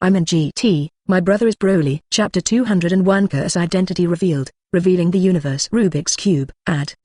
I'm in GT, my brother is Broly. Chapter 201 Curse Identity Revealed, Revealing the Universe Rubik's Cube.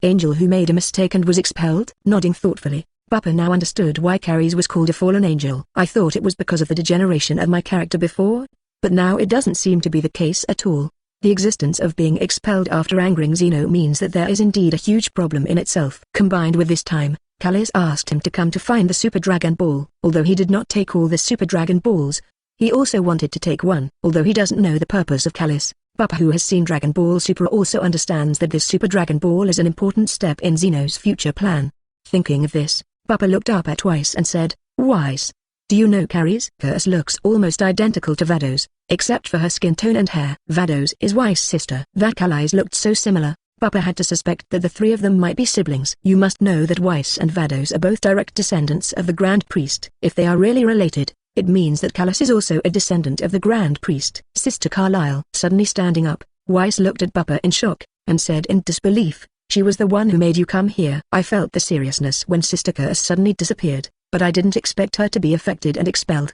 Angel who made a mistake and was expelled? Nodding thoughtfully, Bupa now understood why Callis was called a fallen angel. I thought it was because of the degeneration of my character before, but now it doesn't seem to be the case at all. The existence of being expelled after angering Zeno means that there is indeed a huge problem in itself. Combined with this time, Callis asked him to come to find the Super Dragon Ball. Although he did not take all the Super Dragon Balls, he also wanted to take one. Although he doesn't know the purpose of Callis, Bupa, who has seen Dragon Ball Super, also understands that this Super Dragon Ball is an important step in Zeno's future plan. Thinking of this, Bupa looked up at Whis and said, "Whis, do you know Callis?" Curse looks almost identical to Vados, except for her skin tone and hair. Vados is Whis' sister. That Callis looked so similar, Bupa had to suspect that the three of them might be siblings. You must know that Whis and Vados are both direct descendants of the Grand Priest. If they are really related, it means that Callis is also a descendant of the Grand Priest. Sister Carlisle. Suddenly standing up, Whis looked at Bupa in shock, and said in disbelief, "She was the one who made you come here." I felt the seriousness when Sister Curse suddenly disappeared, but I didn't expect her to be affected and expelled.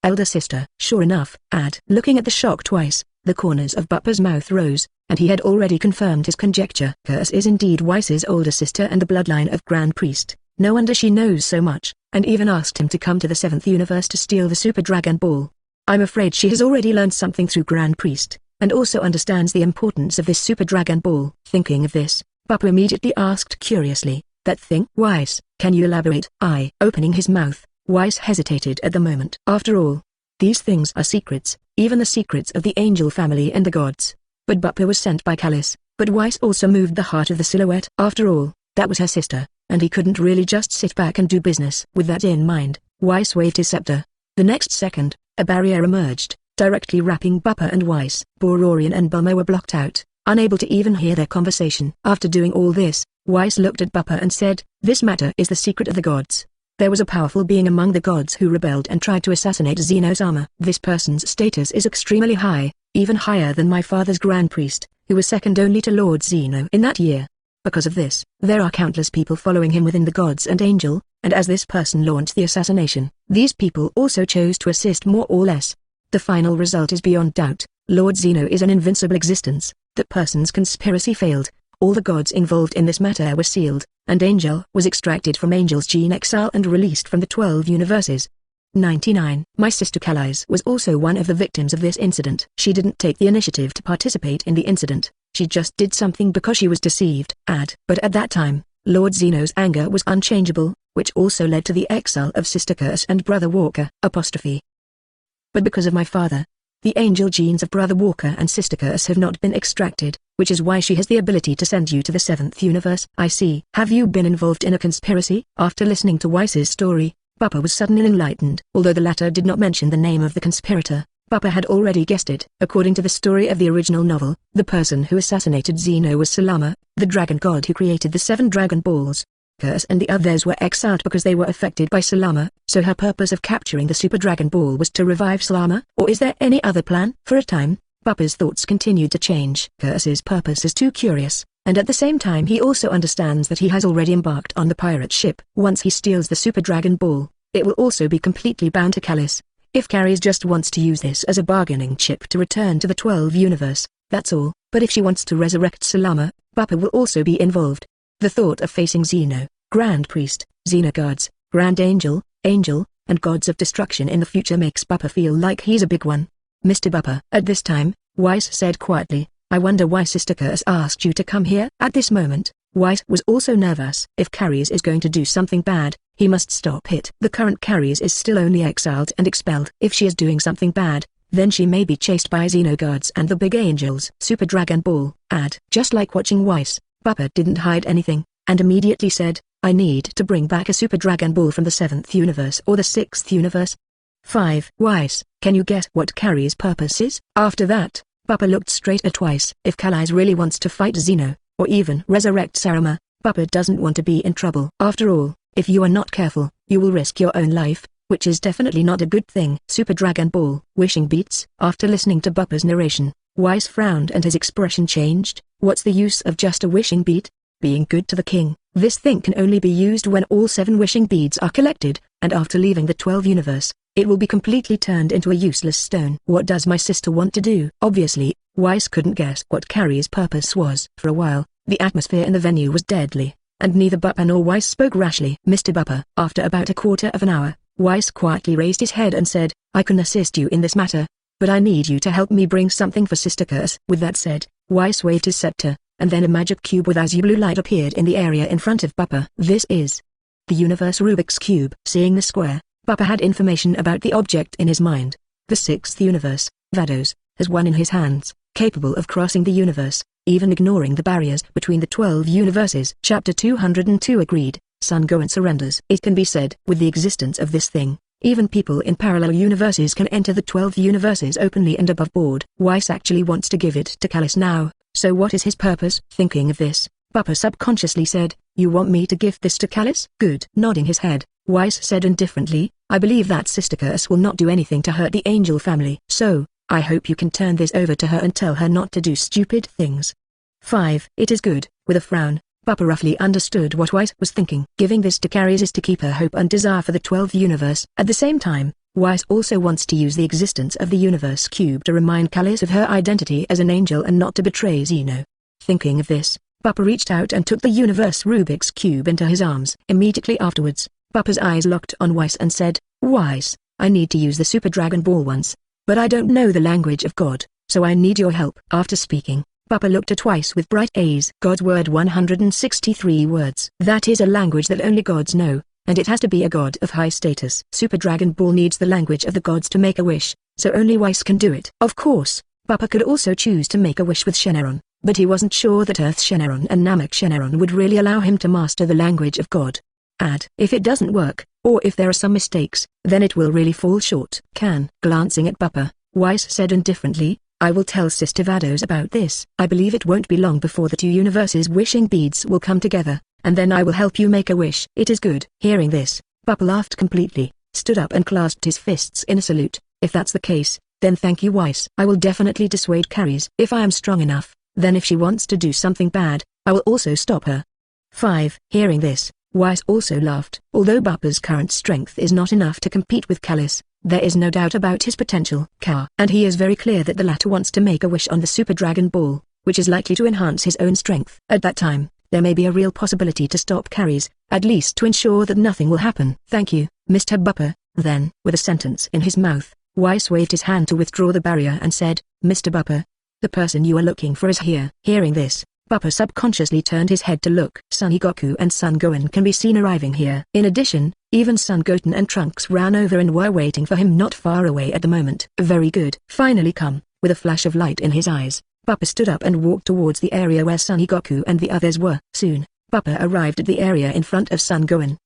Elder sister. Sure enough, looking at the shock twice, the corners of Bupa's mouth rose, and he had already confirmed his conjecture. Curse is indeed Whis' older sister and the bloodline of Grand Priest. No wonder she knows so much, and even asked him to come to the 7th universe to steal the Super Dragon Ball. I'm afraid she has already learned something through Grand Priest, and also understands the importance of this Super Dragon Ball. Thinking of this, Bupa immediately asked curiously, "That thing?" "Whis, can you elaborate?" Opening his mouth, Whis hesitated at the moment. After all, these things are secrets, even the secrets of the angel family and the gods. But Bupa was sent by Callis, but Whis also moved the heart of the silhouette. After all, that was her sister, and he couldn't really just sit back and do business. With that in mind, Whis waved his scepter. The next second, a barrier emerged, directly wrapping Bupa and Whis. Bororian and Bulma were blocked out, unable to even hear their conversation. After doing all this, Whis looked at Bupa and said, "This matter is the secret of the gods. There was a powerful being among the gods who rebelled and tried to assassinate Zeno-sama. This person's status is extremely high, even higher than my father's Grand Priest, who was second only to Lord Zeno in that year. Because of this, there are countless people following him within the gods and angel, and as this person launched the assassination, these people also chose to assist more or less. The final result is beyond doubt. Lord Zeno is an invincible existence. That person's conspiracy failed. All the gods involved in this matter were sealed, and Angel was extracted from Angel's gene exile and released from the 12 universes." 99. My sister Callis was also one of the victims of this incident. She didn't take the initiative to participate in the incident, she just did something because she was deceived. But at that time, Lord Zeno's anger was unchangeable, which also led to the exile of Sister Curse and Brother Walker. But because of my father, the angel genes of Brother Walker and Sister Curse have not been extracted, which is why she has the ability to send you to the 7th universe. I see. Have you been involved in a conspiracy? After listening to Whis' story, Bupa was suddenly enlightened. Although the latter did not mention the name of the conspirator, Bupa had already guessed it. According to the story of the original novel, the person who assassinated Zeno was Salama, the dragon god who created the 7 Dragon Balls. Curse and the others were exiled because they were affected by Salama, so her purpose of capturing the Super Dragon Ball was to revive Salama? Or is there any other plan? For a time, Bupa's thoughts continued to change. Curse's purpose is too curious, and at the same time he also understands that he has already embarked on the pirate ship. Once he steals the Super Dragon Ball, it will also be completely bound to Callis. If Callis just wants to use this as a bargaining chip to return to the 12 universe, that's all. But if she wants to resurrect Salama, Bupa will also be involved. The thought of facing Zeno, Grand Priest, Xenogods, Grand Angel, and Gods of Destruction in the future makes Bupa feel like he's a big one. Mr. Bupa. At this time, Whis said quietly, "I wonder why Sister Curse asked you to come here." At this moment, Whis was also nervous. If Callis is going to do something bad, he must stop it. The current Callis is still only exiled and expelled. If she is doing something bad, then she may be chased by Xenogods and the big angels. Super Dragon Ball. Just like watching Whis, Bupa didn't hide anything, and immediately said, "I need to bring back a Super Dragon Ball from the 7th universe or the 6th universe." 5. Whis, can you guess what Callis' purpose is? After that, Bupa looked straight at Whis. If Callis really wants to fight Zeno, or even resurrect Sarama, Bupa doesn't want to be in trouble. After all, if you are not careful, you will risk your own life, which is definitely not a good thing. Super Dragon Ball. Wishing beats. After listening to Bupa's narration, Whis frowned and his expression changed. What's the use of just a wishing bead? Being good to the king. This thing can only be used when all 7 wishing beads are collected, and after leaving the 12 universe, it will be completely turned into a useless stone. What does my sister want to do? Obviously, Weiss couldn't guess what Carrie's purpose was. For a while, the atmosphere in the venue was deadly, and neither Bupa nor Weiss spoke rashly. Mr. Bupa. After about a quarter of an hour, Weiss quietly raised his head and said, I can assist you in this matter, but I need you to help me bring something for Sister Curse. With that said, Weiss waved his scepter, and then a magic cube with azure blue light appeared in the area in front of Bupa. This is the universe Rubik's Cube. Seeing the square, Bupa had information about the object in his mind. The sixth universe, Vados, has one in his hands, capable of crossing the universe, even ignoring the barriers between the 12 universes. Chapter 202. Agreed, Son Gohan surrenders. It can be said, with the existence of this thing, even people in parallel universes can enter the 12 universes openly and above board. Weiss actually wants to give it to Callis now, so what is his purpose? Thinking of this, Bupa subconsciously said, you want me to give this to Callis? Good. Nodding his head, Weiss said indifferently, I believe that Sister Curse will not do anything to hurt the Angel family. So, I hope you can turn this over to her and tell her not to do stupid things. 5. It is good. With a frown, Bupa roughly understood what Weiss was thinking. Giving this to Carries is to keep her hope and desire for the 12th universe. At the same time, Weiss also wants to use the existence of the universe cube to remind Callis of her identity as an angel and not to betray Zeno. Thinking of this, Bupa reached out and took the universe Rubik's cube into his arms. Immediately afterwards, Bupa's eyes locked on Weiss and said, Weiss, I need to use the Super Dragon Ball once, but I don't know the language of God, so I need your help. After speaking, Bupa looked at Weiss with bright eyes. God's word 163 words. That is a language that only gods know, and it has to be a god of high status. Super Dragon Ball needs the language of the gods to make a wish, so only Weiss can do it. Of course, Bupa could also choose to make a wish with Shenron, but he wasn't sure that Earth Shenron and Namek Shenron would really allow him to master the language of God. If it doesn't work, or if there are some mistakes, then it will really fall short. Glancing at Bupa, Weiss said indifferently, I will tell Sister Vados about this. I believe it won't be long before the 2 universes wishing beads will come together, and then I will help you make a wish. It is good. Hearing this, Bupa laughed completely, stood up and clasped his fists in a salute. If that's the case, then thank you Weiss. I will definitely dissuade Carries. If I am strong enough, then if she wants to do something bad, I will also stop her. 5. Hearing this, Weiss also laughed. Although Bupa's current strength is not enough to compete with Callis, there is no doubt about his potential. And he is very clear that the latter wants to make a wish on the Super Dragon Ball, which is likely to enhance his own strength. At that time, there may be a real possibility to stop Carries, at least to ensure that nothing will happen. Thank you, Mr. Bupa. Then, with a sentence in his mouth, Weiss waved his hand to withdraw the barrier and said, Mr. Bupa, the person you are looking for is here. Hearing this, Bupa subconsciously turned his head to look. Son Goku and Son Gohan can be seen arriving here. In addition, even Son Goten and Trunks ran over and were waiting for him not far away at the moment. Very good. Finally come. With a flash of light in his eyes, Bupa stood up and walked towards the area where Son Goku and the others were. Soon, Bupa arrived at the area in front of Son Gohan.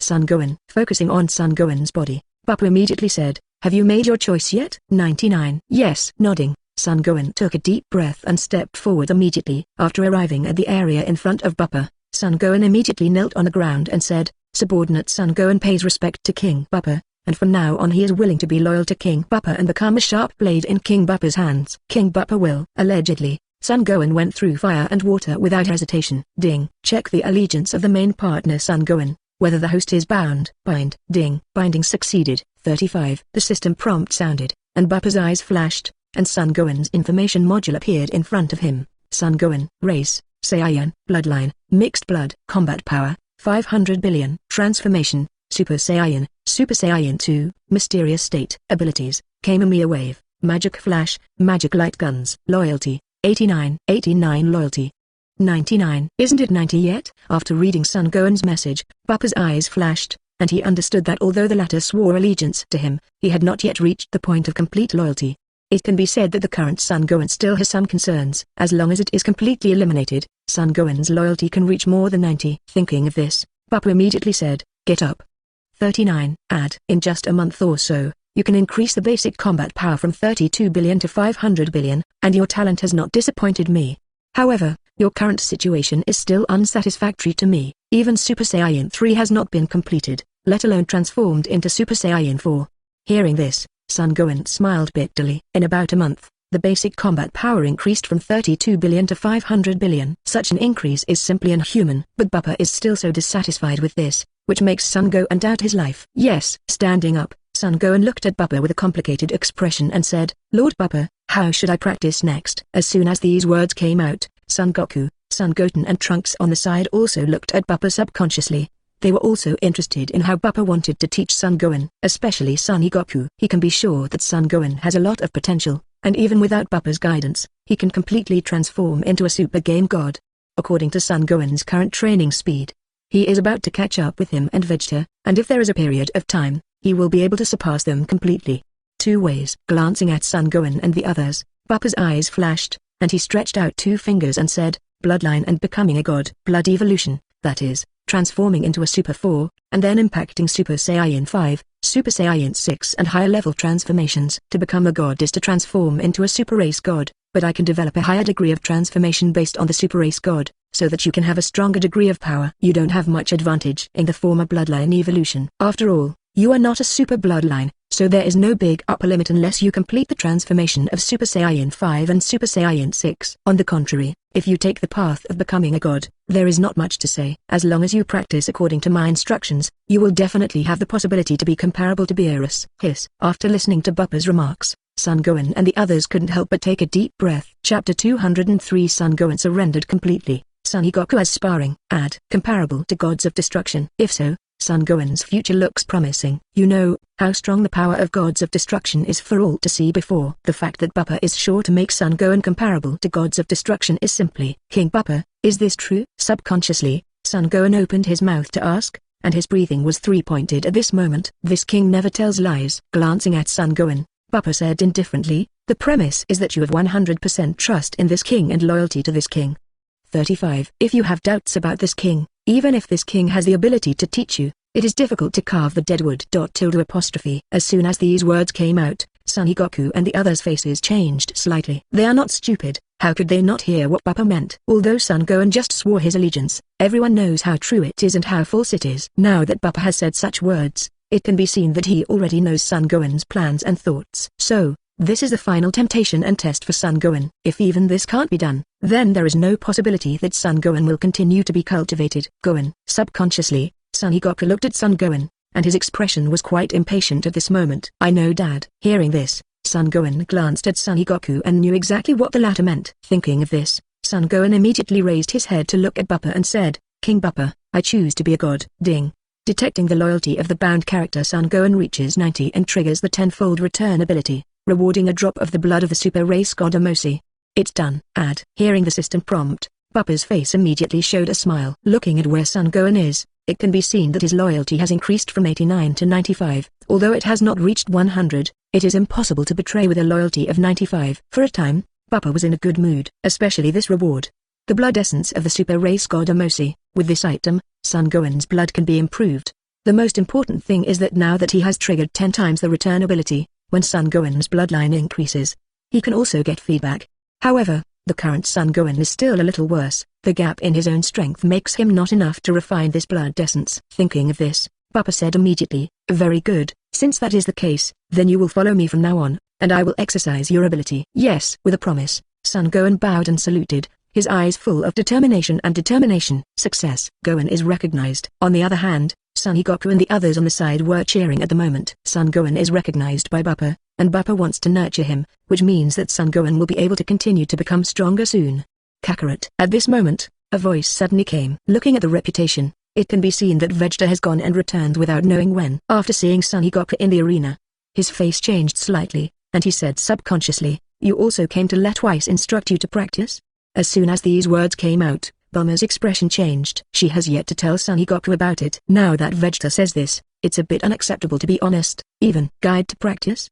Son Gohan. Focusing on Son Gohan's body, Bupa immediately said, have you made your choice yet? 99. Yes. Nodding, Son Gohan took a deep breath and stepped forward immediately. After arriving at the area in front of Bupa, Son Gohan immediately knelt on the ground and said, subordinate Son Gohan pays respect to King Bupa, and from now on he is willing to be loyal to King Bupa and become a sharp blade in King Bupa's hands. King Bupa will. Allegedly, Son Gohan went through fire and water without hesitation. Ding. Check the allegiance of the main partner Son Gohan, whether the host is bound. Bind. Ding. Binding succeeded. 35. The system prompt sounded, and Bupa's eyes flashed, and Son Gohan's information module appeared in front of him. Son Gohan. Race, Saiyan. Bloodline, mixed blood. Combat power, 500 billion. Transformation, Super Saiyan, Super Saiyan 2. Mysterious state. Abilities, Kamehameha Wave, Magic Flash, Magic Light Guns. Loyalty, 89. 89 Loyalty. 99. Isn't it 90 yet? After reading Son Gohan's message, Bupa's eyes flashed, and he understood that although the latter swore allegiance to him, he had not yet reached the point of complete loyalty. It can be said that the current Son Gohan still has some concerns. As long as it is completely eliminated, Son Gohan's loyalty can reach more than 90. Thinking of this, Bupa immediately said, get up. 39. In just a month or so, you can increase the basic combat power from 32 billion to 500 billion, and your talent has not disappointed me. However, your current situation is still unsatisfactory to me. Even Super Saiyan 3 has not been completed, let alone transformed into Super Saiyan 4. Hearing this, Son Gohan smiled bitterly. In about a month, the basic combat power increased from 32 billion to 500 billion. Such an increase is simply inhuman. But Bupa is still so dissatisfied with this, which makes Son Gohan doubt his life. Yes. Standing up, Son Gohan looked at Buppa with a complicated expression and said, Lord Buppa, how should I practice next? As soon as these words came out, Son Goku, Son Goten and Trunks on the side also looked at Buppa subconsciously. They were also interested in how Buppa wanted to teach Son Gohan, especially Son Goku. He can be sure that Son Gohan has a lot of potential, and even without Buppa's guidance, he can completely transform into a super game god. According to Son Gohan's current training speed, he is about to catch up with him and Vegeta, and if there is a period of time, he will be able to surpass them completely. 2 ways. Glancing at Son Gohan and the others, Buppa's eyes flashed, and he stretched out 2 fingers and said, Bloodline and becoming a god. Blood evolution, that is, transforming into a Super 4, and then impacting Super Saiyan 5, Super Saiyan 6 and higher level transformations. To become a god is to transform into a super race god, but I can develop a higher degree of transformation based on the super race god, so that you can have a stronger degree of power. You don't have much advantage in the former bloodline evolution. After all, you are not a super bloodline, so there is no big upper limit unless you complete the transformation of Super Saiyan 5 and Super Saiyan 6. On the contrary, if you take the path of becoming a god, there is not much to say. As long as you practice according to my instructions, you will definitely have the possibility to be comparable to Beerus. Hiss. After listening to Buppa's remarks, Son Gohan and the others couldn't help but take a deep breath. Chapter 203 Son Gohan surrendered completely. Son Goku as sparring. Comparable to gods of destruction. If so, Son Gohan's future looks promising. You know how strong the power of gods of destruction is for all to see before. The fact that Buppa is sure to make Son Gohan comparable to gods of destruction is simply. King Buppa, is this true? Subconsciously, Son Gohan opened his mouth to ask, and his breathing was 3-pointed at this moment. This king never tells lies. Glancing at Son Gohan, Buppa said indifferently, the premise is that you have 100% trust in this king and loyalty to this king. 35. If you have doubts about this king, even if this king has the ability to teach you, it is difficult to carve the deadwood. As soon as these words came out, Son Goku and the others' faces changed slightly. They are not stupid. How could they not hear what Buppa meant? Although Son Gohan just swore his allegiance, everyone knows how true it is and how false it is. Now that Buppa has said such words, it can be seen that he already knows Son Gohan's plans and thoughts. So, this is the final temptation and test for Son Gohan. If even this can't be done, then there is no possibility that Son Gohan will continue to be cultivated. Gohan. Subconsciously, Son Goku looked at Son Gohan, and his expression was quite impatient at this moment. I know Dad. Hearing this, Son Gohan glanced at Son Goku and knew exactly what the latter meant. Thinking of this, Son Gohan immediately raised his head to look at Buppa and said, King Buppa, I choose to be a god. Ding. Detecting the loyalty of the bound character, Son Gohan reaches 90 and triggers the tenfold return ability, rewarding a drop of the blood of the super race god Amosi. It's done. Hearing the system prompt, Buppa's face immediately showed a smile. Looking at where Son Gohan is, it can be seen that his loyalty has increased from 89 to 95. Although it has not reached 100, it is impossible to betray with a loyalty of 95. For a time, Buppa was in a good mood, especially this reward. The blood essence of the super race god Amosi. With this item, Son Gohan's blood can be improved. The most important thing is that now that he has triggered 10 times the return ability, when Son Gohan's bloodline increases, he can also get feedback. However, the current Son Gohan is still a little worse. The gap in his own strength makes him not enough to refine this blood essence. Thinking of this, Buppa said immediately, very good, since that is the case, then you will follow me from now on, and I will exercise your ability. Yes. With a promise, Son Gohan bowed and saluted, his eyes full of determination and determination. Success. Gohan is recognized. On the other hand, Son Goku and the others on the side were cheering at the moment. Son Gohan is recognized by Buppa, and Buppa wants to nurture him, which means that Son Gohan will be able to continue to become stronger soon. Kakarot. At this moment, a voice suddenly came. Looking at the reputation, it can be seen that Vegeta has gone and returned without knowing when. After seeing Son Goku in the arena, his face changed slightly, and he said subconsciously, you also came to let Aize instruct you to practice? As soon as these words came out, Bulma's expression changed. She has yet to tell Son Goku about it. Now that Vegeta says this, it's a bit unacceptable to be honest. Even guide to practice?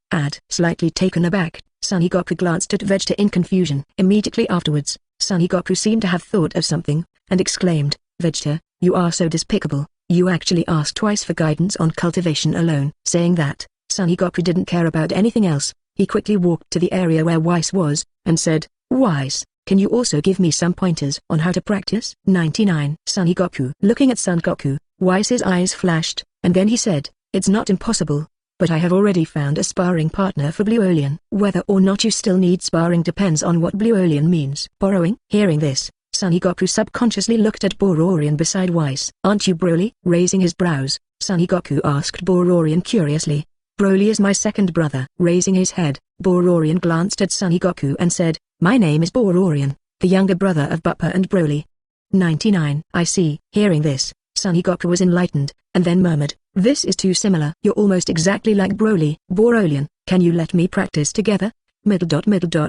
Slightly taken aback, Son Goku glanced at Vegeta in confusion. Immediately afterwards, Son Goku seemed to have thought of something, and exclaimed, Vegeta, you are so despicable, you actually asked Aize for guidance on cultivation alone. Saying that, Son Goku didn't care about anything else. He quickly walked to the area where Aize was, and said, Aize, can you also give me some pointers on how to practice? 99. Son Goku. Looking at Son Goku, Aize's eyes flashed, and then he said, it's not impossible, but I have already found a sparring partner for Blue Alien. Whether or not you still need sparring depends on what Blue Alien means. Borrowing? Hearing this, Son Goku subconsciously looked at Bororian beside Aize. Aren't you Broly? Raising his brows, Son Goku asked Bororian curiously. Broly is my second brother. Raising his head, Bororian glanced at Son Goku and said, my name is Bororian, the younger brother of Bupa and Broly. 99. I see. Hearing this, Son Goku was enlightened, and then murmured, this is too similar. You're almost exactly like Broly. Borolian, can you let me practice together?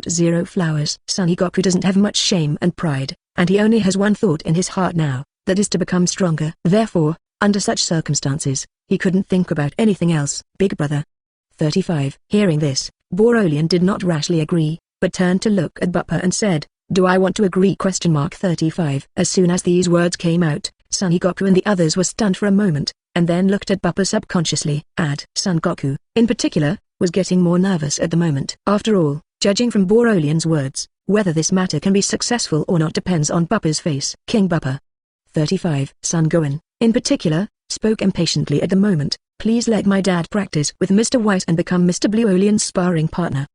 Zero flowers. Son Goku doesn't have much shame and pride, and he only has one thought in his heart now, that is to become stronger. Therefore, under such circumstances, he couldn't think about anything else. Big brother. 35. Hearing this, Borolian did not rashly agree, but turned to look at Bupa and said, do I want to agree? 35. As soon as these words came out, Son Goku and the others were stunned for a moment, and then looked at Bupa subconsciously. Son Goku, in particular, was getting more nervous at the moment. After all, judging from Borolian's words, whether this matter can be successful or not depends on Bupa's face. King Bupa. 35. Son Gohan, in particular, spoke impatiently at the moment, please let my dad practice with Mr. White and become Mr. Bluolian's sparring partner.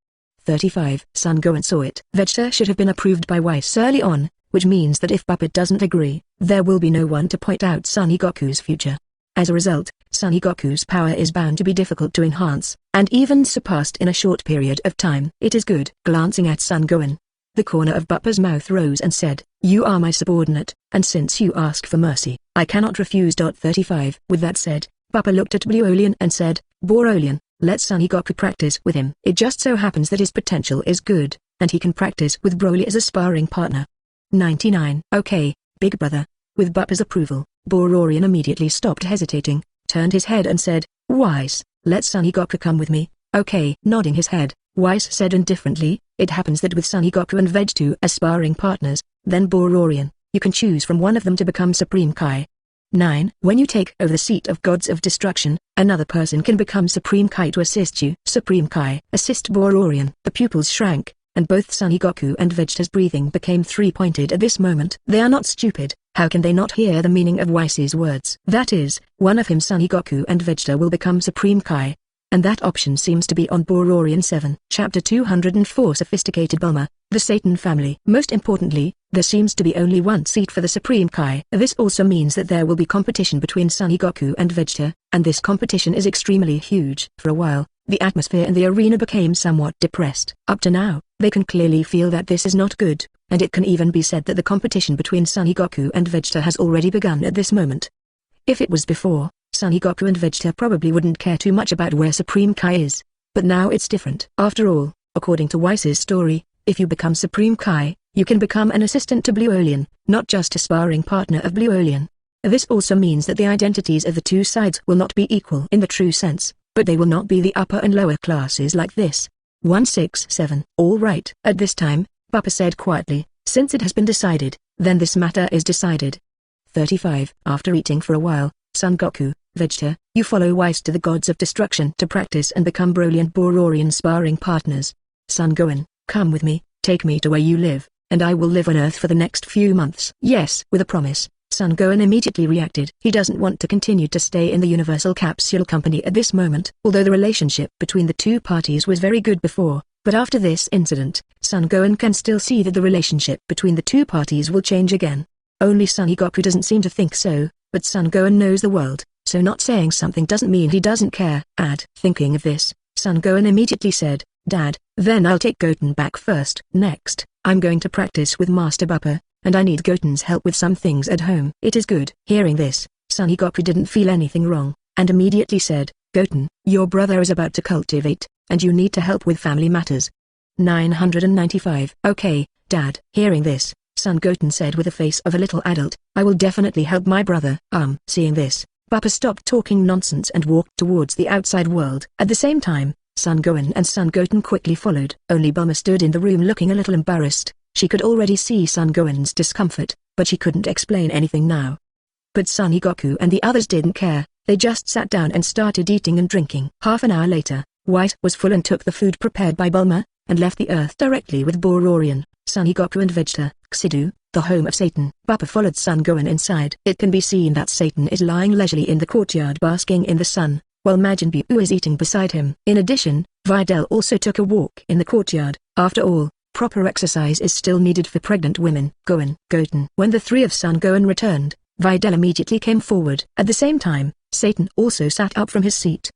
35. Son Gohan saw it. Vegeta should have been approved by White early on, which means that if Bupa doesn't agree, there will be no one to point out Son Goku's future. As a result, Son Goku's power is bound to be difficult to enhance, and even surpassed in a short period of time. It is good. Glancing at Son Gohan, the corner of Bupa's mouth rose and said, you are my subordinate, and since you ask for mercy, I cannot refuse. 35. With that said, Bupa looked at Bluolian and said, Borolian, let Son Goku practice with him. It just so happens that his potential is good, and he can practice with Broly as a sparring partner. 99. Okay, big brother. With Bupa's approval, Bororian immediately stopped hesitating, turned his head and said, Wise, let Son Goku come with me. Okay. Nodding his head, Wise said indifferently, it happens that with Son Goku and Veg2 as sparring partners, then Bororian, you can choose from one of them to become Supreme Kai. 9. When you take over the seat of Gods of Destruction, another person can become Supreme Kai to assist you. Supreme Kai. Assist Bororian. The pupils shrank, and both Son Goku and Vegeta's breathing became three-pointed at this moment. They are not stupid, how can they not hear the meaning of Wise's words? That is, one of him Son Goku and Vegeta will become Supreme Kai. And that option seems to be on Bororian 7. Chapter 204 Sophisticated Bulma, the Satan family. Most importantly, there seems to be only one seat for the Supreme Kai. This also means that there will be competition between Son Goku and Vegeta, and this competition is extremely huge. For a while, the atmosphere in the arena became somewhat depressed. Up to now, they can clearly feel that this is not good, and it can even be said that the competition between Son Goku and Vegeta has already begun at this moment. If it was before, Son Goku and Vegeta probably wouldn't care too much about where Supreme Kai is, but now it's different. After all, according to Wise's story, if you become Supreme Kai, you can become an assistant to Bluolian, not just a sparring partner of Bluolian. This also means that the identities of the two sides will not be equal in the true sense, but they will not be the upper and lower classes like this. 167. All right. At this time, Bupa said quietly, since it has been decided, then this matter is decided. 35. After eating for a while, Son Goku, Vegeta, you follow Wise to the Gods of Destruction to practice and become Broly and Bororian sparring partners. Son Gohan, come with me, take me to where you live, and I will live on Earth for the next few months. Yes. With a promise, Son Gohan immediately reacted. He doesn't want to continue to stay in the Universal Capsule Company at this moment. Although the relationship between the two parties was very good before, but after this incident, Son Gohan can still see that the relationship between the two parties will change again. Only Son Goku doesn't seem to think so, but Son Gohan knows the world, so not saying something doesn't mean he doesn't care. Thinking of this, Son Gohan immediately said, Dad, then I'll take Goten back first. Next, I'm going to practice with Master Bupa, and I need Goten's help with some things at home. It is good. Hearing this, Son Goku didn't feel anything wrong, and immediately said, Goten, your brother is about to cultivate, and you need to help with family matters. 995. Okay, Dad. Hearing this, Son Goten said with the face of a little adult, I will definitely help my brother. Seeing this, Bupa stopped talking nonsense and walked towards the outside world. At the same time, Son Gohan and Son Goten quickly followed. Only Bulma stood in the room looking a little embarrassed. She could already see Son Gohan's discomfort, but she couldn't explain anything now. But Son Goku and the others didn't care, they just sat down and started eating and drinking. Half an hour later, White was full and took the food prepared by Bulma, and left the Earth directly with Bororian, Son Goku and Vegeta. Xidu, the home of Satan. Bupa followed Son Gohan inside. It can be seen that Satan is lying leisurely in the courtyard basking in the sun, while Majin Buu is eating beside him. In addition, Videl also took a walk in the courtyard. After all, proper exercise is still needed for pregnant women. Goten. When the three of Son Gohan returned, Videl immediately came forward. At the same time, Satan also sat up from his seat.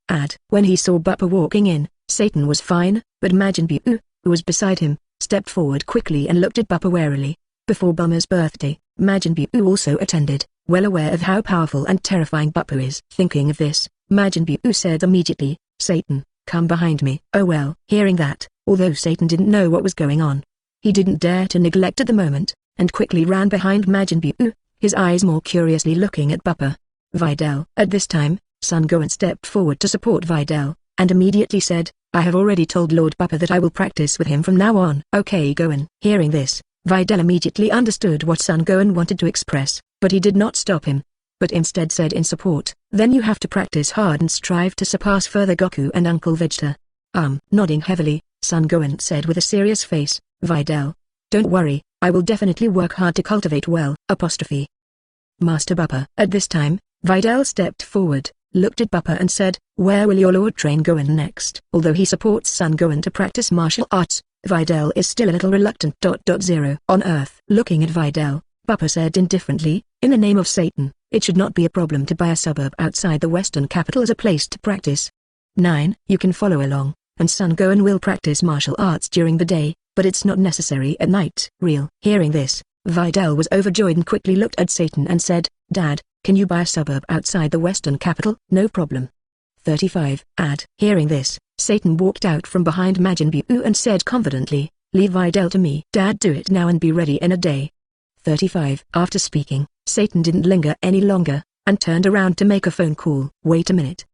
When he saw Bupa walking in, Satan was fine, but Majin Buu, who was beside him, stepped forward quickly and looked at Bupa warily. Before Bulma's birthday, Majin Buu also attended, well aware of how powerful and terrifying Bupa is. Thinking of this, Majin Buu said immediately, "Satan, come behind me." Oh well. Hearing that, although Satan didn't know what was going on, he didn't dare to neglect at the moment, and quickly ran behind Majin Buu, his eyes more curiously looking at Bupa. Videl. At this time, Son Gohan stepped forward to support Videl, and immediately said, "I have already told Lord Bupa that I will practice with him from now on." Okay Gohan. Hearing this, Videl immediately understood what Son Gohan wanted to express, but he did not stop him, but instead said in support, "Then you have to practice hard and strive to surpass further Goku and Uncle Vegeta." Nodding heavily, Son Gohan said with a serious face, "Videl, don't worry, I will definitely work hard to cultivate well." Master Bupa. At this time, Videl stepped forward, looked at Bupa and said, "Where will your lord train Gohan next?" Although he supports Son Gohan to practice martial arts, Videl is still a little reluctant. On Earth. Looking at Videl, Bupa said indifferently, "In the name of Satan, it should not be a problem to buy a suburb outside the western capital as a place to practice. 9. You can follow along, and Son Gohan will practice martial arts during the day, but it's not necessary at night." Real. Hearing this, Videl was overjoyed and quickly looked at Satan and said, "Dad, can you buy a suburb outside the western capital?" "No problem." 35. Hearing this, Satan walked out from behind Majin Buu and said confidently, "Leave Videl to me." "Dad, do it now and be ready in a day." 35. After speaking, Satan didn't linger any longer, and turned around to make a phone call. "Wait a minute."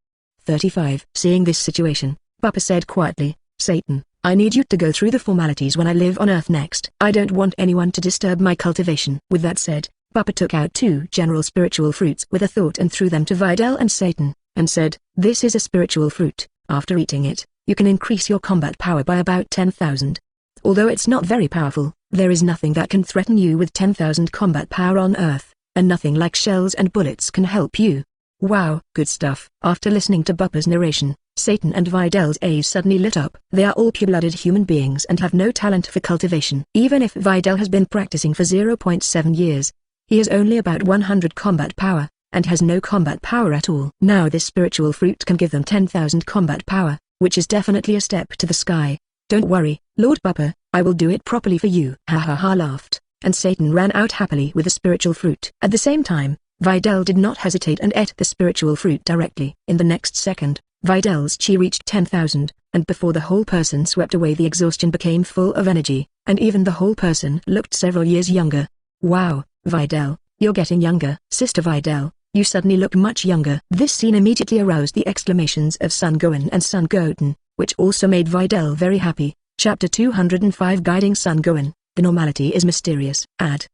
35. Seeing this situation, Bupa said quietly, "Satan, I need you to go through the formalities when I live on Earth next. I don't want anyone to disturb my cultivation." With that said, Bupa took out 2 general spiritual fruits with a thought and threw them to Videl and Satan, and said, "This is a spiritual fruit. After eating it, you can increase your combat power by about 10,000. Although it's not very powerful, there is nothing that can threaten you with 10,000 combat power on Earth, and nothing like shells and bullets can help you." Wow, good stuff. After listening to Bupa's narration, Satan and Videl's eyes suddenly lit up. They are all pure-blooded human beings and have no talent for cultivation. Even if Videl has been practicing for 0.7 years, he has only about 100 combat power, and has no combat power at all. Now this spiritual fruit can give them 10,000 combat power, which is definitely a step to the sky. "Don't worry, Lord Bupa, I will do it properly for you." Ha ha ha laughed, and Satan ran out happily with the spiritual fruit. At the same time, Videl did not hesitate and ate the spiritual fruit directly. In the next second, Videl's chi reached 10,000, and before the whole person swept away the exhaustion became full of energy, and even the whole person looked several years younger. "Wow, Videl, you're getting younger." "Sister Videl, you suddenly look much younger." This scene immediately aroused the exclamations of Son Gohan and Son Goten, which also made Videl very happy. Chapter 205 Guiding Son Gohan, The Normality is Mysterious.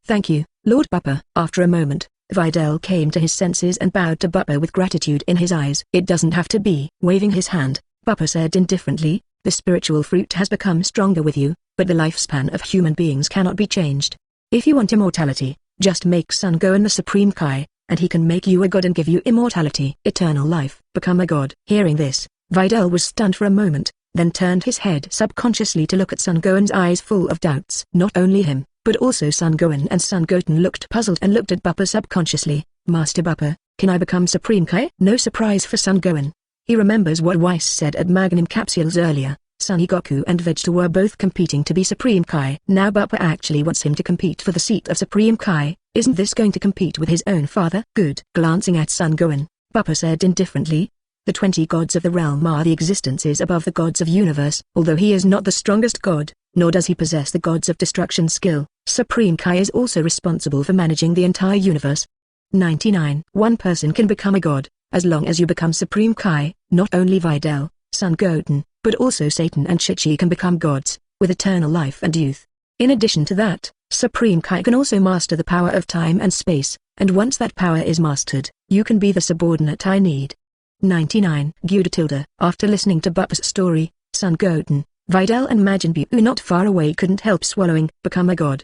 Thank you, Lord Bupa. After a moment, Videl came to his senses and bowed to Bupa with gratitude in his eyes. "It doesn't have to be." Waving his hand, Bupa said indifferently, "The spiritual fruit has become stronger with you, but the lifespan of human beings cannot be changed. If you want immortality, just make Son Gohan the Supreme Kai, and he can make you a god and give you immortality. Eternal life. Become a god." Hearing this, Videl was stunned for a moment, then turned his head subconsciously to look at Son Gohan's eyes full of doubts. Not only him, but also Son Gohan and Son Goten looked puzzled and looked at Bupa subconsciously. "Master Bupa, can I become Supreme Kai?" No surprise for Son Gohan. He remembers what Whis said at Magnum Capsules earlier. Son Goku and Vegeta were both competing to be Supreme Kai. Now Bupa actually wants him to compete for the seat of Supreme Kai. Isn't this going to compete with his own father? Good. Glancing at Son Gohan, Bupa said indifferently, "The 20 gods of the realm are the existences above the gods of universe. Although he is not the strongest god, nor does he possess the gods of destruction skill, Supreme Kai is also responsible for managing the entire universe." 99. One person can become a god, as long as you become Supreme Kai. Not only Videl, Son Goten, but also Satan and Chi can become gods, with eternal life and youth. In addition to that, Supreme Kai can also master the power of time and space, and once that power is mastered, you can be the subordinate I need. 99. Tilde. After listening to Bupa's story, Son Goten, Videl and Majin Buu not far away couldn't help swallowing. Become a god.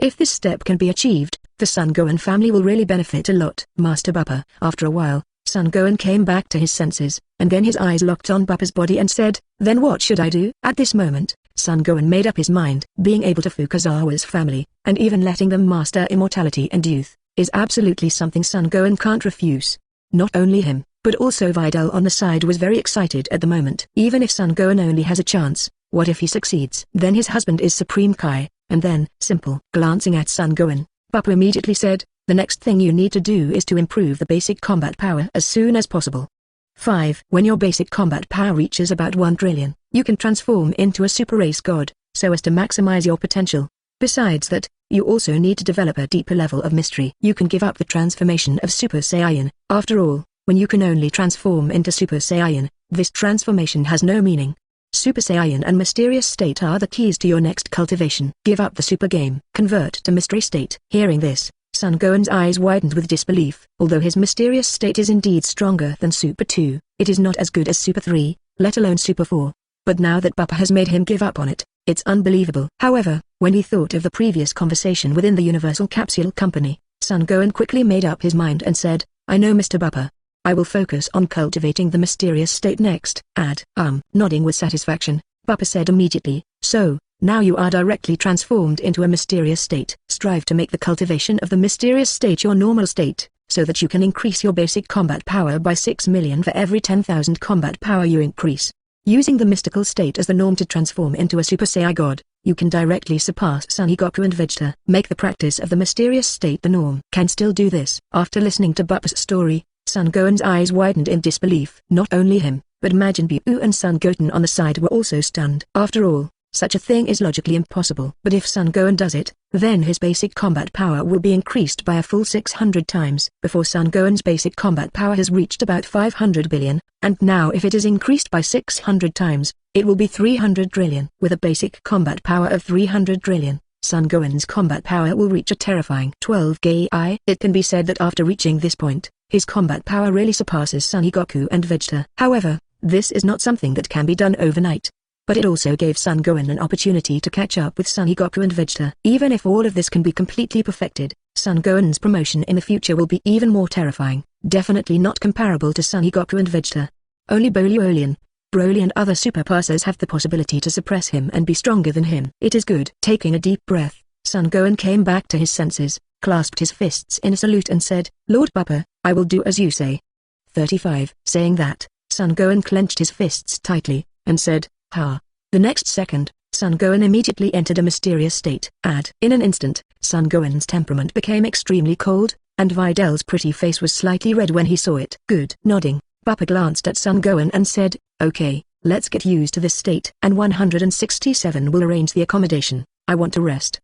If this step can be achieved, the Son Gohan family will really benefit a lot. Master Bupa. After a while, Son Gohan came back to his senses, and then his eyes locked on Bupa's body and said, "Then what should I do?" At this moment, Son Gohan made up his mind. Being able to Fukazawa's family, and even letting them master immortality and youth, is absolutely something Son Gohan can't refuse. Not only him, But also Videl on the side was very excited at the moment. Even if Son Gohan only has a chance, what if he succeeds? Then his husband is Supreme Kai, and then, simple. Glancing at Son Gohan, Bupa immediately said, the next thing you need to do is to improve the basic combat power as soon as possible. 5. When your basic combat power reaches about 1 trillion, you can transform into a super race god, so as to maximize your potential. Besides that, you also need to develop a deeper level of mystery. You can give up the transformation of Super Saiyan. After all, when you can only transform into Super Saiyan, this transformation has no meaning. Super Saiyan and Mysterious State are the keys to your next cultivation. Give up the Super game. Convert to Mystery State. Hearing this, Son Gohan's eyes widened with disbelief. Although his Mysterious State is indeed stronger than Super 2, it is not as good as Super 3, let alone Super 4. But now that Bupa has made him give up on it, it's unbelievable. However, when he thought of the previous conversation within the Universal Capsule Company, Son Gohan quickly made up his mind and said, I know Mr. Bupa. I will focus on cultivating the Mysterious State next. Nodding with satisfaction, Bupa said immediately, so, now you are directly transformed into a Mysterious State. Strive to make the cultivation of the Mysterious State your normal state, so that you can increase your basic combat power by 6 million for every 10,000 combat power you increase. Using the mystical state as the norm to transform into a Super Saiyan God, you can directly surpass Son Goku and Vegeta. Make the practice of the Mysterious State the norm. Can still do this. After listening to Bupa's story, Son Gohan's eyes widened in disbelief. Not only him, but Majin Buu and Son Goten on the side were also stunned. After all, such a thing is logically impossible. But if Son Gohan does it, then his basic combat power will be increased by a full 600 times. Before Son Gohan's basic combat power has reached about 500 billion, and now if it is increased by 600 times, it will be 300 trillion. With a basic combat power of 300 trillion, Son Gohan's combat power will reach a terrifying 12 Gai. It can be said that after reaching this point, his combat power really surpasses Son Goku and Vegeta. However, this is not something that can be done overnight. But it also gave Son Gohan an opportunity to catch up with Son Goku and Vegeta. Even if all of this can be completely perfected, Son Gohan's promotion in the future will be even more terrifying, definitely not comparable to Son Goku and Vegeta. Only Broly and other super passers have the possibility to suppress him and be stronger than him. It is good. Taking a deep breath, Son Gohan came back to his senses, clasped his fists in a salute and said, Lord Bupa, I will do as you say. 35. Saying that, Son Gohan clenched his fists tightly, and said, Ha. The next second, Son Gohan immediately entered a mysterious state. In an instant, Son Gohan's temperament became extremely cold, and Videl's pretty face was slightly red when he saw it. Good. Nodding, Bupa glanced at Son Gohan and said, Okay, let's get used to this state. And 167 will arrange the accommodation. I want to rest.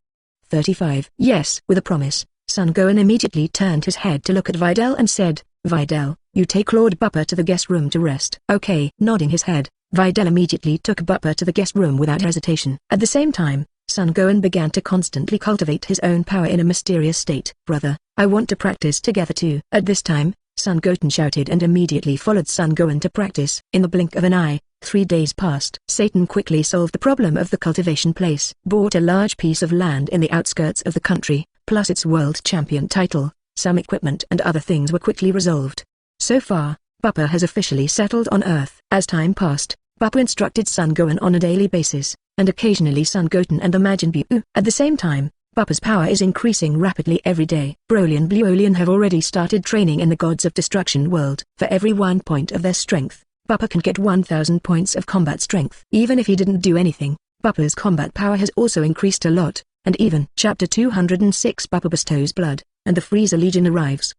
35. Yes. With a promise, Son Gohan immediately turned his head to look at Videl and said, Videl, you take Lord Bupa to the guest room to rest. Okay. Nodding his head, Videl immediately took Bupa to the guest room without hesitation. At the same time, Son Gohan began to constantly cultivate his own power in a mysterious state. Brother, I want to practice together too. At this time, Son Goten shouted and immediately followed Son Gohan to practice. In the blink of an eye, 3 days passed. Satan quickly solved the problem of the cultivation place. Bought a large piece of land in the outskirts of the country, plus its world champion title, some equipment and other things were quickly resolved. So far, Bupa has officially settled on Earth. As time passed, Bupa instructed Son Gohan on a daily basis, and occasionally Son Goten and the Majin Buu. At the same time, Bupa's power is increasing rapidly every day. Broly and Bluolian have already started training in the Gods of Destruction world. For every 1 point of their strength, Bupa can get 1000 points of combat strength. Even if he didn't do anything, Bupa's combat power has also increased a lot, and even. Chapter 206 Bupa bestows blood, and the Frieza Legion arrives.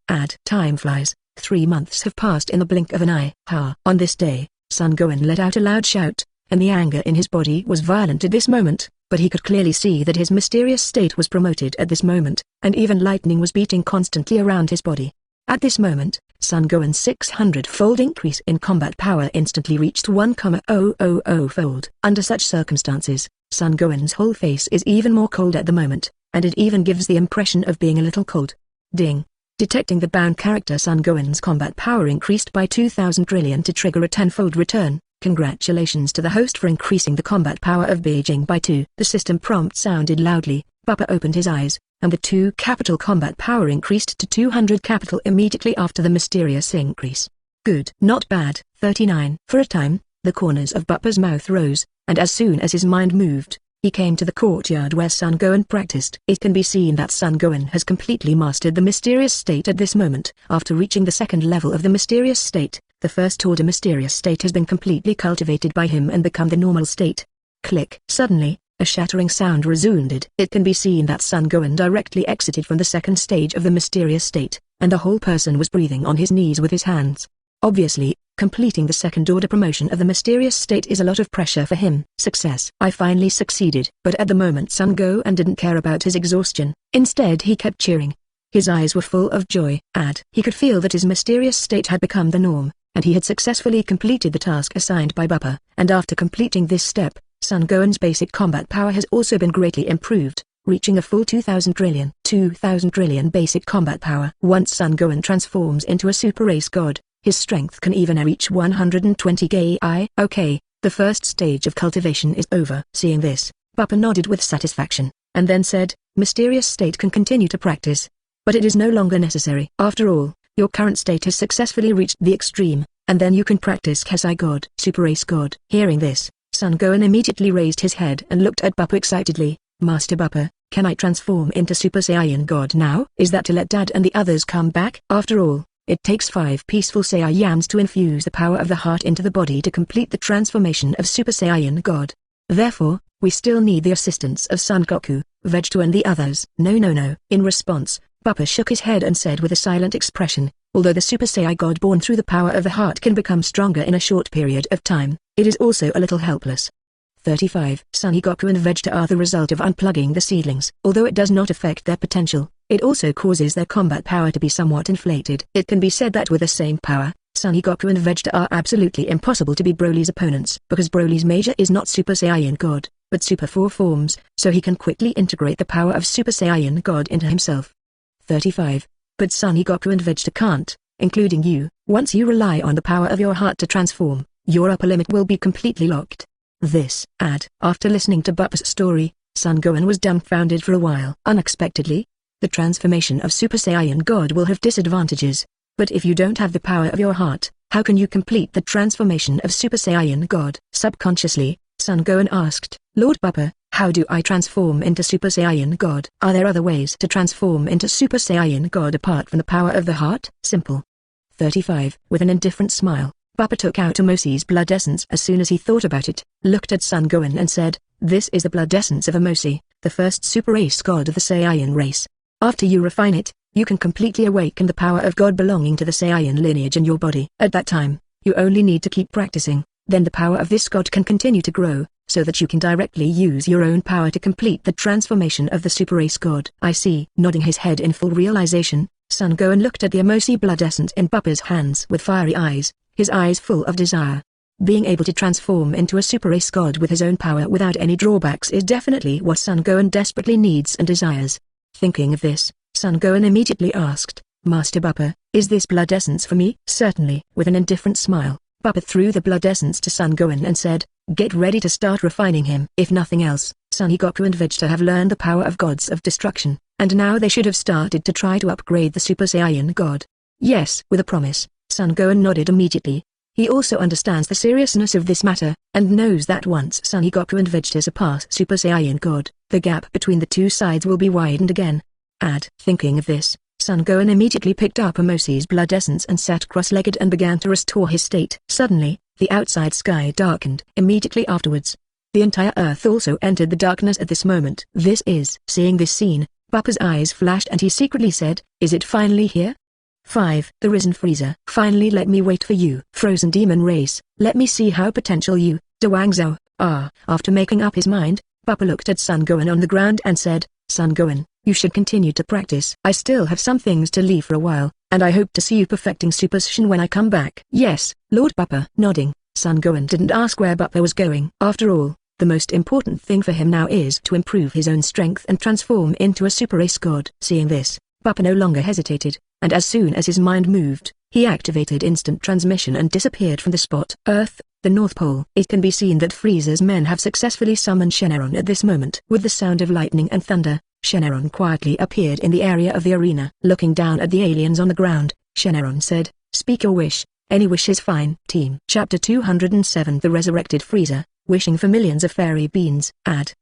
Time flies. 3 months have passed in the blink of an eye. On this day, Son Gohan let out a loud shout, and the anger in his body was violent at this moment, but he could clearly see that his mysterious state was promoted at this moment, and even lightning was beating constantly around his body. At this moment, Son Gohan's 600-fold increase in combat power instantly reached 1,000-fold. Under such circumstances, Son Gohan's whole face is even more cold at the moment, and it even gives the impression of being a little cold. Ding. Detecting the bound character, Son Gohan's combat power increased by 2,000 trillion to trigger a 10-fold return. Congratulations to the host for increasing the combat power of Beijing by 2. The system prompt sounded loudly. Bupa opened his eyes, and the 2 capital combat power increased to 200 capital immediately after the mysterious increase. Good. Not bad. 39. For a time, the corners of Bupa's mouth rose, and as soon as his mind moved, he came to the courtyard where Son Gohan practiced. It can be seen that Son Gohan has completely mastered the mysterious state at this moment. After reaching the second level of the mysterious state, The first order mysterious state has been completely cultivated by him and become the normal state. Click. Suddenly, a shattering sound resounded. It can be seen that Son Gohan directly exited from the second stage of the mysterious state, and the whole person was breathing on his knees with his hands. Obviously, completing the second order promotion of the mysterious state is a lot of pressure for him. Success. I finally succeeded. But at the moment Son Gohan didn't care about his exhaustion. Instead he kept cheering. His eyes were full of joy. He could feel that his mysterious state had become the norm, and he had successfully completed the task assigned by Bupa. And after completing this step, Son Gohan's basic combat power has also been greatly improved, reaching a full 2000 trillion basic combat power. Once Son Gohan transforms into a super race god, his strength can even reach 120 Ki. Okay, the first stage of cultivation is over. Seeing this, Bupa nodded with satisfaction, and then said, mysterious state can continue to practice. But it is no longer necessary. After all, your current state has successfully reached the extreme, and then you can practice Kasai God, super race god. Hearing this, Son Gohan immediately raised his head and looked at Bupa excitedly. Master Bupa, can I transform into Super Saiyan God now? Is that to let Dad and the others come back? After all, it takes 5 peaceful Saiyans to infuse the power of the heart into the body to complete the transformation of Super Saiyan God. Therefore, we still need the assistance of Son Goku, Vegeta and the others. No. In response, Bupa shook his head and said with a silent expression, although the Super Saiyan God born through the power of the heart can become stronger in a short period of time, it is also a little helpless. 35. Son Goku and Vegeta are the result of unplugging the seedlings. Although it does not affect their potential, it also causes their combat power to be somewhat inflated. It can be said that with the same power, Son Goku and Vegeta are absolutely impossible to be Broly's opponents. Because Broly's major is not Super Saiyan God, but Super 4 forms, so he can quickly integrate the power of Super Saiyan God into himself. 35. But Son Goku and Vegeta can't, including you. Once you rely on the power of your heart to transform, your upper limit will be completely locked. This. After listening to Bupa's story, Son Gohan was dumbfounded for a while. Unexpectedly, the transformation of Super Saiyan God will have disadvantages. But if you don't have the power of your heart, how can you complete the transformation of Super Saiyan God? Subconsciously, Son Gohan asked, Lord Bupa, how do I transform into Super Saiyan God? Are there other ways to transform into Super Saiyan God apart from the power of the heart? Simple. 35. With an indifferent smile, Bupa took out Amosi's blood essence as soon as he thought about it, looked at Son Gohan and said, this is the blood essence of Amosi, the first super race god of the Saiyan race. After you refine it, you can completely awaken the power of God belonging to the Saiyan lineage in your body. At that time, you only need to keep practicing, then the power of this god can continue to grow, so that you can directly use your own power to complete the transformation of the super race god. I see. Nodding his head in full realization, Son Gohan looked at the Amosi blood essence in Bupa's hands with fiery eyes, his eyes full of desire. Being able to transform into a super race god with his own power without any drawbacks is definitely what Son Gohan desperately needs and desires. Thinking of this, Son Gohan immediately asked, Master Bupa, is this blood essence for me? Certainly. With an indifferent smile, Bupa threw the blood essence to Son Gohan and said, get ready to start refining him. If nothing else, Son Goku and Vegeta have learned the power of gods of destruction, and now they should have started to try to upgrade the Super Saiyan God. Yes. With a promise, Son Gohan nodded immediately. He also understands the seriousness of this matter, and knows that once Son Goku and Vegeta surpass Super Saiyan God, the gap between the two sides will be widened again. Thinking of this, Son Gohan immediately picked up Amosi's blood essence and sat cross-legged and began to restore his state. Suddenly, the outside sky darkened. Immediately afterwards, the entire earth also entered the darkness at this moment. Seeing this scene, Bupa's eyes flashed and he secretly said, is it finally here? 5. The Risen Frieza. Finally, let me wait for you. Frozen Demon Race, let me see how potential you, Zhao are. After making up his mind, Bupa looked at Son Gohan on the ground and said, Son Gohan, you should continue to practice. I still have some things to leave for a while, and I hope to see you perfecting Super Saiyan when I come back. Yes, Lord Bupa. Nodding, Son Gohan didn't ask where Bupa was going. After all, the most important thing for him now is to improve his own strength and transform into a super race god. Seeing this, Bupa no longer hesitated, and as soon as his mind moved, he activated instant transmission and disappeared from the spot. Earth, the North Pole. It can be seen that Frieza's men have successfully summoned Shenron at this moment. With the sound of lightning and thunder, Shenron quietly appeared in the area of the arena. Looking down at the aliens on the ground, Shenron said, speak your wish, any wish is fine. Team. Chapter 207. The Resurrected Frieza, wishing for millions of fairy beans.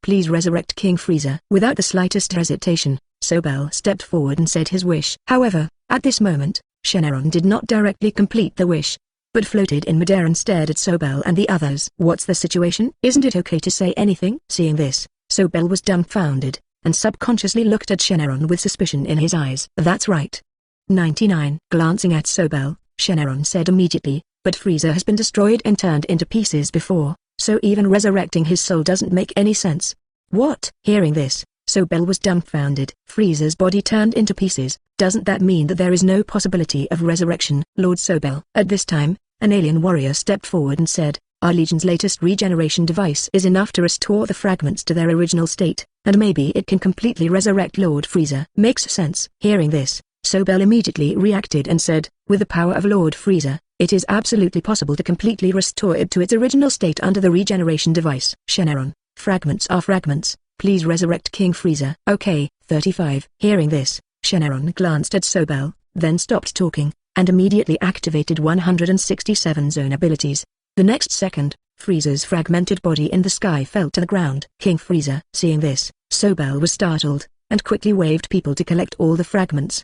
Please resurrect King Frieza. Without the slightest hesitation, Sobel stepped forward and said his wish. However, at this moment, Shenron did not directly complete the wish, but floated in midair and stared at Sobel and the others. "What's the situation? Isn't it okay to say anything?" Seeing this, Sobel was dumbfounded, and subconsciously looked at Shenron with suspicion in his eyes. "That's right." 99. Glancing at Sobel, Shenron said immediately, "But Frieza has been destroyed and turned into pieces before, so even resurrecting his soul doesn't make any sense." "What?" Hearing this, Sobel was dumbfounded. "Frieza's body turned into pieces, doesn't that mean that there is no possibility of resurrection?" Lord Sobel. At this time, an alien warrior stepped forward and said, "Our Legion's latest regeneration device is enough to restore the fragments to their original state, and maybe it can completely resurrect Lord Frieza." "Makes sense." Hearing this, Sobel immediately reacted and said, "With the power of Lord Frieza, it is absolutely possible to completely restore it to its original state under the regeneration device." Shenron, "Fragments are fragments, please resurrect King Frieza." "Okay." 35. Hearing this, Shenron glanced at Sobel, then stopped talking, and immediately activated 167 zone abilities. The next second, Frieza's fragmented body in the sky fell to the ground. King Frieza. Seeing this, Sobel was startled, and quickly waved people to collect all the fragments.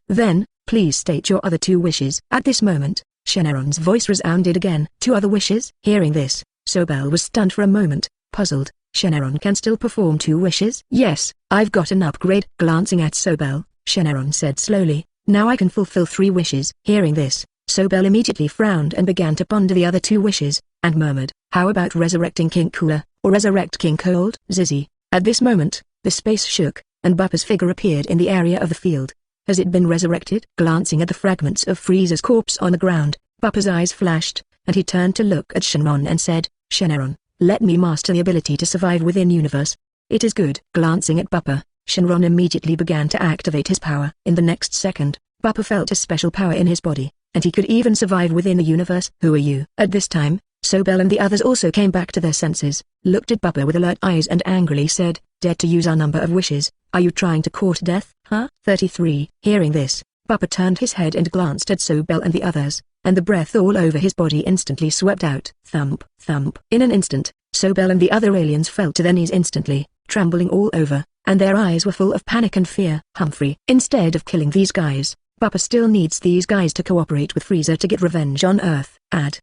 Then, please state your other 2 wishes. At this moment, Shenron's voice resounded again. 2 other wishes? Hearing this, Sobel was stunned for a moment, puzzled. Shenron can still perform 2 wishes? "Yes, I've got an upgrade." Glancing at Sobel, Shenron said slowly, "Now I can fulfill 3 wishes." Hearing this, Sobel immediately frowned and began to ponder the other 2 wishes, and murmured, "How about resurrecting King Cooler, or resurrect King Cold?" Zizzy. At this moment, the space shook, and Bupa's figure appeared in the area of the field. "Has it been resurrected?" Glancing at the fragments of Frieza's corpse on the ground, Bupa's eyes flashed, and he turned to look at Shenron and said, "Shenron, let me master the ability to survive within universe." "It is good." Glancing at Bupa, Shenron immediately began to activate his power. In the next second, Bupa felt a special power in his body, and he could even survive within the universe. "Who are you?" At this time, Sobel and the others also came back to their senses, looked at Bupa with alert eyes and angrily said, "Dared to use our number of wishes, are you trying to court death, huh?" 33. Hearing this, Bupa turned his head and glanced at Sobel and the others, and the breath all over his body instantly swept out. Thump, thump. In an instant, Sobel and the other aliens fell to their knees instantly, trembling all over, and their eyes were full of panic and fear. "Humphrey, instead of killing these guys, Bupa still needs these guys to cooperate with Frieza to get revenge on Earth."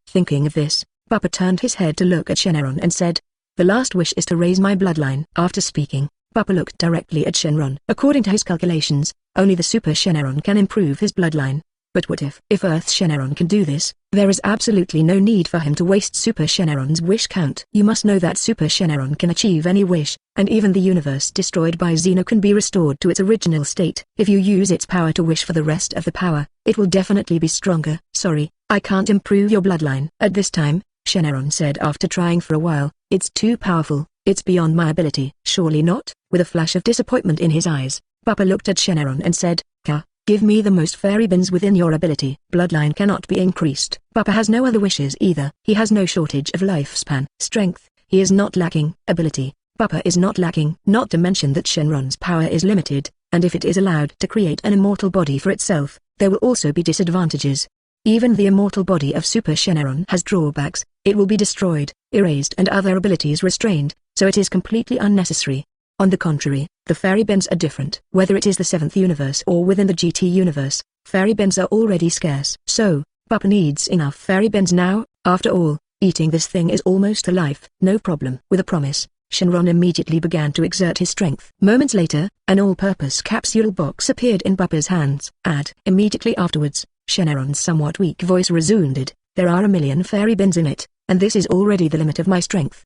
Thinking of this, Bupa turned his head to look at Shenron and said, "The last wish is to raise my bloodline." After speaking, Bupa looked directly at Shenron. According to his calculations, only the Super Shenron can improve his bloodline. But what if Earth Shenron can do this? There is absolutely no need for him to waste Super Shenron's wish count. You must know that Super Shenron can achieve any wish, and even the universe destroyed by Xeno can be restored to its original state. If you use its power to wish for the rest of the power, it will definitely be stronger. "Sorry, I can't improve your bloodline." At this time, Shenron said after trying for a while, "It's too powerful, it's beyond my ability." "Surely not?" With a flash of disappointment in his eyes, Bupa looked at Shenron and said, "Give me the most fairy bins within your ability." "Bloodline cannot be increased." Bupa has no other wishes either. He has no shortage of lifespan. Strength, he is not lacking. Ability, Bupa is not lacking. Not to mention that Shenron's power is limited, and if it is allowed to create an immortal body for itself, there will also be disadvantages. Even the immortal body of Super Shenron has drawbacks. It will be destroyed, erased and other abilities restrained, so it is completely unnecessary. On the contrary, the fairy bins are different. Whether it is the 7th universe or within the GT universe, fairy bins are already scarce. So, Bupa needs enough fairy bins now. After all, eating this thing is almost a life. "No problem." With a promise, Shenron immediately began to exert his strength. Moments later, an all-purpose capsule box appeared in Bupa's hands. Immediately afterwards, Shenron's somewhat weak voice resounded, "There are 1,000,000 fairy bins in it, and this is already the limit of my strength."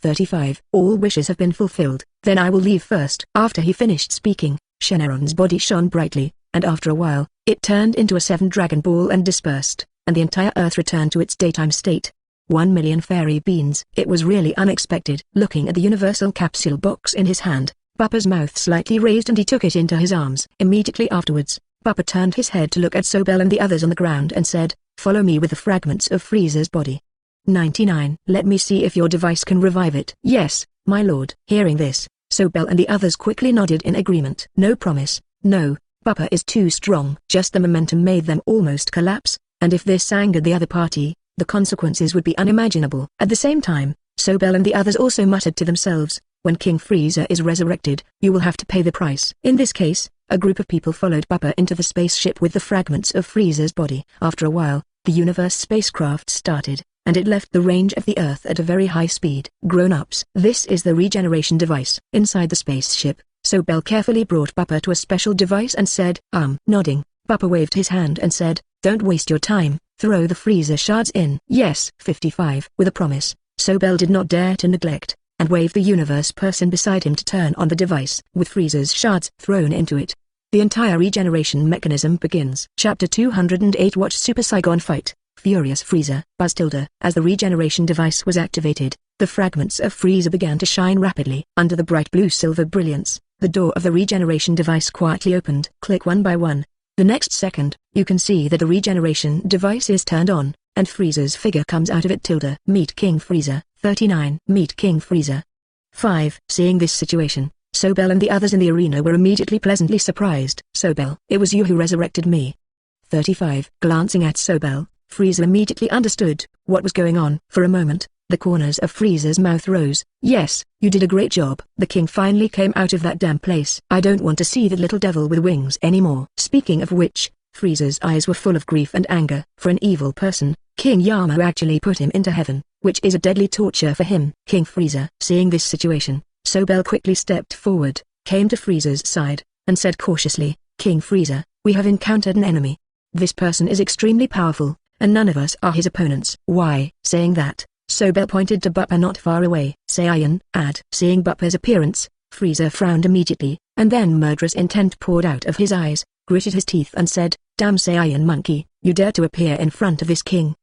35. All wishes have been fulfilled, then I will leave first. After he finished speaking, Shenron's body shone brightly, and after a while, it turned into a 7 Dragon Ball and dispersed, and the entire Earth returned to its daytime state. 1,000,000 fairy beans. It was really unexpected. Looking at the universal capsule box in his hand, Bupa's mouth slightly raised and he took it into his arms. Immediately afterwards, Bupa turned his head to look at Sobel and the others on the ground and said, "Follow me with the fragments of Frieza's body." 99. Let me see if your device can revive it. "Yes, my lord." Hearing this, Sobel and the others quickly nodded in agreement. "No promise, no, Bupa is too strong." Just the momentum made them almost collapse, and if this angered the other party, the consequences would be unimaginable. At the same time, Sobel and the others also muttered to themselves, "When King Frieza is resurrected, you will have to pay the price." In this case, a group of people followed Bupa into the spaceship with the fragments of Frieza's body. After a while, the universe spacecraft started, and it left the range of the Earth at a very high speed. Grown-ups, this is the regeneration device. Inside the spaceship, Sobel carefully brought Bupa to a special device and said, Nodding, Bupa waved his hand and said, "Don't waste your time, throw the Frieza shards in." Yes, 55. With a promise, Sobel did not dare to neglect, and waved the universe person beside him to turn on the device. With Frieza's shards thrown into it, the entire regeneration mechanism begins. Chapter 208. Watch Super Saigon Fight, Furious Frieza, Buzz tilde. As the regeneration device was activated, the fragments of Frieza began to shine rapidly. Under the bright blue-silver brilliance, the door of the regeneration device quietly opened. Click one by one. The next second, you can see that the regeneration device is turned on, and Frieza's figure comes out of it. Meet King Frieza, 39. Meet King Frieza. 5. Seeing this situation, Sobel and the others in the arena were immediately pleasantly surprised. Sobel, it was you who resurrected me. 35. Glancing at Sobel, Frieza immediately understood what was going on. For a moment, the corners of Frieza's mouth rose. Yes, you did a great job. The king finally came out of that damn place. I don't want to see that little devil with wings anymore. Speaking of which, Frieza's eyes were full of grief and anger. For an evil person, King Yama actually put him into heaven, which is a deadly torture for him. King Frieza. Seeing this situation, Sobel quickly stepped forward, came to Frieza's side, and said cautiously, "King Frieza, we have encountered an enemy. This person is extremely powerful, and none of us are his opponents." Why? Saying that, Sobel pointed to Bupa not far away. Saiyan, add. Seeing Bupa's appearance, Frieza frowned immediately, and then murderous intent poured out of his eyes, gritted his teeth and said, "Damn Saiyan monkey, you dare to appear in front of this king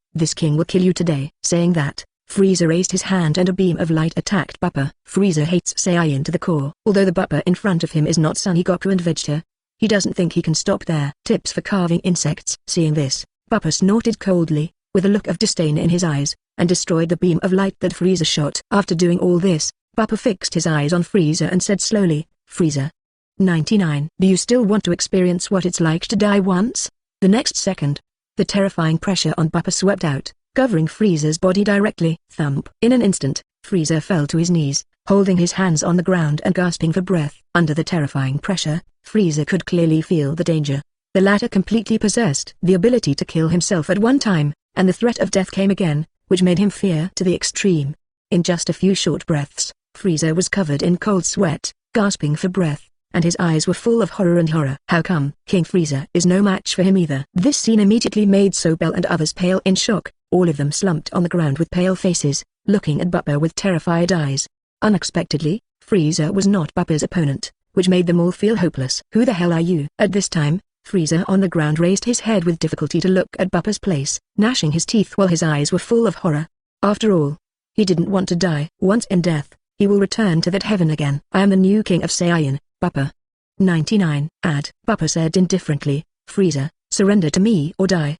will kill you today." Saying that, Frieza raised his hand and a beam of light attacked Bupa. Frieza hates Saiyan to the core. Although the Bupa in front of him is not Son Goku and Vegeta, he doesn't think he can stop there. Tips for carving insects. Seeing this, Bupa snorted coldly, with a look of disdain in his eyes, and destroyed the beam of light that Frieza shot. After doing all this, Bupa fixed his eyes on Frieza and said slowly, "Frieza. 99. Do you still want to experience what it's like to die once?" The next second, the terrifying pressure on Bupa swept out, covering Frieza's body directly. Thump. In an instant, Frieza fell to his knees, holding his hands on the ground and gasping for breath. Under the terrifying pressure, Frieza could clearly feel the danger. The latter completely possessed the ability to kill himself at one time, and the threat of death came again, which made him fear to the extreme. In just a few short breaths, Frieza was covered in cold sweat, gasping for breath, and his eyes were full of horror and horror. How come? King Frieza is no match for him either. This scene immediately made Sobel and others pale in shock. All of them slumped on the ground with pale faces, looking at Bupa with terrified eyes. Unexpectedly, Frieza was not Bupa's opponent, which made them all feel hopeless. "Who the hell are you?" At this time, Frieza on the ground raised his head with difficulty to look at Bupa's place, gnashing his teeth while his eyes were full of horror. After all, he didn't want to die. Once in death, he will return to that heaven again. "I am the new king of Saiyan, Bupa. 99. Add. Bupa said indifferently, "Frieza, surrender to me or die."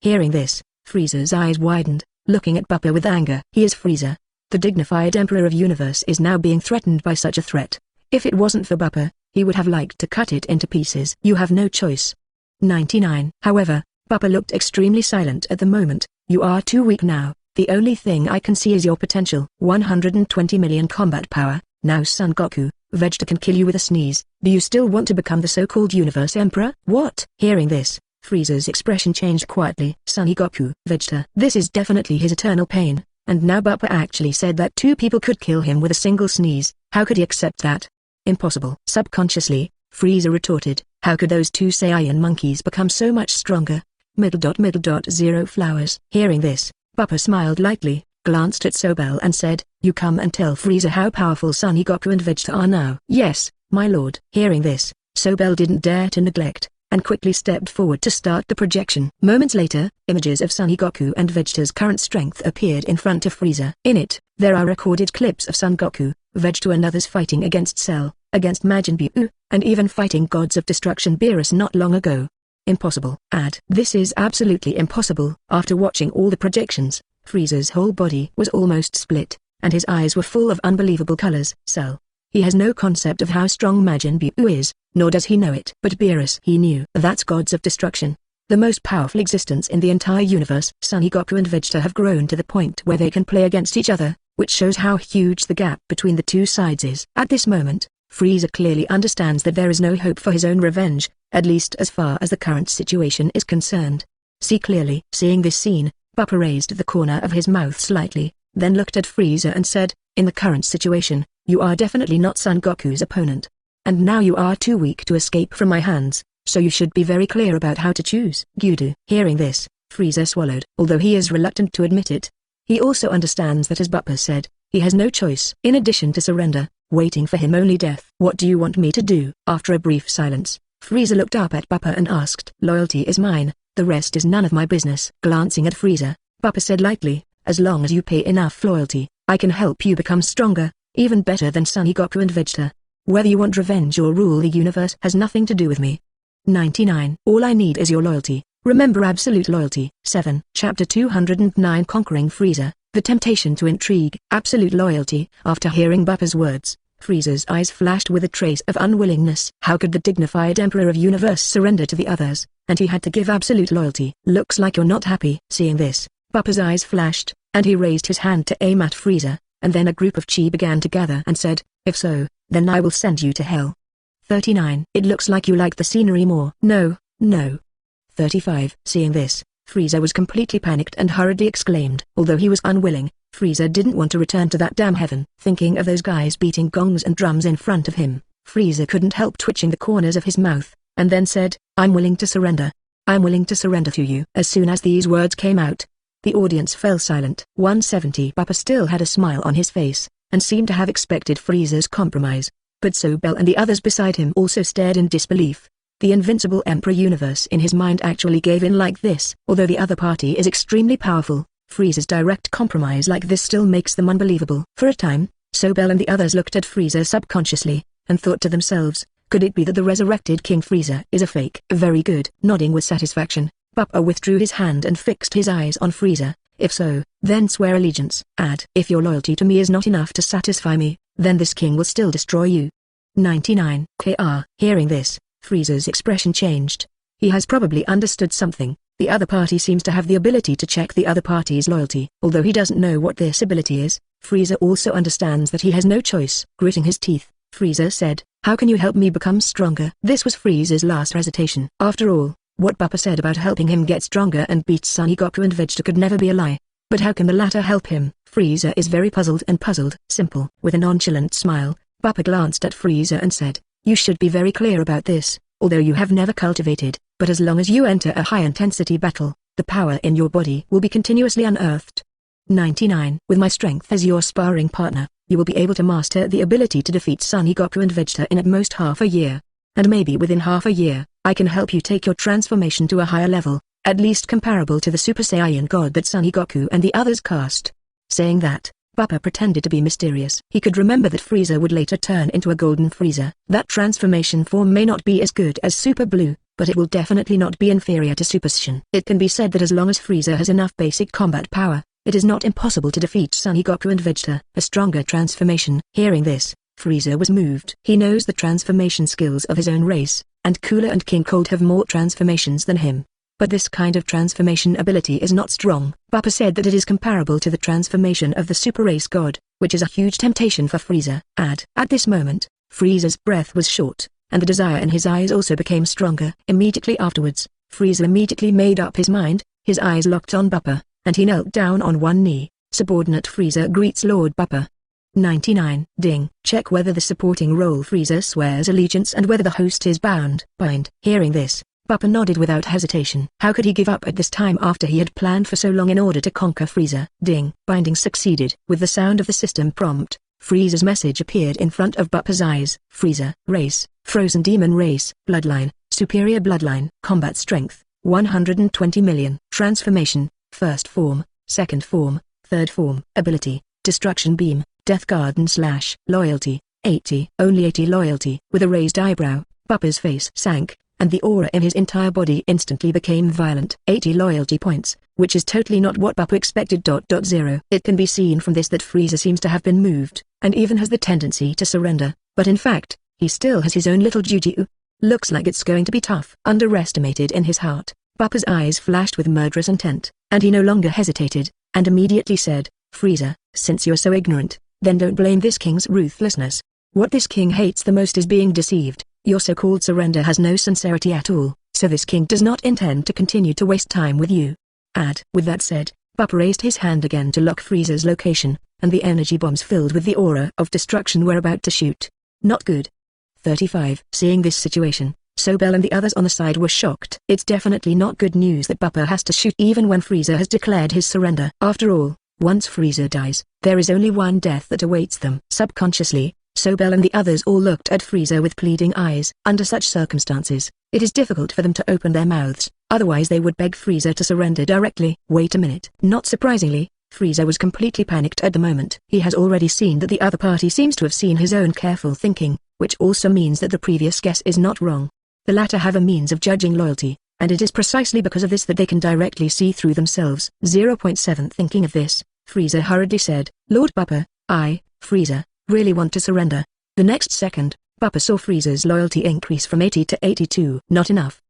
Hearing this, Frieza's eyes widened, looking at Bupa with anger. He is Frieza. The dignified Emperor of Universe is now being threatened by such a threat. If it wasn't for Bupa, he would have liked to cut it into pieces. "You have no choice." 99. However, Bupa looked extremely silent at the moment. "You are too weak now. The only thing I can see is your potential. 120 million combat power. Now Son Goku, Vegeta can kill you with a sneeze. Do you still want to become the so-called Universe Emperor?" What? Hearing this, Frieza's expression changed quietly. Son Goku, Vegeta. This is definitely his eternal pain, and now Bupa actually said that two people could kill him with a single sneeze. How could he accept that? Impossible. Subconsciously, Frieza retorted, "How could those two Saiyan monkeys become so much stronger?" 0 flowers. Hearing this, Bupa smiled lightly, glanced at Sobel and said, "You come and tell Frieza how powerful Son Goku and Vegeta are now." "Yes, my lord." Hearing this, Sobel didn't dare to neglect, and quickly stepped forward to start the projection. Moments later, images of Son Goku and Vegeta's current strength appeared in front of Frieza. In it, there are recorded clips of Son Goku, Vegeta and others fighting against Cell, against Majin Buu, and even fighting gods of destruction Beerus not long ago. Impossible. Add. This is absolutely impossible. After watching all the projections, Frieza's whole body was almost split, and his eyes were full of unbelievable colors. Cell. He has no concept of how strong Majin Buu is, nor does he know it. But Beerus he knew. That's gods of destruction. The most powerful existence in the entire universe. Son Goku and Vegeta have grown to the point where they can play against each other, which shows how huge the gap between the two sides is. At this moment, Frieza clearly understands that there is no hope for his own revenge, at least as far as the current situation is concerned. see clearly. Seeing this scene, Bupa raised the corner of his mouth slightly, then looked at Frieza and said, in the current situation, you are definitely not Son Goku's opponent. And now you are too weak to escape from my hands, so you should be very clear about how to choose. Gudu. Hearing this, Frieza swallowed. Although he is reluctant to admit it, he also understands that as Bupa said, he has no choice. In addition to surrender, waiting for him only death. What do you want me to do? After a brief silence, Frieza looked up at Bupa and asked. Loyalty is mine, the rest is none of my business. Glancing at Frieza, Bupa said lightly, as long as you pay enough loyalty, I can help you become stronger, even better than Son Goku and Vegeta. Whether you want revenge or rule the universe has nothing to do with me. 99. All I need is your loyalty. Remember absolute loyalty. 7. Chapter 209 Conquering Frieza, the temptation to intrigue. Absolute loyalty. After hearing Bupa's words, Frieza's eyes flashed with a trace of unwillingness. How could the dignified Emperor of Universe surrender to the others, and he had to give absolute loyalty? Looks like you're not happy. Seeing this, Bupa's eyes flashed, and he raised his hand to aim at Frieza, and then a group of chi began to gather and said, if so, then I will send you to hell. 39. It looks like you like the scenery more. No, no. 35. Seeing this, Frieza was completely panicked and hurriedly exclaimed. Although he was unwilling, Frieza didn't want to return to that damn heaven. Thinking of those guys beating gongs and drums in front of him, Frieza couldn't help twitching the corners of his mouth, and then said, I'm willing to surrender. I'm willing to surrender to you. As soon as these words came out, the audience fell silent. 170. Bupa still had a smile on his face, and seemed to have expected Frieza's compromise, but Sobel and the others beside him also stared in disbelief. The invincible Emperor Universe in his mind actually gave in like this. Although the other party is extremely powerful, Frieza's direct compromise like this still makes them unbelievable. For a time, Sobel and the others looked at Frieza subconsciously, and thought to themselves, could it be that the resurrected King Frieza is a fake? Very good. Nodding with satisfaction, Bupa withdrew his hand and fixed his eyes on Frieza. If so, then swear allegiance. Add, if your loyalty to me is not enough to satisfy me, then this king will still destroy you. 99. Kr. Hearing this, Frieza's expression changed. He has probably understood something. The other party seems to have the ability to check the other party's loyalty. Although he doesn't know what this ability is, Frieza also understands that he has no choice. Gritting his teeth, Frieza said, how can you help me become stronger? This was Frieza's last hesitation. After all, what Bupa said about helping him get stronger and beat Son Goku and Vegeta could never be a lie. But how can the latter help him? Frieza is very puzzled and puzzled. Simple. With a nonchalant smile, Bupa glanced at Frieza and said, you should be very clear about this, although you have never cultivated, but as long as you enter a high-intensity battle, the power in your body will be continuously unearthed. 99. With my strength as your sparring partner, you will be able to master the ability to defeat Son Goku and Vegeta in at most half a year. And maybe within half a year, I can help you take your transformation to a higher level, at least comparable to the Super Saiyan God that Son Goku and the others cast. Saying that, Bupa pretended to be mysterious. He could remember that Frieza would later turn into a golden Frieza. That transformation form may not be as good as Super Blue, but it will definitely not be inferior to Super Saiyan. It can be said that as long as Frieza has enough basic combat power, it is not impossible to defeat Son Goku and Vegeta. A stronger transformation. Hearing this, Frieza was moved. He knows the transformation skills of his own race, and Cooler and King Cold have more transformations than him. But this kind of transformation ability is not strong. Bupa said that it is comparable to the transformation of the Super Race God, which is a huge temptation for Frieza. At this moment, Frieza's breath was short, and the desire in his eyes also became stronger. Immediately afterwards, Frieza immediately made up his mind, his eyes locked on Bupa, and he knelt down on one knee. Subordinate Frieza greets Lord Bupa. 99. Ding. Check whether the supporting role Frieza swears allegiance and whether the host is bound. Bind. Hearing this, Bupa nodded without hesitation. How could he give up at this time after he had planned for so long in order to conquer Frieza? Ding. Binding succeeded. With the sound of the system prompt, Frieza's message appeared in front of Bupa's eyes. Frieza, race, frozen demon race, bloodline, superior bloodline, combat strength, 120 million. Transformation, first form, second form, third form. Ability, destruction beam, death garden / loyalty, 80. Only 80 loyalty. With a raised eyebrow, Bupa's face sank, and the aura in his entire body instantly became violent. 80 loyalty points, which is totally not what Bupa expected. 0. It can be seen from this that Frieza seems to have been moved, and even has the tendency to surrender, but in fact, he still has his own little jutsu. Looks like it's going to be tough. Underestimated in his heart, Bupa's eyes flashed with murderous intent, and he no longer hesitated, and immediately said, Frieza, since you're so ignorant, then don't blame this king's ruthlessness. What this king hates the most is being deceived. Your so-called surrender has no sincerity at all, so this king does not intend to continue to waste time with you. With that said, Bupa raised his hand again to lock Frieza's location, and the energy bombs filled with the aura of destruction were about to shoot. Not good. 35. Seeing this situation, Sobel and the others on the side were shocked. It's definitely not good news that Bupa has to shoot even when Frieza has declared his surrender. After all, once Frieza dies, there is only one death that awaits them. Subconsciously, Sobel and the others all looked at Frieza with pleading eyes. Under such circumstances, it is difficult for them to open their mouths, otherwise they would beg Frieza to surrender directly. Wait a minute. Not surprisingly, Frieza was completely panicked at the moment. He has already seen that the other party seems to have seen his own careful thinking, which also means that the previous guess is not wrong. The latter have a means of judging loyalty, and it is precisely because of this that they can directly see through themselves. 0.7 Thinking of this, Frieza hurriedly said, Lord Bupa, Frieza, really want to surrender. The next second, Bupa saw Frieza's loyalty increase from 80 to 82. Not enough.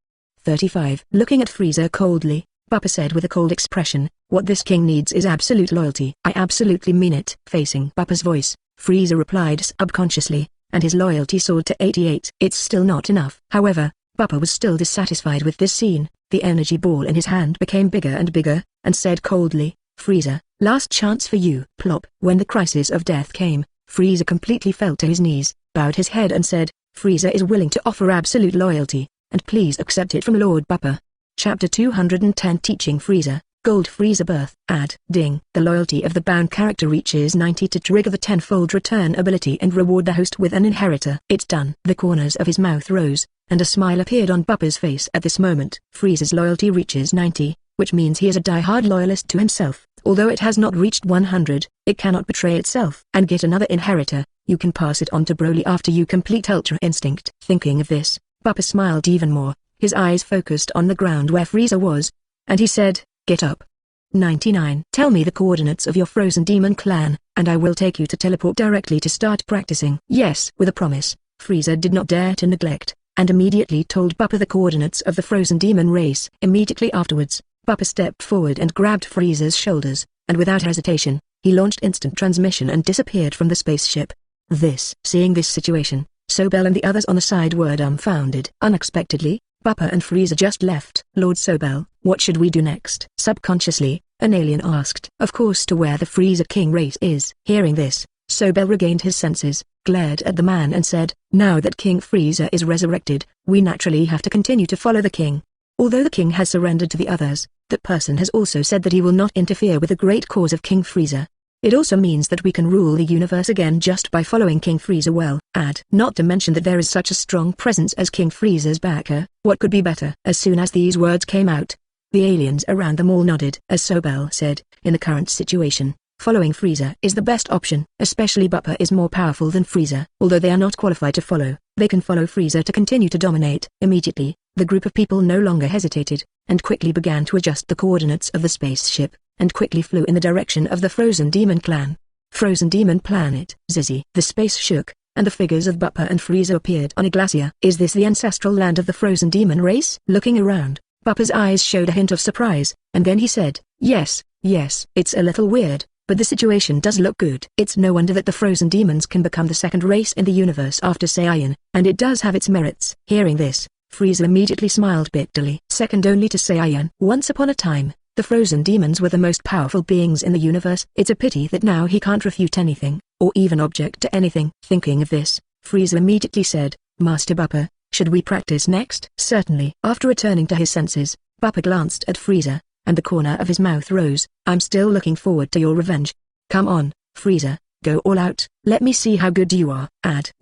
35. Looking at Frieza coldly, Bupa said with a cold expression, what this king needs is absolute loyalty. I absolutely mean it. Facing Bupa's voice, Frieza replied subconsciously, and his loyalty soared to 88. It's still not enough. However, Bupa was still dissatisfied with this scene. The energy ball in his hand became bigger and bigger, and said coldly, Frieza, last chance for you. Plop. When the crisis of death came, Frieza completely fell to his knees, bowed his head and said, Frieza is willing to offer absolute loyalty, and please accept it from Lord Bupa. Chapter 210 Teaching Frieza, Gold Frieza Birth. Ding. The loyalty of the bound character reaches 90 to trigger the tenfold return ability and reward the host with an inheritor. It's done. The corners of his mouth rose, and a smile appeared on Bupa's face at this moment. Frieza's loyalty reaches 90, which means he is a die-hard loyalist to himself. Although it has not reached 100, it cannot betray itself and get another inheritor. You can pass it on to Broly after you complete Ultra Instinct. Thinking of this, Bupa smiled even more, his eyes focused on the ground where Frieza was, and he said, get up. 99. Tell me the coordinates of your Frozen Demon clan, and I will take you to teleport directly to start practicing. Yes. With a promise, Frieza did not dare to neglect, and immediately told Bupa the coordinates of the Frozen Demon race. Immediately afterwards, Bupa stepped forward and grabbed Frieza's shoulders, and without hesitation, he launched instant transmission and disappeared from the spaceship. Seeing this situation, Sobel and the others on the side were dumbfounded. Unexpectedly, Bupa and Frieza just left. Lord Sobel, what should we do next? Subconsciously, an alien asked. Of course to where the Frieza King race is. Hearing this, Sobel regained his senses, glared at the man and said, now that King Frieza is resurrected, we naturally have to continue to follow the king. Although the king has surrendered to the others, that person has also said that he will not interfere with the great cause of King Frieza. It also means that we can rule the universe again just by following King Frieza well. Not to mention that there is such a strong presence as King Frieza's backer. What could be better? As soon as these words came out, the aliens around them all nodded. As Sobel said, in the current situation, following Frieza is the best option. Especially Bupa is more powerful than Frieza. Although they are not qualified to follow, they can follow Frieza to continue to dominate. Immediately, the group of people no longer hesitated, and quickly began to adjust the coordinates of the spaceship, and quickly flew in the direction of the Frozen Demon clan. Frozen Demon Planet. Zizzy. The space shook, and the figures of Bupa and Frieza appeared on a glacier. Is this the ancestral land of the Frozen Demon race? Looking around, Bupa's eyes showed a hint of surprise, and then he said, yes, it's a little weird, but the situation does look good. It's no wonder that the Frozen Demons can become the second race in the universe after Saiyan, and it does have its merits. Hearing this, Frieza immediately smiled bitterly. Second only to Saiyan. Once upon a time, the Frozen Demons were the most powerful beings in the universe. It's a pity that now he can't refute anything, or even object to anything. Thinking of this, Frieza immediately said, Master Bupa, should we practice next? Certainly. After returning to his senses, Bupa glanced at Frieza, and the corner of his mouth rose. I'm still looking forward to your revenge. Come on, Frieza, go all out. Let me see how good you are.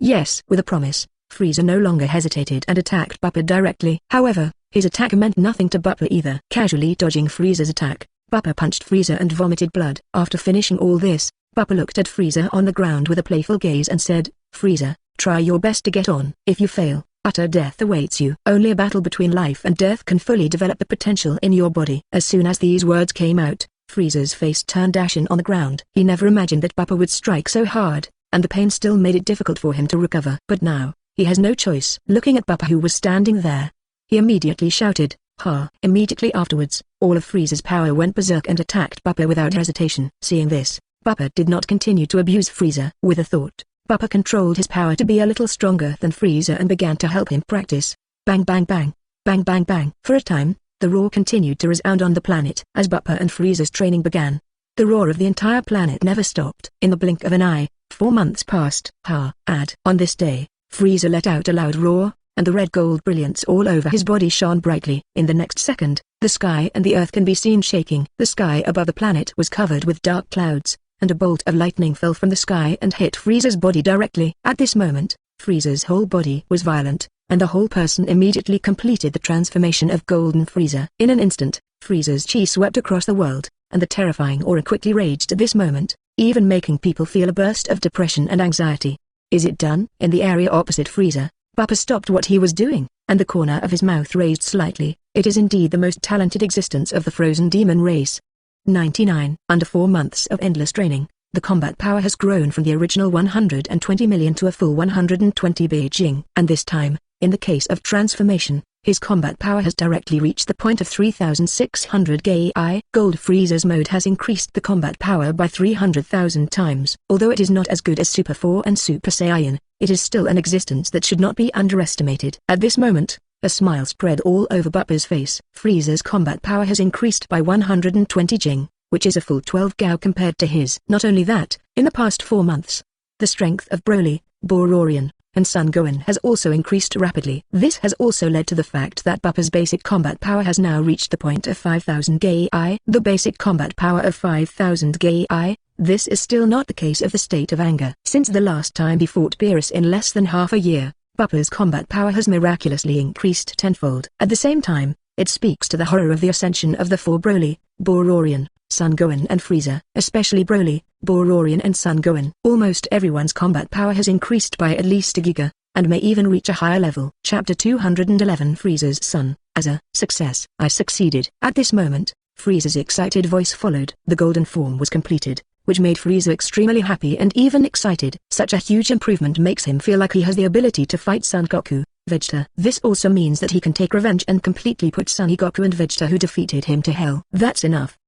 Yes. With a promise, Frieza no longer hesitated and attacked Bupa directly. However, his attack meant nothing to Bupa either. Casually dodging Frieza's attack, Bupa punched Frieza and vomited blood. After finishing all this, Bupa looked at Frieza on the ground with a playful gaze and said, Frieza, try your best to get on. If you fail, utter death awaits you. Only a battle between life and death can fully develop the potential in your body. As soon as these words came out, Frieza's face turned ashen on the ground. He never imagined that Bupa would strike so hard, and the pain still made it difficult for him to recover. But now, he has no choice. Looking at Bupa who was standing there, he immediately shouted, ha! Immediately afterwards, all of Frieza's power went berserk and attacked Bupa without hesitation. Seeing this, Bupa did not continue to abuse Frieza. With a thought, Bupa controlled his power to be a little stronger than Frieza and began to help him practice. Bang bang bang. Bang bang bang. For a time, the roar continued to resound on the planet as Bupa and Frieza's training began. The roar of the entire planet never stopped. In the blink of an eye, 4 months passed. On this day, Frieza let out a loud roar, and the red-gold brilliance all over his body shone brightly. In the next second, the sky and the earth can be seen shaking. The sky above the planet was covered with dark clouds, and a bolt of lightning fell from the sky and hit Frieza's body directly. At this moment, Frieza's whole body was violent, and the whole person immediately completed the transformation of Golden Frieza. In an instant, Frieza's chi swept across the world, and the terrifying aura quickly raged at this moment, even making people feel a burst of depression and anxiety. Is it done? In the area opposite Frieza, Bupa stopped what he was doing, and the corner of his mouth raised slightly. It is indeed the most talented existence of the frozen demon race. 99. Under 4 months of endless training, the combat power has grown from the original 120 million to a full 120 Beijing. And this time, in the case of transformation, his combat power has directly reached the point of 3,600 Gai. Gold Frieza's mode has increased the combat power by 300,000 times. Although it is not as good as Super 4 and Super Saiyan, it is still an existence that should not be underestimated. At this moment, a smile spread all over Bupa's face. Frieza's combat power has increased by 120 Jing, which is a full 12 Gao compared to his. Not only that, in the past 4 months, the strength of Broly, Bororian, and Son Gohan has also increased rapidly. This has also led to the fact that Bupa's basic combat power has now reached the point of 5,000 Gai. The basic combat power of 5,000 Gai. This is still not the case of the state of anger. Since the last time he fought Beerus in less than half a year, Bupa's combat power has miraculously increased tenfold. At the same time, it speaks to the horror of the ascension of the 4 Broly, Bororian, Son Gohan and Frieza, especially Broly, Bororian and Son Gohan. Almost everyone's combat power has increased by at least a giga, and may even reach a higher level. Chapter 211 Frieza's son, Azer. Success. I succeeded. At this moment, Frieza's excited voice followed. The golden form was completed, which made Frieza extremely happy and even excited. Such a huge improvement makes him feel like he has the ability to fight Son Goku, Vegeta. This also means that he can take revenge and completely put Son Goku and Vegeta who defeated him to hell. That's enough.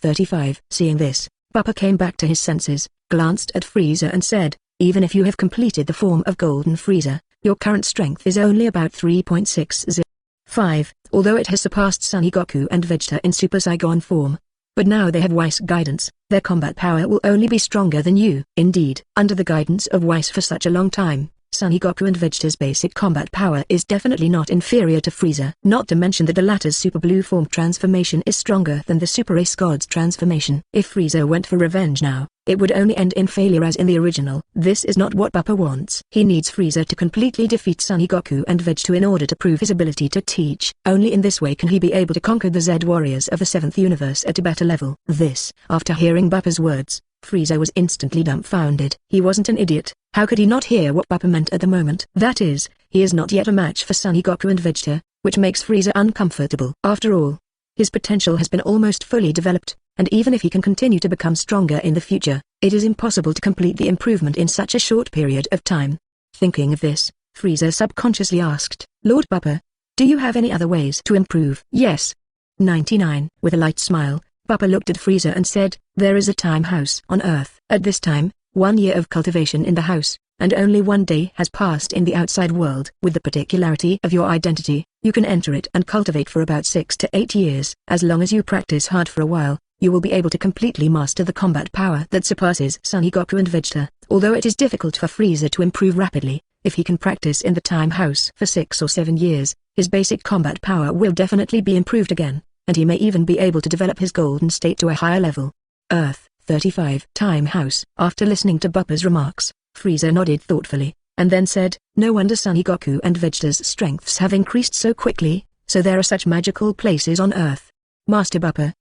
35. Seeing this, Bupa came back to his senses, glanced at Frieza and said, even if you have completed the form of Golden Frieza, your current strength is only about 3.605, although it has surpassed Son Goku and Vegeta in Super Saigon form. But now they have White's guidance, their combat power will only be stronger than you. Indeed, under the guidance of White for such a long time, Son Goku and Vegeta's basic combat power is definitely not inferior to Frieza. Not to mention that the latter's Super Blue form transformation is stronger than the Super Ace God's transformation. If Frieza went for revenge now, it would only end in failure as in the original. This is not what Bupa wants. He needs Frieza to completely defeat Son Goku and Vegeta in order to prove his ability to teach. Only in this way can he be able to conquer the Z warriors of the 7th universe at a better level. This, after hearing Bupa's words, Frieza was instantly dumbfounded. He wasn't an idiot. How could he not hear what Bupa meant at the moment? That is, he is not yet a match for Son Goku and Vegeta, which makes Frieza uncomfortable. After all, his potential has been almost fully developed, and even if he can continue to become stronger in the future, it is impossible to complete the improvement in such a short period of time. Thinking of this, Frieza subconsciously asked, Lord Bupa, do you have any other ways to improve? Yes. 99. With a light smile, Bupa looked at Frieza and said, there is a time house on Earth. At this time, 1 year of cultivation in the house, and only 1 day has passed in the outside world. With the particularity of your identity, you can enter it and cultivate for about 6 to 8 years. As long as you practice hard for a while, you will be able to completely master the combat power that surpasses Son Goku and Vegeta. Although it is difficult for Frieza to improve rapidly, if he can practice in the time house for 6 or 7 years, his basic combat power will definitely be improved again, and he may even be able to develop his golden state to a higher level. Earth. 35. Time house. After listening to Bupa's remarks, Frieza nodded thoughtfully, and then said, no wonder Son Goku and Vegeta's strengths have increased so quickly, so there are such magical places on Earth. Master Bupa,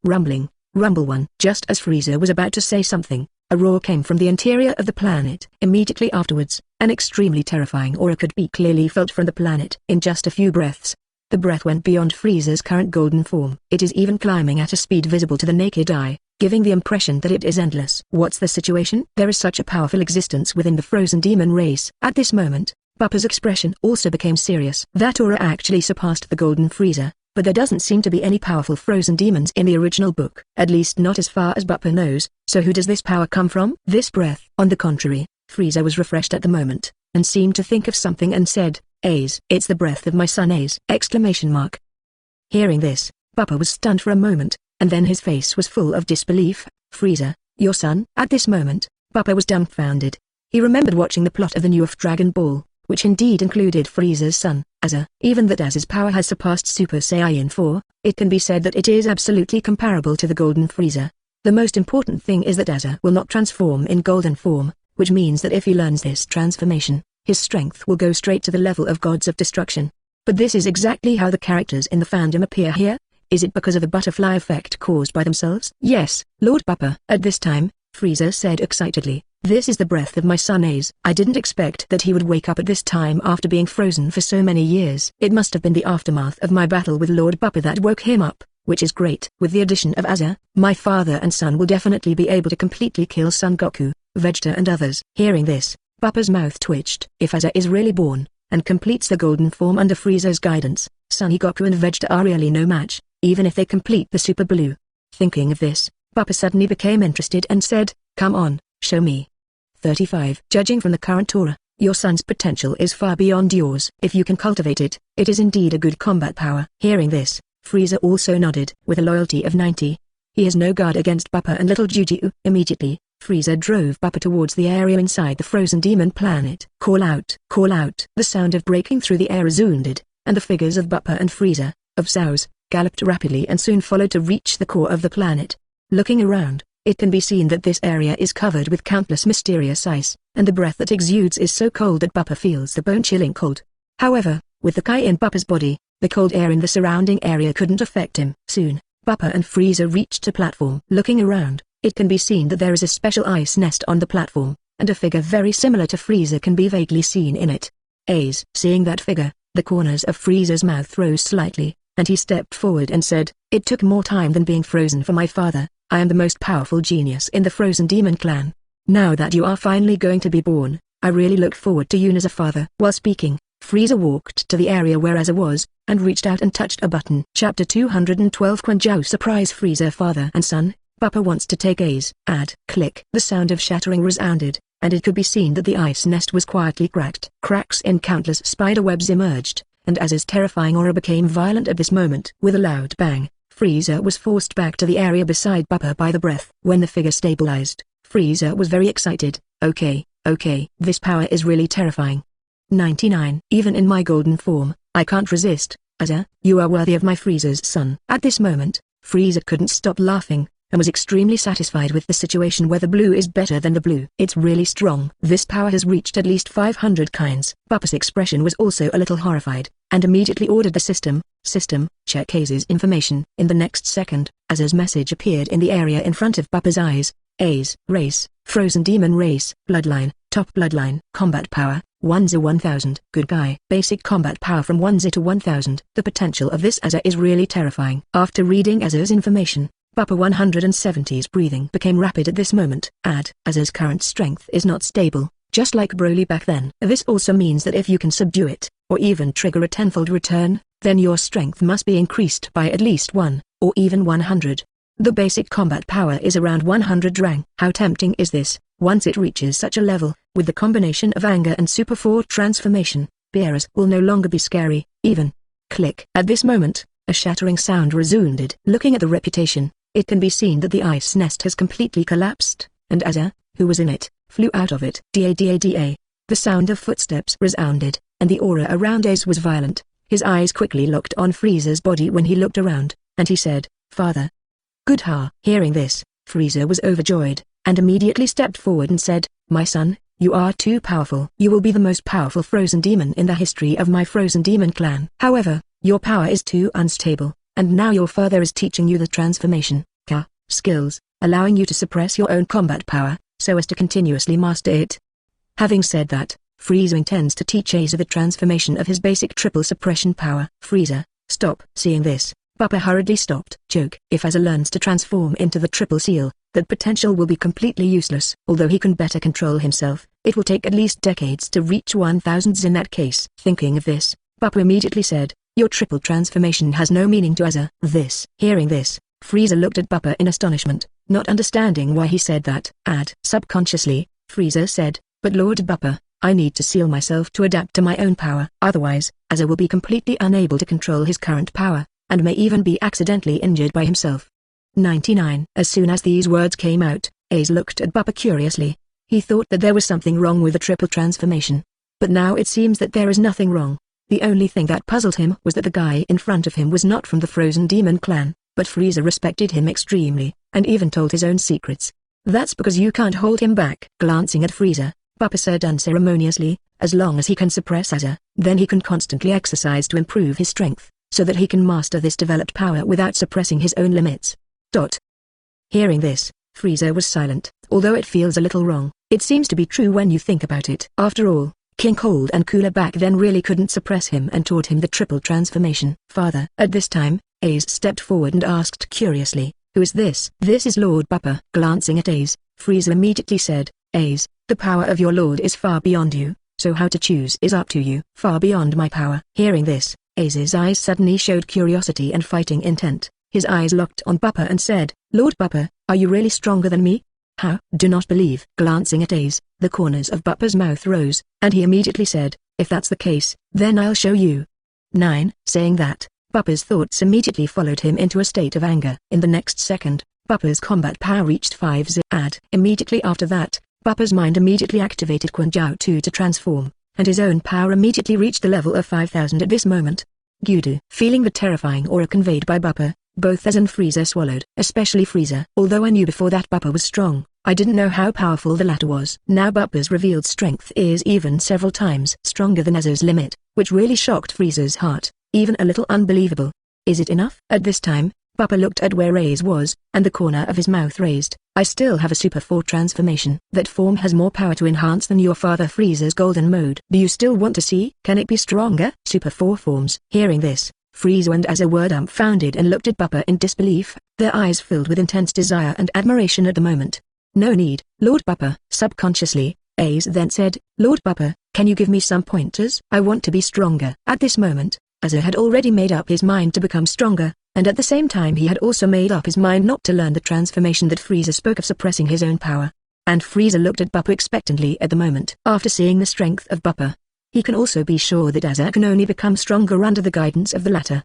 rumbling, rumble one. Just as Frieza was about to say something, a roar came from the interior of the planet. Immediately afterwards, an extremely terrifying aura could be clearly felt from the planet. In just a few breaths, the breath went beyond Frieza's current golden form. It is even climbing at a speed visible to the naked eye, giving the impression that it is endless. What's the situation? There is such a powerful existence within the frozen demon race. At this moment, Bupa's expression also became serious. That aura actually surpassed the golden Frieza, but there doesn't seem to be any powerful frozen demons in the original book. At least not as far as Bupa knows, so who does this power come from? This breath. On the contrary, Frieza was refreshed at the moment, and seemed to think of something and said, Aize, it's the breath of my son Aize! Exclamation mark. Hearing this, Bupa was stunned for a moment, and then his face was full of disbelief. Frieza, your son? At this moment, Bupa was dumbfounded. He remembered watching the plot of the new Dragon Ball, which indeed included Frieza's son, Azer. Even that Azer's power has surpassed Super Saiyan 4, it can be said that it is absolutely comparable to the Golden Frieza. The most important thing is that Azer will not transform in golden form, which means that if he learns this transformation, his strength will go straight to the level of gods of destruction. But this is exactly how the characters in the fandom appear here. Is it because of the butterfly effect caused by themselves? Yes, Lord Bupa. At this time, Frieza said excitedly, this is the breath of my son Aize. I didn't expect that he would wake up at this time after being frozen for so many years. It must have been the aftermath of my battle with Lord Bupa that woke him up, which is great. With the addition of Azer, my father and son will definitely be able to completely kill Son Goku, Vegeta and others. Hearing this, Bupa's mouth twitched. If Azer is really born, and completes the golden form under Frieza's guidance, Son Goku and Vegeta are really no match, even if they complete the Super Blue. Thinking of this, Bupa suddenly became interested and said, come on, show me. 35. Judging from the current aura, your son's potential is far beyond yours. If you can cultivate it, it is indeed a good combat power. Hearing this, Frieza also nodded. With a loyalty of 90, he has no guard against Bupa and little Juju. Immediately, Frieza drove Bupa towards the area inside the frozen demon planet. Call out! Call out! The sound of breaking through the air resounded, and the figures of Bupa and Frieza, of Zao's, galloped rapidly and soon followed to reach the core of the planet. Looking around, it can be seen that this area is covered with countless mysterious ice, and the breath that exudes is so cold that Bupa feels the bone-chilling cold. However, with the Kai in Bupa's body, the cold air in the surrounding area couldn't affect him. Soon, Bupa and Frieza reached a platform. Looking around, it can be seen that there is a special ice nest on the platform, and a figure very similar to Frieza can be vaguely seen in it. Aize. Seeing that figure, the corners of Frieza's mouth rose slightly, and he stepped forward and said, it took more time than being frozen for my father. I am the most powerful genius in the Frozen Demon clan. Now that you are finally going to be born, I really look forward to you as a father. While speaking, Frieza walked to the area where Azer was, and reached out and touched a button. Chapter 212 Quan Zhao surprise Frieza father and son, Bupa wants to take Aize. Click. The sound of shattering resounded, and it could be seen that the ice nest was quietly cracked. Cracks in countless spider webs emerged, and Azer's terrifying aura became violent at this moment. With a loud bang, Frieza was forced back to the area beside Bupa by the breath. When the figure stabilized, Frieza was very excited. Okay, this power is really terrifying. 99. Even in my golden form, I can't resist. Azer, you are worthy of my Frieza's son. At this moment, Frieza couldn't stop laughing, and was extremely satisfied with the situation where the blue is better than the blue. It's really strong. This power has reached at least 500 kinds. Bupa's expression was also a little horrified, and immediately ordered the system, check Aize's information. In the next second, Azer's message appeared in the area in front of Bupa's eyes. Aize, race, frozen demon race, bloodline, top bloodline, combat power, 1/1000. Good guy. Basic combat power from 1/0 to 1000. The potential of this Azer is really terrifying. After reading Azer's information, Bupa 170's breathing became rapid at this moment. Azer's current strength is not stable, just like Broly back then. This also means that if you can subdue it, or even trigger a tenfold return, then your strength must be increased by at least 1, or even 100. The basic combat power is around 100 rang. How tempting is this? Once it reaches such a level, with the combination of anger and Super 4 transformation, Beerus will no longer be scary, even. Click. At this moment, a shattering sound resounded. Looking at the reputation, it can be seen that the ice nest has completely collapsed, and Azer, who was in it, flew out of it. Da. The sound of footsteps resounded, and the aura around Aize was violent. His eyes quickly locked on Frieza's body when he looked around, and he said, Father. Good ha. Hearing this, Frieza was overjoyed, and immediately stepped forward and said, my son, you are too powerful. You will be the most powerful frozen demon in the history of my Frozen Demon clan. However, your power is too unstable, and now your father is teaching you the transformation, skills, allowing you to suppress your own combat power, so as to continuously master it. Having said that, Frieza intends to teach Aize the transformation of his basic triple suppression power. Frieza, stop. Seeing this, Bupa hurriedly stopped. Joke. If Azer learns to transform into the triple seal, that potential will be completely useless. Although he can better control himself, it will take at least decades to reach 1000s in that case. Thinking of this, Bupa immediately said, your triple transformation has no meaning to Azer. Hearing this, Frieza looked at Bupa in astonishment, not understanding why he said that. Subconsciously, Frieza said, but Lord Bupa, I need to seal myself to adapt to my own power. Otherwise, Azer will be completely unable to control his current power, and may even be accidentally injured by himself. 99. As soon as these words came out, Aize looked at Bupa curiously. He thought that there was something wrong with the triple transformation. But now it seems that there is nothing wrong. The only thing that puzzled him was that the guy in front of him was not from the Frozen Demon clan, but Frieza respected him extremely, and even told his own secrets. That's because you can't hold him back. Glancing at Frieza, Bupa said unceremoniously, as long as he can suppress Azer, then he can constantly exercise to improve his strength, so that he can master this developed power without suppressing his own limits. Hearing this, Frieza was silent. Although it feels a little wrong, it seems to be true when you think about it. After all, King Cold and Cooler back then really couldn't suppress him and taught him the triple transformation. Father. At this time, Aize stepped forward and asked curiously, "Who is this?" "This is Lord Bupa." Glancing at Aize, Frieza immediately said, "Aize, the power of your lord is far beyond you, so how to choose is up to you." "Far beyond my power." Hearing this, Aize's eyes suddenly showed curiosity and fighting intent. His eyes locked on Bupa and said, "Lord Bupa, are you really stronger than me?" "How?" "Do not believe." Glancing at Aize, the corners of Bupa's mouth rose, and he immediately said, "If that's the case, then I'll show you." 9. Saying that, Bupa's thoughts immediately followed him into a state of anger. In the next second, Bupa's combat power reached 5 add. Immediately after that, Bupa's mind immediately activated Quan Jiao 2 to transform, and his own power immediately reached the level of 5000 at this moment. Gudu. Feeling the terrifying aura conveyed by Bupa, both Azer and Frieza swallowed. Especially Frieza. Although I knew before that Bupa was strong, I didn't know how powerful the latter was. Now Bupa's revealed strength is even several times stronger than Azer's limit, which really shocked Frieza's heart, even a little unbelievable. Is it enough? At this time, Bupa looked at where Aize was, and the corner of his mouth raised. "I still have a Super 4 transformation. That form has more power to enhance than your father Frieza's golden mode. Do you still want to see? Can it be stronger?" Super 4 forms. Hearing this, Frieza and Azer were dumbfounded and looked at Bupa in disbelief, their eyes filled with intense desire and admiration at the moment. "No need, Lord Bupa." Subconsciously, Aize then said, "Lord Bupa, can you give me some pointers? I want to be stronger." At this moment, Azer had already made up his mind to become stronger, and at the same time he had also made up his mind not to learn the transformation that Frieza spoke of suppressing his own power. And Frieza looked at Bupa expectantly at the moment. After seeing the strength of Bupa, he can also be sure that Azer can only become stronger under the guidance of the latter.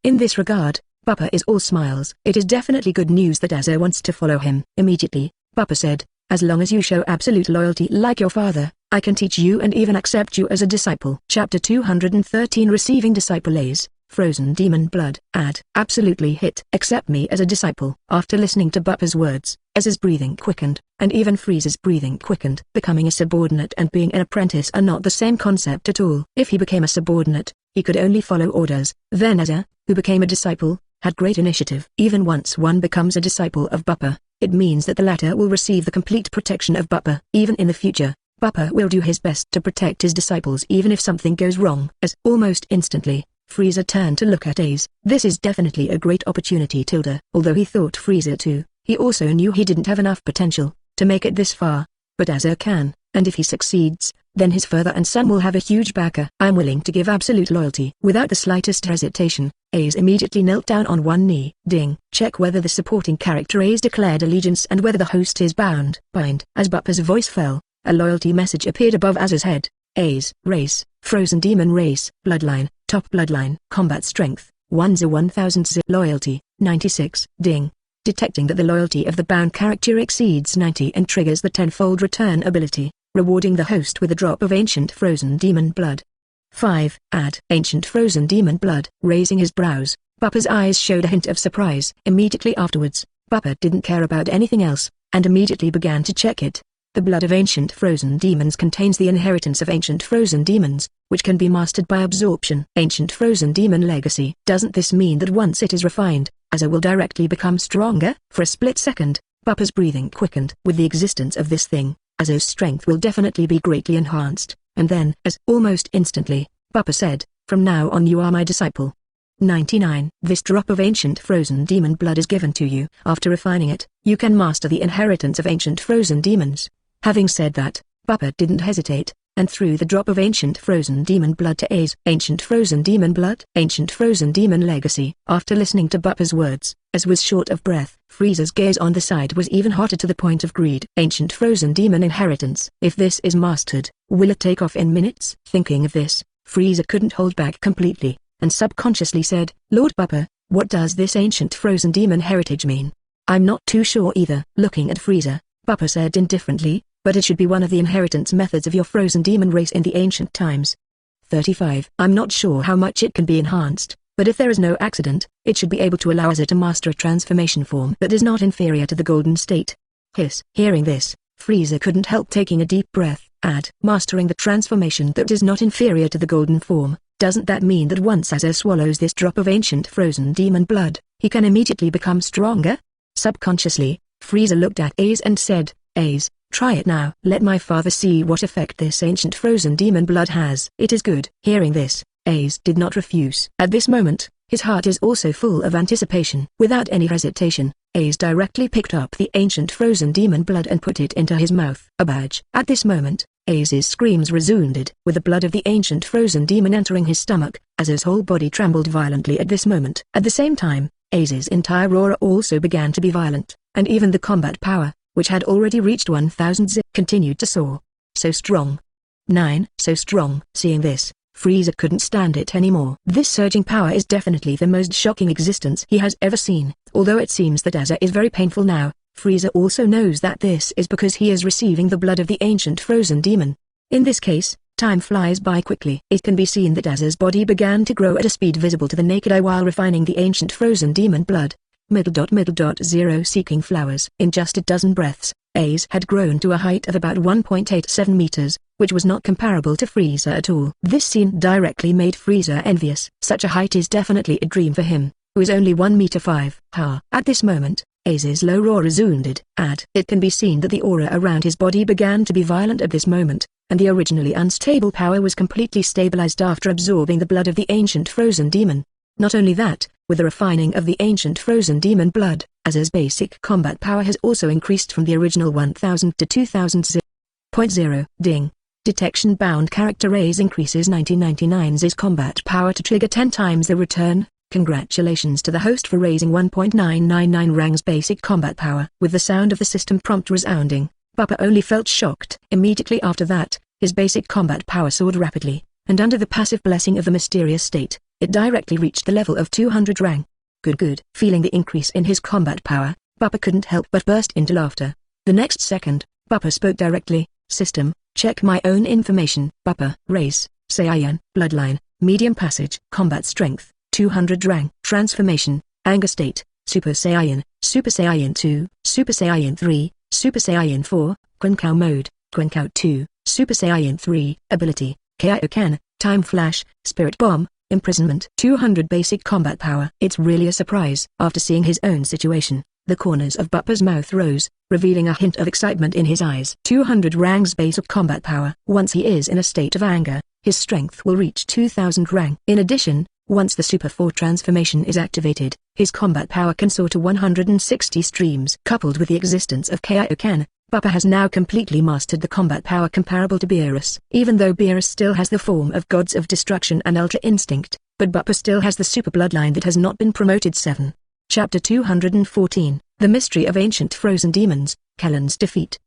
In this regard, Bupa is all smiles. It is definitely good news that Azer wants to follow him. Immediately, Bupa said, "As long as you show absolute loyalty like your father, I can teach you and even accept you as a disciple." Chapter 213 Receiving Disciple Aize, Frozen Demon Blood. Add. Absolutely hit. Accept me as a disciple. After listening to Bupa's words, Azer's breathing quickened, and even Frieza's breathing quickened. Becoming a subordinate and being an apprentice are not the same concept at all. If he became a subordinate, he could only follow orders. Then Azer, who became a disciple, had great initiative. Even once one becomes a disciple of Bupa, it means that the latter will receive the complete protection of Bupa. Even in the future, Bupa will do his best to protect his disciples even if something goes wrong. As almost instantly, Frieza turned to look at Aize. This is definitely a great opportunity. Although he thought Frieza too, he also knew he didn't have enough potential to make it this far. But Azer can, and if he succeeds, then his father and son will have a huge backer. "I'm willing to give absolute loyalty." Without the slightest hesitation, Aize immediately knelt down on one knee. Ding. Check whether the supporting character Aize declared allegiance and whether the host is bound. Bind. As Bupa's voice fell, a loyalty message appeared above Azer's head. Aize. Race, Frozen Demon Race. Bloodline, Top Bloodline. Combat Strength, 1000. Loyalty, 96. Ding. Detecting that the loyalty of the bound character exceeds 90 and triggers the tenfold return ability, rewarding the host with a drop of Ancient Frozen Demon Blood. 5. Add Ancient Frozen Demon Blood. Raising his brows, Bupa's eyes showed a hint of surprise. Immediately afterwards, Bupa didn't care about anything else, and immediately began to check it. The blood of ancient frozen demons contains the inheritance of ancient frozen demons, which can be mastered by absorption. Ancient frozen demon legacy. Doesn't this mean that once it is refined, Azer will directly become stronger? For a split second, Bupa's breathing quickened. With the existence of this thing, Azer's strength will definitely be greatly enhanced, and then, as almost instantly, Bupa said, "From now on you are my disciple." 99. This drop of ancient frozen demon blood is given to you. After refining it, you can master the inheritance of ancient frozen demons. Having said that, Bupa didn't hesitate, and threw the drop of ancient frozen demon blood to Aize. Ancient frozen demon blood? Ancient frozen demon legacy. After listening to Bupa's words, as was short of breath, Frieza's gaze on the side was even hotter to the point of greed. Ancient frozen demon inheritance. If this is mastered, will it take off in minutes? Thinking of this, Frieza couldn't hold back completely, and subconsciously said, Lord Bupa, what does this ancient frozen demon heritage mean? I'm not too sure either. Looking at Frieza, Bupa said indifferently, but it should be one of the inheritance methods of your frozen demon race in the ancient times. 35. I'm not sure how much it can be enhanced, but if there is no accident, it should be able to allow Azer to master a transformation form that is not inferior to the golden state. Hiss. Hearing this, Frieza couldn't help taking a deep breath. Mastering the transformation that is not inferior to the golden form, doesn't that mean that once Azer swallows this drop of ancient frozen demon blood, he can immediately become stronger? Subconsciously, Frieza looked at Aize and said, Aize, try it now. Let my father see what effect this ancient frozen demon blood has. It is good. Hearing this, Aize did not refuse. At this moment, his heart is also full of anticipation. Without any hesitation, Aize directly picked up the ancient frozen demon blood and put it into his mouth. A badge. At this moment, Aize's screams resounded. With the blood of the ancient frozen demon entering his stomach, Azer's whole body trembled violently at this moment. At the same time, Aize's entire aura also began to be violent, and even the combat power, which had already reached 1000 zip, continued to soar. So strong. 9. So strong. Seeing this, Frieza couldn't stand it anymore. This surging power is definitely the most shocking existence he has ever seen. Although it seems that Azer is very painful now, Frieza also knows that this is because he is receiving the blood of the ancient frozen demon. In this case, time flies by quickly. It can be seen that Azer's body began to grow at a speed visible to the naked eye while refining the ancient frozen demon blood. 0 seeking flowers. In just a dozen breaths, Aize had grown to a height of about 1.87 meters, which was not comparable to Frieza at all. This scene directly made Frieza envious. Such a height is definitely a dream for him, who is only 1 meter 5. At this moment, Aize's low roar resounded. It can be seen that the aura around his body began to be violent at this moment, and the originally unstable power was completely stabilized after absorbing the blood of the ancient frozen demon. Not only that, with the refining of the ancient frozen demon blood, Azer's basic combat power has also increased from the original 1000 to 2000 0.0. Ding. Detection bound character Aize increases 1999's combat power to trigger 10 times the return. Congratulations to the host for raising 1.999 ranks basic combat power. With the sound of the system prompt resounding, Bupa only felt shocked. Immediately after that, his basic combat power soared rapidly, and under the passive blessing of the mysterious state, it directly reached the level of 200 rank. Good. Feeling the increase in his combat power, Bupa couldn't help but burst into laughter. The next second, Bupa spoke directly. System, check my own information. Bupa, race, Saiyan, bloodline, medium passage, combat strength, 200 rank. Transformation, anger state, Super Saiyan 2, Super Saiyan 3, Super Saiyan 4, Quincow mode, Quincow 2, Super Saiyan 3, ability, Chaolan, time flash, spirit bomb, imprisonment. 200 basic combat power. It's really a surprise. After seeing his own situation, the corners of Bupa's mouth rose, revealing a hint of excitement in his eyes. 200 ranks basic combat power. Once he is in a state of anger, his strength will reach 2000 rank. In addition, once the Super 4 transformation is activated, his combat power can soar to 160 streams. Coupled with the existence of Chaolan, Bupa has now completely mastered the combat power comparable to Beerus. Even though Beerus still has the form of gods of destruction and ultra instinct, but Bupa still has the super bloodline that has not been promoted. 7. Chapter 214, The Mystery of Ancient Frozen Demons, Callan's Defeat.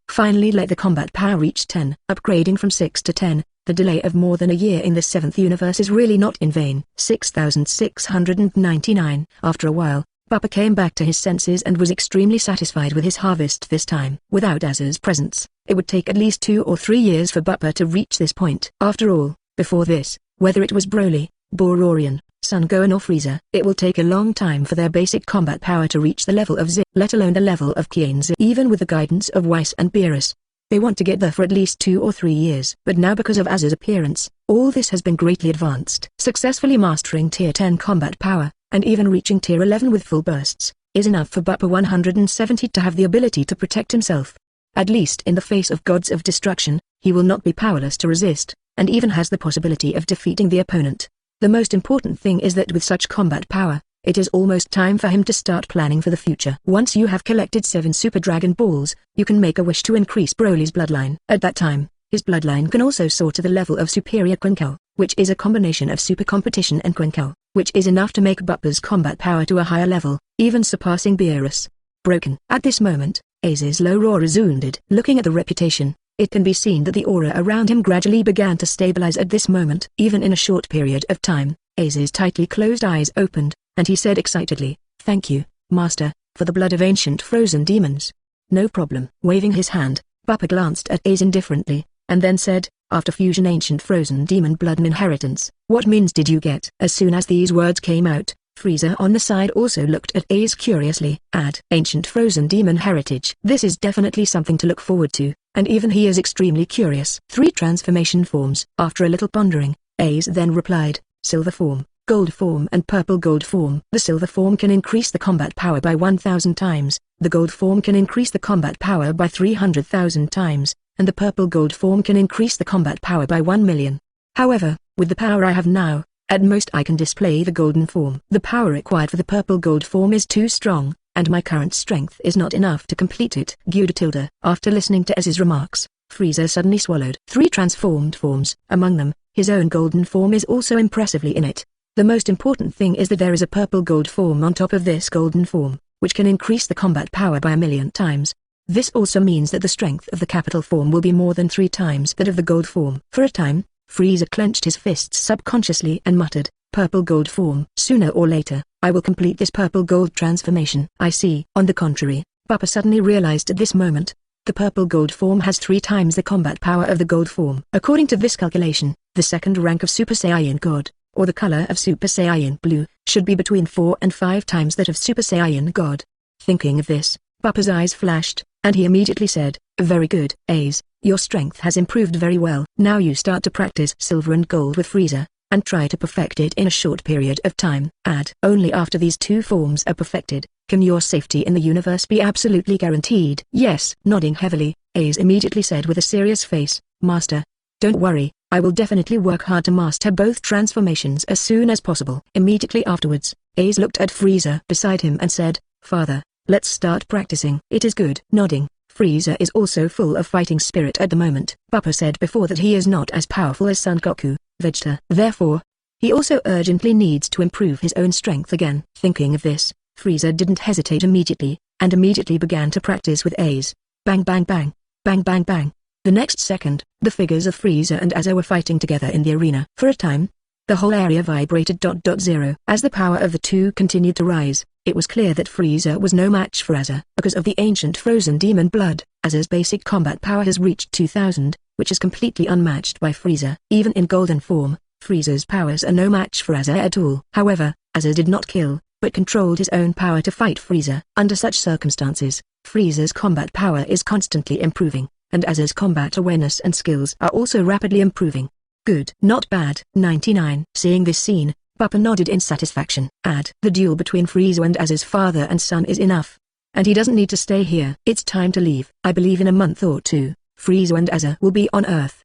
Finally let the combat power reach 10. Upgrading from 6 to 10, the delay of more than a year in the 7th universe is really not in vain. 6699. After a while, Bupa came back to his senses and was extremely satisfied with his harvest this time. Without Azer's presence, it would take at least 2 or 3 years for Bupa to reach this point. After all, before this, whether it was Broly, Bororian, Son Gohan or Frieza, it will take a long time for their basic combat power to reach the level of Z, let alone the level of King Saiyan. Even with the guidance of Whis and Beerus, they want to get there for at least 2 or 3 years. But now because of Azer's appearance, all this has been greatly advanced. Successfully mastering Tier 10 combat power, and even reaching Tier 11 with full bursts, is enough for Bupa 170 to have the ability to protect himself. At least in the face of gods of destruction, he will not be powerless to resist, and even has the possibility of defeating the opponent. The most important thing is that with such combat power, it is almost time for him to start planning for the future. Once you have collected 7 Super Dragon Balls, you can make a wish to increase Broly's bloodline. At that time, His bloodline can also soar to the level of superior Quinkel, which is a combination of super competition and Quinkel, which is enough to make Bupa's combat power to a higher level, even surpassing Beerus. Broken. At this moment, Aize's low roar resounded. Looking at the reputation, it can be seen that the aura around him gradually began to stabilize at this moment. Even in a short period of time, Aize's tightly closed eyes opened, and he said excitedly, "Thank you, Master, for the blood of ancient frozen demons." "No problem." Waving his hand, Bupa glanced at Aize indifferently, and then said, "After fusion ancient frozen demon blood and inheritance, what means did you get?" As soon as these words came out, Frieza on the side also looked at Aize curiously. Add ancient frozen demon heritage. This is definitely something to look forward to, and even he is extremely curious. 3 transformation forms. After a little pondering, Aize then replied, "Silver form, gold form and purple gold form." The silver form can increase the combat power by 1,000 times, the gold form can increase the combat power by 300,000 times, and the purple gold form can increase the combat power by 1,000,000. However, with the power I have now, at most I can display the golden form. The power required for the purple gold form is too strong, and my current strength is not enough to complete it. Tilde. After listening to Aize's remarks, Frieza suddenly swallowed. 3 transformed forms, among them, his own golden form is also impressively in it. The most important thing is that there is a purple gold form on top of this golden form, which can increase the combat power by 1,000,000 times. This also means that the strength of the capital form will be more than 3 times that of the gold form. For a time, Frieza clenched his fists subconsciously and muttered, "Purple gold form. Sooner or later, I will complete this purple gold transformation." I see. On the contrary, Bupa suddenly realized at this moment, the purple gold form has 3 times the combat power of the gold form. According to this calculation, the second rank of Super Saiyan God, or the color of Super Saiyan Blue, should be between 4 and 5 times that of Super Saiyan God. Thinking of this, Bupa's eyes flashed, and he immediately said, "Very good, Aize, your strength has improved very well. Now you start to practice silver and gold with Frieza, and try to perfect it in a short period of time." Add, only after these 2 forms are perfected, can your safety in the universe be absolutely guaranteed. Yes. Nodding heavily, Aize immediately said with a serious face, "Master, don't worry, I will definitely work hard to master both transformations as soon as possible." Immediately afterwards, Aize looked at Frieza beside him and said, "Father, let's start practicing." "It is good." Nodding, Frieza is also full of fighting spirit at the moment. Bupa said before that he is not as powerful as Son Goku, Vegeta. Therefore, he also urgently needs to improve his own strength again. Thinking of this, Frieza didn't hesitate immediately, and immediately began to practice with Aize. Bang bang bang, bang bang bang. The next second, the figures of Frieza and Azer were fighting together in the arena. For a time, the whole area vibrated. 0. As the power of the two continued to rise, it was clear that Frieza was no match for Azer. Because of the ancient frozen demon blood, Azer's basic combat power has reached 2000, which is completely unmatched by Frieza. Even in golden form, Frieza's powers are no match for Azer at all. However, Azer did not kill, but controlled his own power to fight Frieza. Under such circumstances, Frieza's combat power is constantly improving, and Azer's combat awareness and skills are also rapidly improving. Good. Not bad. 99. Seeing this scene, Bupa nodded in satisfaction. Add, the duel between Frieza and Azer's father and son is enough. And he doesn't need to stay here. It's time to leave. I believe in a month or 2, Frieza and Azer will be on Earth.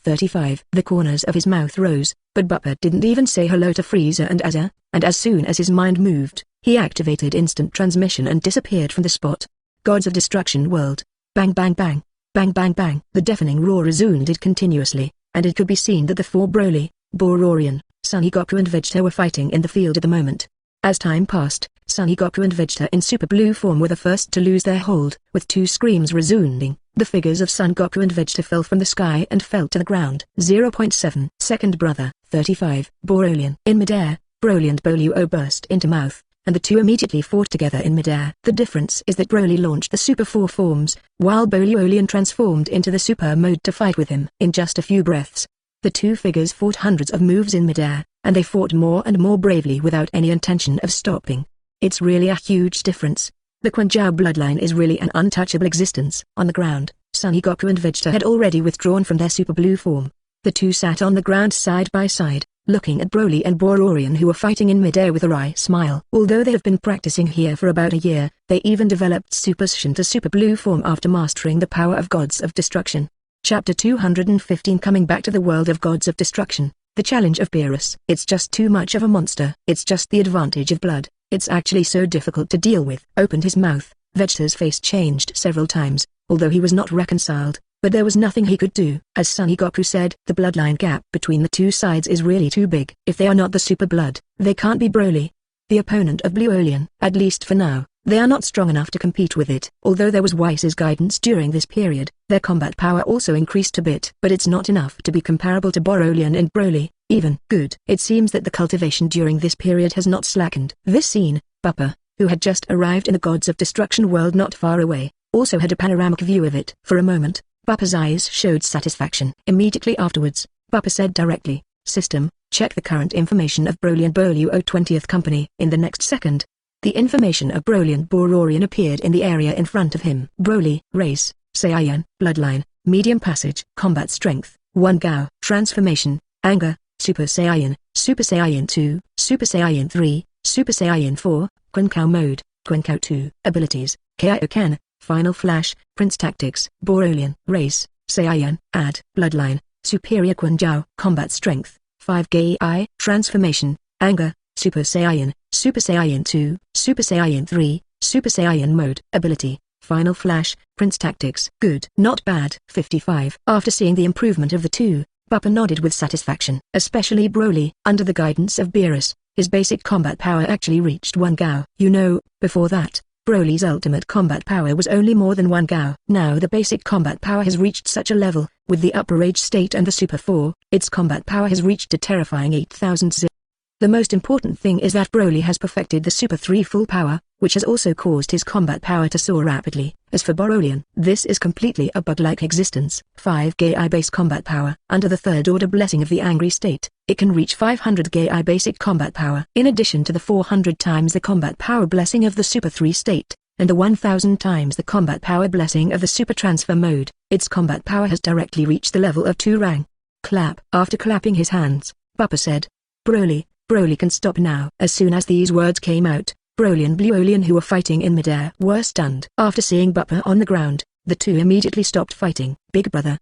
35. The corners of his mouth rose, but Bupa didn't even say hello to Frieza and Azer, and as soon as his mind moved, he activated instant transmission and disappeared from the spot. Gods of Destruction World. Bang bang bang, bang bang bang. The deafening roar resounded continuously, and it could be seen that the 4 Broly, Bororian, Son Goku and Vegeta were fighting in the field at the moment. As time passed, Son Goku and Vegeta in Super Blue form were the first to lose their hold. With 2 screams resounding, the figures of Son Goku and Vegeta fell from the sky and fell to the ground. 0.7 Second brother. 35. Borolian. In midair, Broly and Boluo burst into mouth, and the 2 immediately fought together in midair. The difference is that Broly launched the Super 4 forms, while Boluolian transformed into the Super mode to fight with him. In just a few breaths, the 2 figures fought hundreds of moves in midair, and they fought more and more bravely without any intention of stopping. It's really a huge difference. The Quan Zhao bloodline is really an untouchable existence. On the ground, Son Goku and Vegeta had already withdrawn from their Super Blue form. The 2 sat on the ground side by side, looking at Broly and Bororian who were fighting in midair with a wry smile. Although they have been practicing here for about a year, they even developed Super Saiyan to Super Blue form after mastering the power of Gods of Destruction. Chapter 215. Coming back to the world of Gods of Destruction, the challenge of Beerus. It's just too much of a monster. It's just the advantage of blood. It's actually so difficult to deal with. Opened his mouth, Vegeta's face changed several times, although he was not reconciled. But there was nothing he could do. As Son Goku said, the bloodline gap between the two sides is really too big. If they are not the super blood, they can't be Broly, the opponent of Blue Alien. At least for now, they are not strong enough to compete with it. Although there was Whice's guidance during this period, their combat power also increased a bit. But it's not enough to be comparable to Borolian and Broly, even. Good. It seems that the cultivation during this period has not slackened. This scene, Bupa, who had just arrived in the Gods of Destruction world not far away, also had a panoramic view of it. For a moment, Bupa's eyes showed satisfaction. Immediately afterwards, Bupa said directly, "System, check the current information of Broly and Boluo 20th Company." In the next second, the information of Broly and Bororian appeared in the area in front of him. Broly, race, Saiyan, bloodline, medium passage, combat strength, 1 Gao, transformation, anger, Super Saiyan 2, Super Saiyan 3, Super Saiyan 4, Quan Kao mode, Quan Kao 2, abilities, Kaioken, Final Flash, Prince Tactics, Borolian, race, Saiyan, add, bloodline, superior Quan Jiao, combat strength, 5 Gai, transformation, anger, Super Saiyan 2, Super Saiyan 3, Super Saiyan mode, ability, Final Flash, Prince Tactics. Good. Not bad. 55. After seeing the improvement of the two, Bupa nodded with satisfaction. Especially Broly, under the guidance of Beerus, his basic combat power actually reached 1 Gao. You know, before that, Broly's ultimate combat power was only more than 1 Gao. Now the basic combat power has reached such a level, with the upper age state and the Super 4, its combat power has reached a terrifying 8000 zip. The most important thing is that Broly has perfected the Super 3 full power, which has also caused his combat power to soar rapidly. As for Borolian, this is completely a bug-like existence. 5 Gai base combat power. Under the third order blessing of the angry state, it can reach 500 Gai basic combat power. In addition to the 400 times the combat power blessing of the Super 3 state, and the 1000 times the combat power blessing of the Super Transfer mode, its combat power has directly reached the level of 2 Rang. Clap. After clapping his hands, Bupa said, Broly can stop now. As soon as these words came out, Broly and Blue Alien who were fighting in midair were stunned. After seeing Bupa on the ground, the two immediately stopped fighting. Big brother.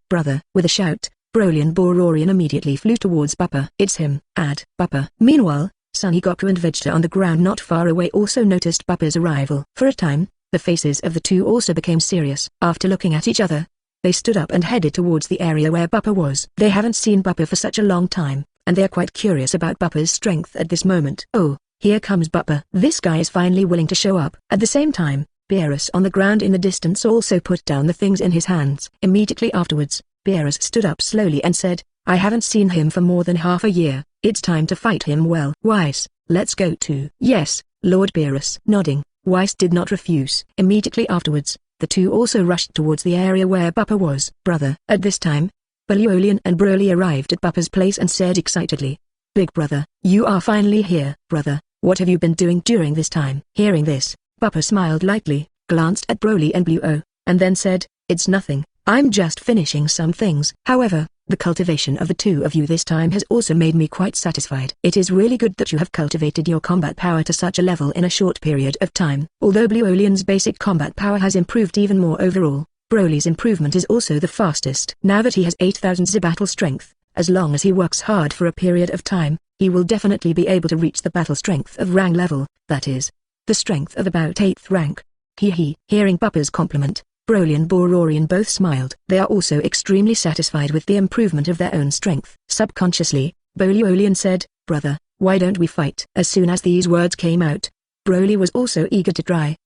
With a shout, Broly and Bororian immediately flew towards Bupa. It's him. Add Bupa. Meanwhile, Son Goku and Vegeta on the ground not far away also noticed Bupa's arrival. For a time, the faces of the two also became serious. After looking at each other, they stood up and headed towards the area where Bupa was. They haven't seen Bupa for such a long time, and they are quite curious about Bupa's strength at this moment. Oh, here comes Bupa. This guy is finally willing to show up. At the same time, Beerus on the ground in the distance also put down the things in his hands. Immediately afterwards, Beerus stood up slowly and said, I haven't seen him for more than half a year. It's time to fight him well. Whice, let's go too. Yes, Lord Beerus. Nodding, Whice did not refuse. Immediately afterwards, the two also rushed towards the area where Bupa was. Brother. At this time, Boluolian and Broly arrived at Bupa's place and said excitedly, Big brother, you are finally here. Brother, what have you been doing during this time? Hearing this, Bupa smiled lightly, glanced at Broly and Bluo, and then said, It's nothing, I'm just finishing some things. However, the cultivation of the two of you this time has also made me quite satisfied. It is really good that you have cultivated your combat power to such a level in a short period of time. Although Bluolian's basic combat power has improved even more overall, Broly's improvement is also the fastest. Now that he has 8000 Z battle strength, as long as he works hard for a period of time, he will definitely be able to reach the battle strength of Rang level, that is, the strength of about 8th rank. Hearing Bupa's compliment, Broly and Bororian both smiled. They are also extremely satisfied with the improvement of their own strength. Subconsciously, Boluolian said, Brother, why don't we fight? As soon as these words came out, Broly was also eager to try.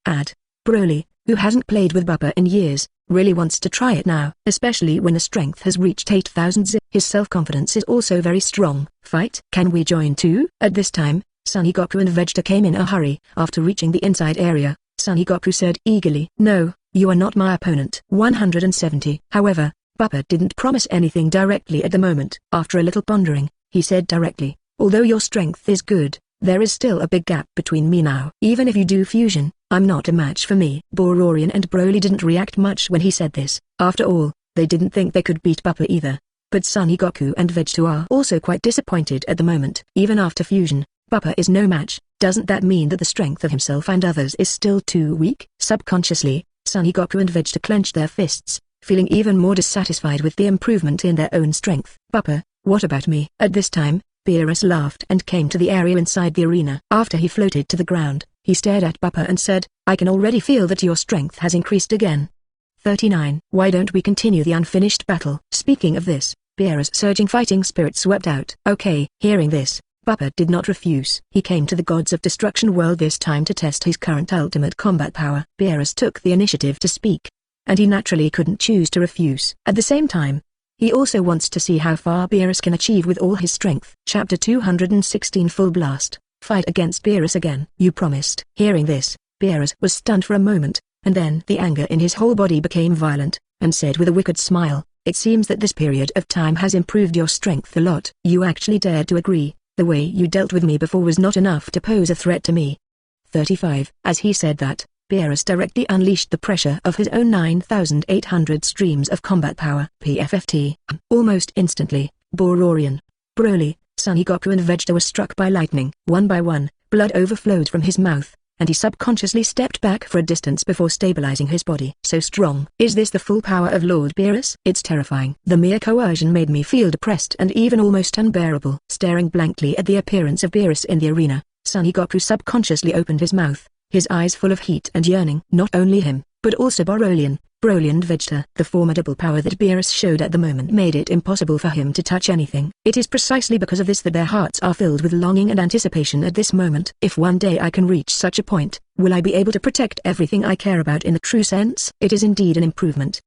Broly, who hasn't played with Bupa in years, really wants to try it now, especially when the strength has reached 8000 Z. His self-confidence is also very strong. Fight? Can we join too? At this time, Son Goku and Vegeta came in a hurry. After reaching the inside area, Son Goku said eagerly, No, you are not my opponent. 170. However, Bupa didn't promise anything directly at the moment. After a little pondering, he said directly, Although your strength is good, there is still a big gap between me now. Even if you do fusion, I'm not a match for me. Bororian and Broly didn't react much when he said this. After all, they didn't think they could beat Bupa either. But Son Goku and Vegeta are also quite disappointed at the moment. Even after fusion, Bupa is no match. Doesn't that mean that the strength of himself and others is still too weak? Subconsciously, Son Goku and Vegeta clenched their fists, feeling even more dissatisfied with the improvement in their own strength. Bupa, what about me? At this time, Beerus laughed and came to the area inside the arena. After he floated to the ground, he stared at Bupa and said, I can already feel that your strength has increased again. 39. Why don't we continue the unfinished battle? Speaking of this, Beerus' surging fighting spirit swept out. Okay. Hearing this, Bupa did not refuse. He came to the Gods of Destruction world this time to test his current ultimate combat power. Beerus took the initiative to speak, and he naturally couldn't choose to refuse. At the same time, he also wants to see how far Beerus can achieve with all his strength. Chapter 216 Full Blast. Fight against Beerus again. You promised. Hearing this, Beerus was stunned for a moment, and then the anger in his whole body became violent, and said with a wicked smile, "It seems that this period of time has improved your strength a lot. You actually dared to agree. The way you dealt with me before was not enough to pose a threat to me." 35. As he said that, Beerus directly unleashed the pressure of his own 9,800 streams of combat power. PFFT. Almost instantly, Bororian, Broly, Sunny Goku and Vegeta were struck by lightning. One by one, blood overflowed from his mouth, and he subconsciously stepped back for a distance before stabilizing his body. So strong. Is this the full power of Lord Beerus? It's terrifying. The mere coercion made me feel depressed and even almost unbearable. Staring blankly at the appearance of Beerus in the arena, Sunny Goku subconsciously opened his mouth, his eyes full of heat and yearning. Not only him, but also Broly and Vegeta. The formidable power that Beerus showed at the moment made it impossible for him to touch anything. It is precisely because of this that their hearts are filled with longing and anticipation at this moment. If one day I can reach such a point, will I be able to protect everything I care about in the true sense? It is indeed an improvement.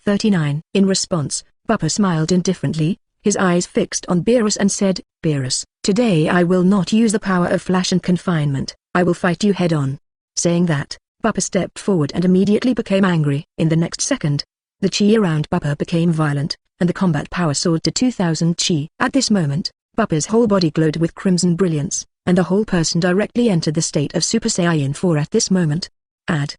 39. In response, Bupa smiled indifferently, his eyes fixed on Beerus and said, "Beerus, today I will not use the power of flash and confinement. I will fight you head on." Saying that, Bupa stepped forward and immediately became angry. In the next second, the chi around Bupa became violent, and the combat power soared to 2,000 chi. At this moment, Bupa's whole body glowed with crimson brilliance, and the whole person directly entered the state of Super Saiyan 4 at this moment.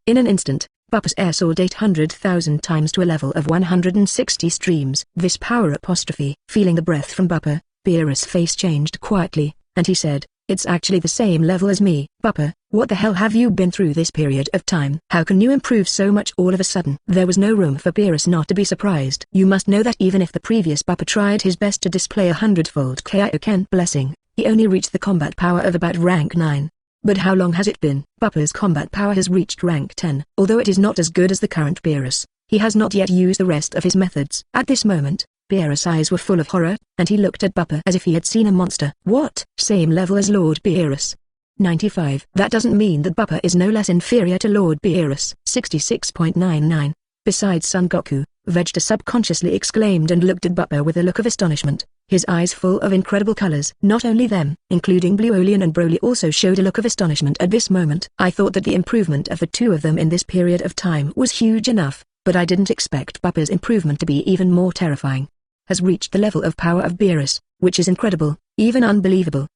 In an instant, Bupa's air soared 800,000 times to a level of 160 streams. This power apostrophe. Feeling the breath from Bupa, Beerus' face changed quietly, and he said, "It's actually the same level as me." "Bupa, what the hell have you been through this period of time? How can you improve so much all of a sudden?" There was no room for Beerus not to be surprised. You must know that even if the previous Bupa tried his best to display 100-fold Kaioken blessing, he only reached the combat power of about rank 9. But how long has it been? Bupa's combat power has reached rank 10. Although it is not as good as the current Beerus, he has not yet used the rest of his methods. At this moment, Beerus' eyes were full of horror, and he looked at Bupa as if he had seen a monster. What? Same level as Lord Beerus? 95. That doesn't mean that Bupa is no less inferior to Lord Beerus. 66.99. Besides Son Goku, Vegeta subconsciously exclaimed and looked at Bupa with a look of astonishment, his eyes full of incredible colors. Not only them, including Bluolian and Broly also showed a look of astonishment at this moment. I thought that the improvement of the two of them in this period of time was huge enough, but I didn't expect Bupa's improvement to be even more terrifying. Has reached the level of power of Beerus, which is incredible, even unbelievable.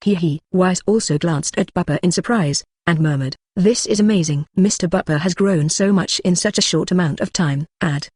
Wise also glanced at Bupa in surprise, and murmured, "This is amazing. Mr. Bupa has grown so much in such a short amount of time."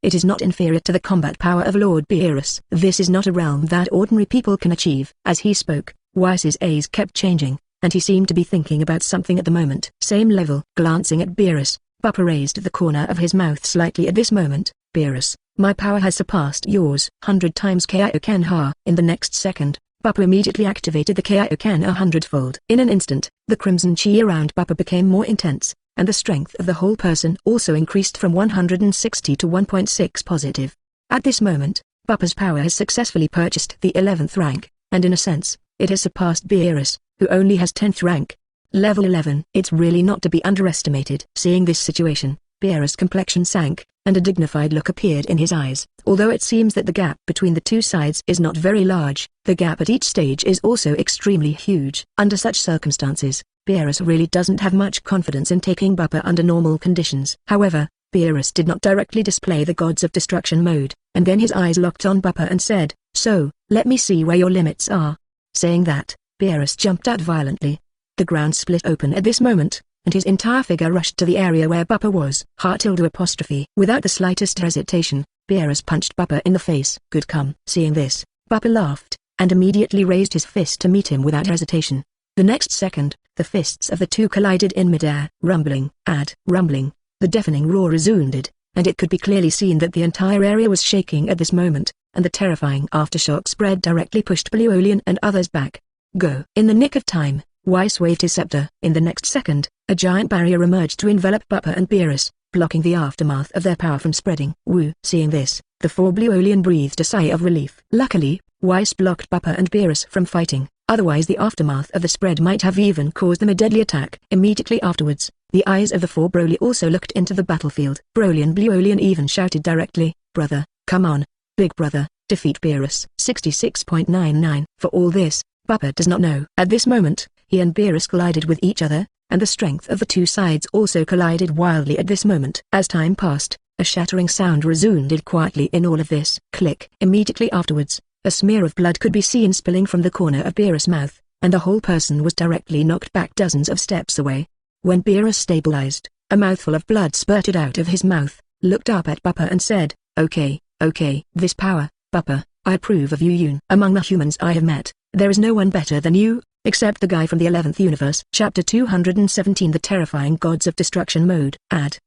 It is not inferior to the combat power of Lord Beerus. This is not a realm that ordinary people can achieve. As he spoke, Wise's eyes kept changing, and he seemed to be thinking about something at the moment. Same level. Glancing at Beerus, Bupa raised the corner of his mouth slightly at this moment. "Beerus, my power has surpassed yours 100 times Kaioken Ha." In the next second, Bupa immediately activated the Kaioken 100-fold. In an instant, the crimson chi around Bupa became more intense, and the strength of the whole person also increased from 160 to 1.6 positive. At this moment, Bupa's power has successfully purchased the 11th rank, and in a sense, it has surpassed Beerus, who only has 10th rank. Level 11. It's really not to be underestimated. Seeing this situation, Beerus' complexion sank, and a dignified look appeared in his eyes. Although it seems that the gap between the two sides is not very large, the gap at each stage is also extremely huge. Under such circumstances, Beerus really doesn't have much confidence in taking Bupa under normal conditions. However, Beerus did not directly display the Gods of Destruction mode, and then his eyes locked on Bupa and said, "So, let me see where your limits are." Saying that, Beerus jumped out violently. The ground split open at this moment, and his entire figure rushed to the area where Bupa was. Without the slightest hesitation, Beerus punched Bupa in the face. "Good come." Seeing this, Bupa laughed, and immediately raised his fist to meet him without hesitation. The next second, the fists of the two collided in midair. Rumbling, the deafening roar resounded, and it could be clearly seen that the entire area was shaking at this moment, and the terrifying aftershock spread directly pushed Bluolian and others back. Go! In the nick of time, Weiss waved his scepter. In the next second, a giant barrier emerged to envelop Bupa and Beerus, blocking the aftermath of their power from spreading. Woo! Seeing this, the four Blue Alien breathed a sigh of relief. Luckily, Weiss blocked Bupa and Beerus from fighting, otherwise the aftermath of the spread might have even caused them a deadly attack. Immediately afterwards, the eyes of the four Broly also looked into the battlefield. Broly and Blue Alien even shouted directly, "Brother, come on. Big brother, defeat Beerus." 66.99. For all this, Bupa does not know. At this moment, he and Beerus collided with each other, and the strength of the two sides also collided wildly at this moment. As time passed, a shattering sound resounded quietly in all of this. Click. Immediately afterwards, a smear of blood could be seen spilling from the corner of Beerus' mouth, and the whole person was directly knocked back dozens of steps away. When Beerus stabilized, a mouthful of blood spurted out of his mouth, looked up at Bupa and said, Okay, this power, Bupa, I approve of you Yoon. Among the humans I have met, there is no one better than you, except the guy from the 11th universe." Chapter 217 The Terrifying Gods of Destruction Mode.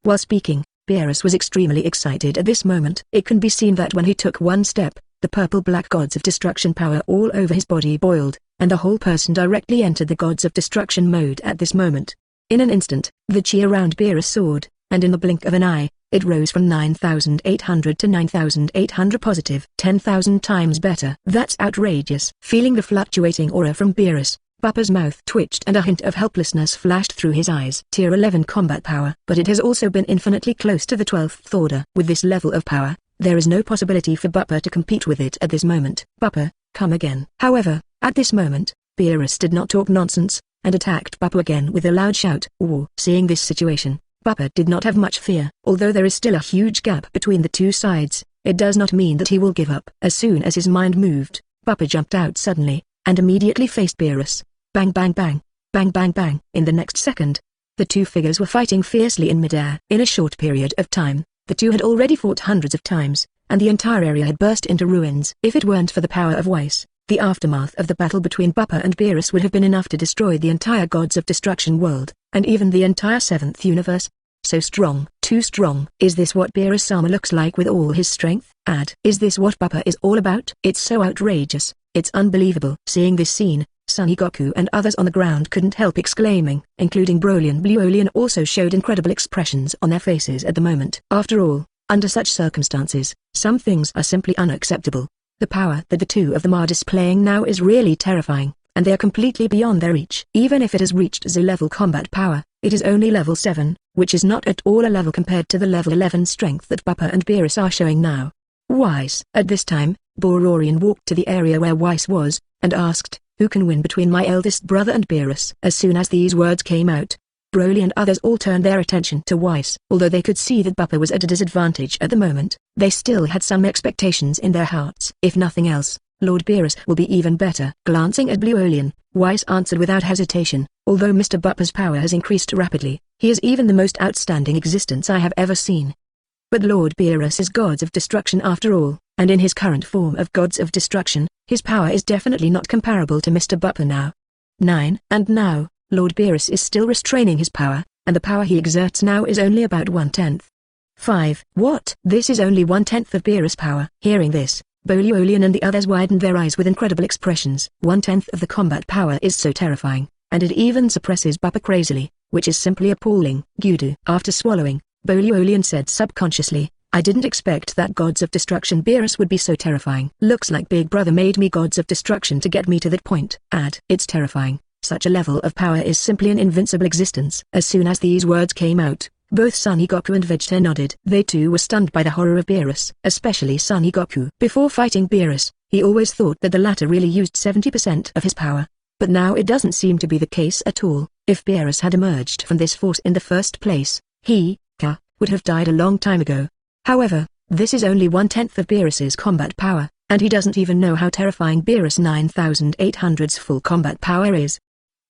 While speaking, Beerus was extremely excited at this moment. It can be seen that when he took one step, the purple-black gods of destruction power all over his body boiled, and the whole person directly entered the gods of destruction mode at this moment. In an instant, the chi around Beerus soared, and in the blink of an eye, it rose from 9,800 to 9,800 positive. 10,000 times better. That's outrageous. Feeling the fluctuating aura from Beerus, Bupa's mouth twitched and a hint of helplessness flashed through his eyes. Tier 11 combat power. But it has also been infinitely close to the 12th order. With this level of power, there is no possibility for Bupa to compete with it at this moment. Bupa, come again. However, at this moment, Beerus did not talk nonsense, and attacked Bupa again with a loud shout. War. Seeing this situation, Bupa did not have much fear. Although there is still a huge gap between the two sides, it does not mean that he will give up. As soon as his mind moved, Bupa jumped out suddenly, and immediately faced Beerus. Bang bang bang, bang bang bang. In the next second, the two figures were fighting fiercely in midair. In a short period of time, the two had already fought hundreds of times, and the entire area had burst into ruins. If it weren't for the power of Weiss, the aftermath of the battle between Bupa and Beerus would have been enough to destroy the entire Gods of Destruction world, and even the entire 7th universe. So strong, too strong. Is this what Beerus-sama looks like with all his strength? Is this what Bupa is all about? It's so outrageous, it's unbelievable. Seeing this scene, Sonny Goku and others on the ground couldn't help exclaiming, including Broly and Blue Alien also showed incredible expressions on their faces at the moment. After all, under such circumstances, some things are simply unacceptable. The power that the two of them are displaying now is really terrifying, and they are completely beyond their reach. Even if it has reached Z-level combat power, it is only level 7, which is not at all a level compared to the level 11 strength that Bupa and Beerus are showing now. Weiss. At this time, Bororian walked to the area where Weiss was, and asked, "Who can win between my eldest brother and Beerus?" As soon as these words came out, Broly and others all turned their attention to Weiss. Although they could see that Bupa was at a disadvantage at the moment, they still had some expectations in their hearts. If nothing else, Lord Beerus will be even better. Glancing at Blue Alien, Weiss answered without hesitation, "Although Mr. Bupa's power has increased rapidly, he is even the most outstanding existence I have ever seen. But Lord Beerus is Gods of Destruction after all, and in his current form of Gods of Destruction, his power is definitely not comparable to Mr. Bupa now." 9. And now, Lord Beerus is still restraining his power, and the power he exerts now is only about 1/10. 5. What? This is only 1/10 of Beerus' power. Hearing this, Blue Alien and the others widened their eyes with incredible expressions. 1/10 of the combat power is so terrifying, and it even suppresses Bupa crazily, which is simply appalling. Gudu. After swallowing, Blue Alien said subconsciously, "I didn't expect that Gods of Destruction Beerus would be so terrifying. Looks like Big Brother made me Gods of Destruction to get me to that point." It's terrifying. Such a level of power is simply an invincible existence. As soon as these words came out, both Sonny Goku and Vegeta nodded. They too were stunned by the horror of Beerus, especially Sonny Goku. Before fighting Beerus, he always thought that the latter really used 70% of his power. But now it doesn't seem to be the case at all. If Beerus had emerged from this force in the first place, he, would have died a long time ago. However, this is only 1/10 of Beerus's combat power, and he doesn't even know how terrifying Beerus 9800's full combat power is.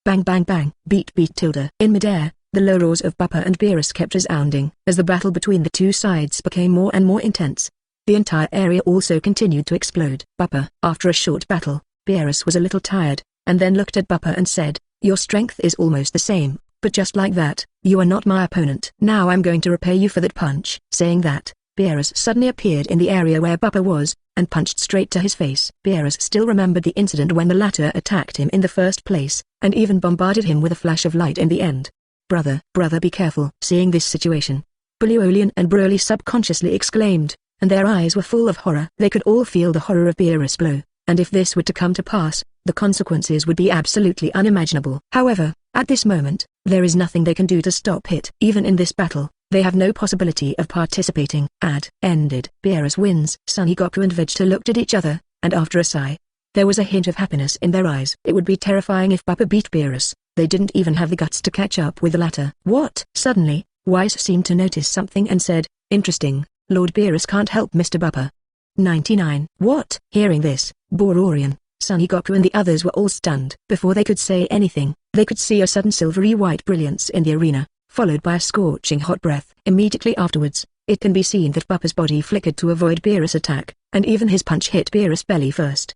Bang bang bang. Beat tilde. In midair, the low roars of Bupa and Beerus kept resounding. As the battle between the two sides became more and more intense, the entire area also continued to explode. Bupa. After a short battle, Beerus was a little tired, and then looked at Bupa and said, "Your strength is almost the same, but just like that, you are not my opponent. Now I'm going to repay you for that punch." Saying that, Beerus suddenly appeared in the area where Bupa was, and punched straight to his face. Beerus still remembered the incident when the latter attacked him in the first place, and even bombarded him with a flash of light in the end. Brother, be careful." Seeing this situation, Bulma and Broly subconsciously exclaimed, and their eyes were full of horror. They could all feel the horror of Beerus' blow, and if this were to come to pass, the consequences would be absolutely unimaginable. However, at this moment, there is nothing they can do to stop it. Even in this battle, they have no possibility of participating. Ended. Beerus wins. Son Goku and Vegeta looked at each other, and after a sigh, there was a hint of happiness in their eyes. It would be terrifying if Bupa beat Beerus. They didn't even have the guts to catch up with the latter. What? Suddenly, Aize seemed to notice something and said, "Interesting, Lord Beerus can't help Mr. Bupa." 99. What? Hearing this, Bororian, Son Goku and the others were all stunned. Before they could say anything, they could see a sudden silvery white brilliance in the arena, followed by a scorching hot breath. Immediately afterwards, it can be seen that Bupa's body flickered to avoid Beerus' attack, and even his punch hit Beerus' belly first.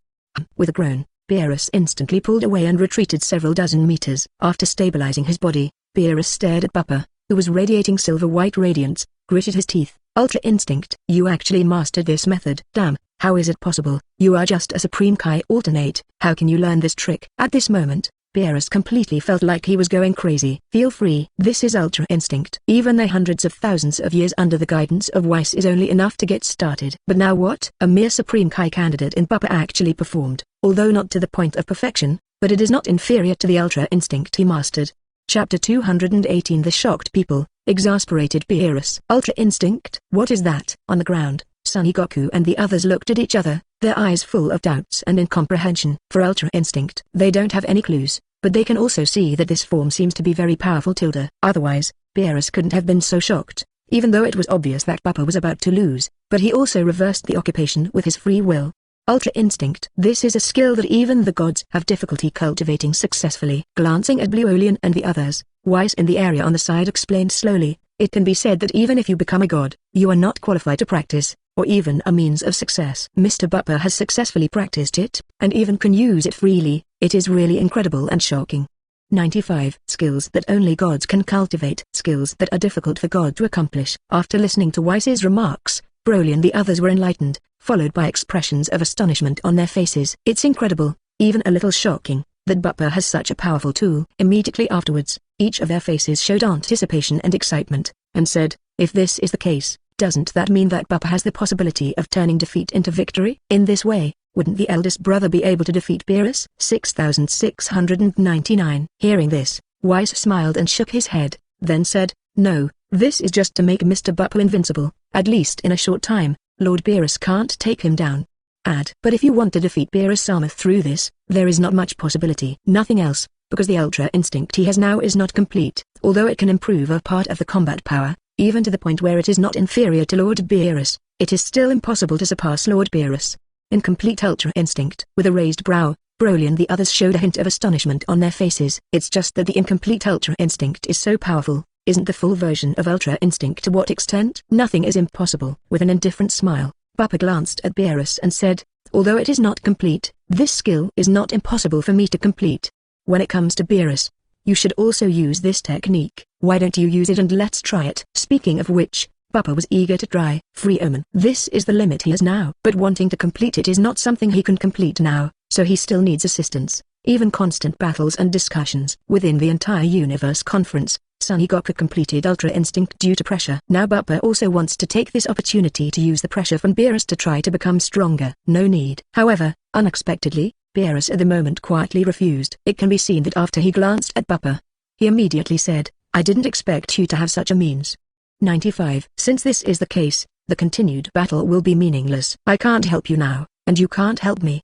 With a groan, Beerus instantly pulled away and retreated several dozen meters. After stabilizing his body, Beerus stared at Bupa, who was radiating silver-white radiance, gritted his teeth. Ultra Instinct. You actually mastered this method. Damn, how is it possible? You are just a Supreme Kai alternate. How can you learn this trick? At this moment, Beerus completely felt like he was going crazy. Feel free. This is Ultra Instinct. Even the hundreds of thousands of years under the guidance of Aize is only enough to get started. But now what? A mere Supreme Kai candidate in Bupa actually performed, although not to the point of perfection, but it is not inferior to the Ultra Instinct he mastered. Chapter 218. The shocked people. Exasperated Beerus. Ultra Instinct? What is that? On the ground, Son Goku and the others looked at each other, their eyes full of doubts and incomprehension. For Ultra Instinct, they don't have any clues, but they can also see that this form seems to be very powerful. Otherwise, Beerus couldn't have been so shocked, even though it was obvious that Bupa was about to lose, but he also reversed the occupation with his free will. Ultra Instinct. This is a skill that even the gods have difficulty cultivating successfully. Glancing at Bulma and the others, Aize in the area on the side explained slowly, it can be said that even if you become a god, you are not qualified to practice, or even a means of success. Mr. Bupa has successfully practiced it, and even can use it freely. It is really incredible and shocking. 95. Skills that only gods can cultivate. Skills that are difficult for God to accomplish. After listening to Aize's remarks, Broly and the others were enlightened, followed by expressions of astonishment on their faces. It's incredible, even a little shocking, that Bupa has such a powerful tool. Immediately afterwards, each of their faces showed anticipation and excitement, and said, if this is the case, doesn't that mean that Bupa has the possibility of turning defeat into victory? In this way, wouldn't the eldest brother be able to defeat Beerus? 6699. Hearing this, Aize smiled and shook his head, then said, no, this is just to make Mr. Bupa invincible, at least in a short time. Lord Beerus can't take him down. But if you want to defeat Beerus through this, there is not much possibility. Nothing else, because the Ultra Instinct he has now is not complete. Although it can improve a part of the combat power, even to the point where it is not inferior to Lord Beerus, it is still impossible to surpass Lord Beerus. Incomplete Ultra Instinct. With a raised brow, Broly and the others showed a hint of astonishment on their faces. It's just that the incomplete Ultra Instinct is so powerful. Isn't the full version of Ultra Instinct to what extent? Nothing is impossible. With an indifferent smile, Bupa glanced at Beerus and said, although it is not complete, this skill is not impossible for me to complete. When it comes to Beerus, you should also use this technique. Why don't you use it and let's try it? Speaking of which, Bupa was eager to try. Free Omen. This is the limit he has now. But wanting to complete it is not something he can complete now, so he still needs assistance. Even constant battles and discussions. Within the entire universe conference, Son Goku completed Ultra Instinct due to pressure. Now Bupa also wants to take this opportunity to use the pressure from Beerus to try to become stronger. No need. However, unexpectedly, Beerus at the moment quietly refused. It can be seen that after he glanced at Bupa, he immediately said, I didn't expect you to have such a means. 95. Since this is the case, the continued battle will be meaningless. I can't help you now, and you can't help me.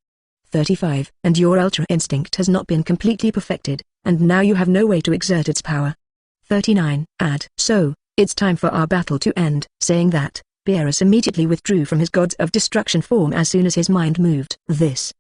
35. And your Ultra Instinct has not been completely perfected, and now you have no way to exert its power. 39. So, it's time for our battle to end. Saying that, Beerus immediately withdrew from his Gods of Destruction form as soon as his mind moved.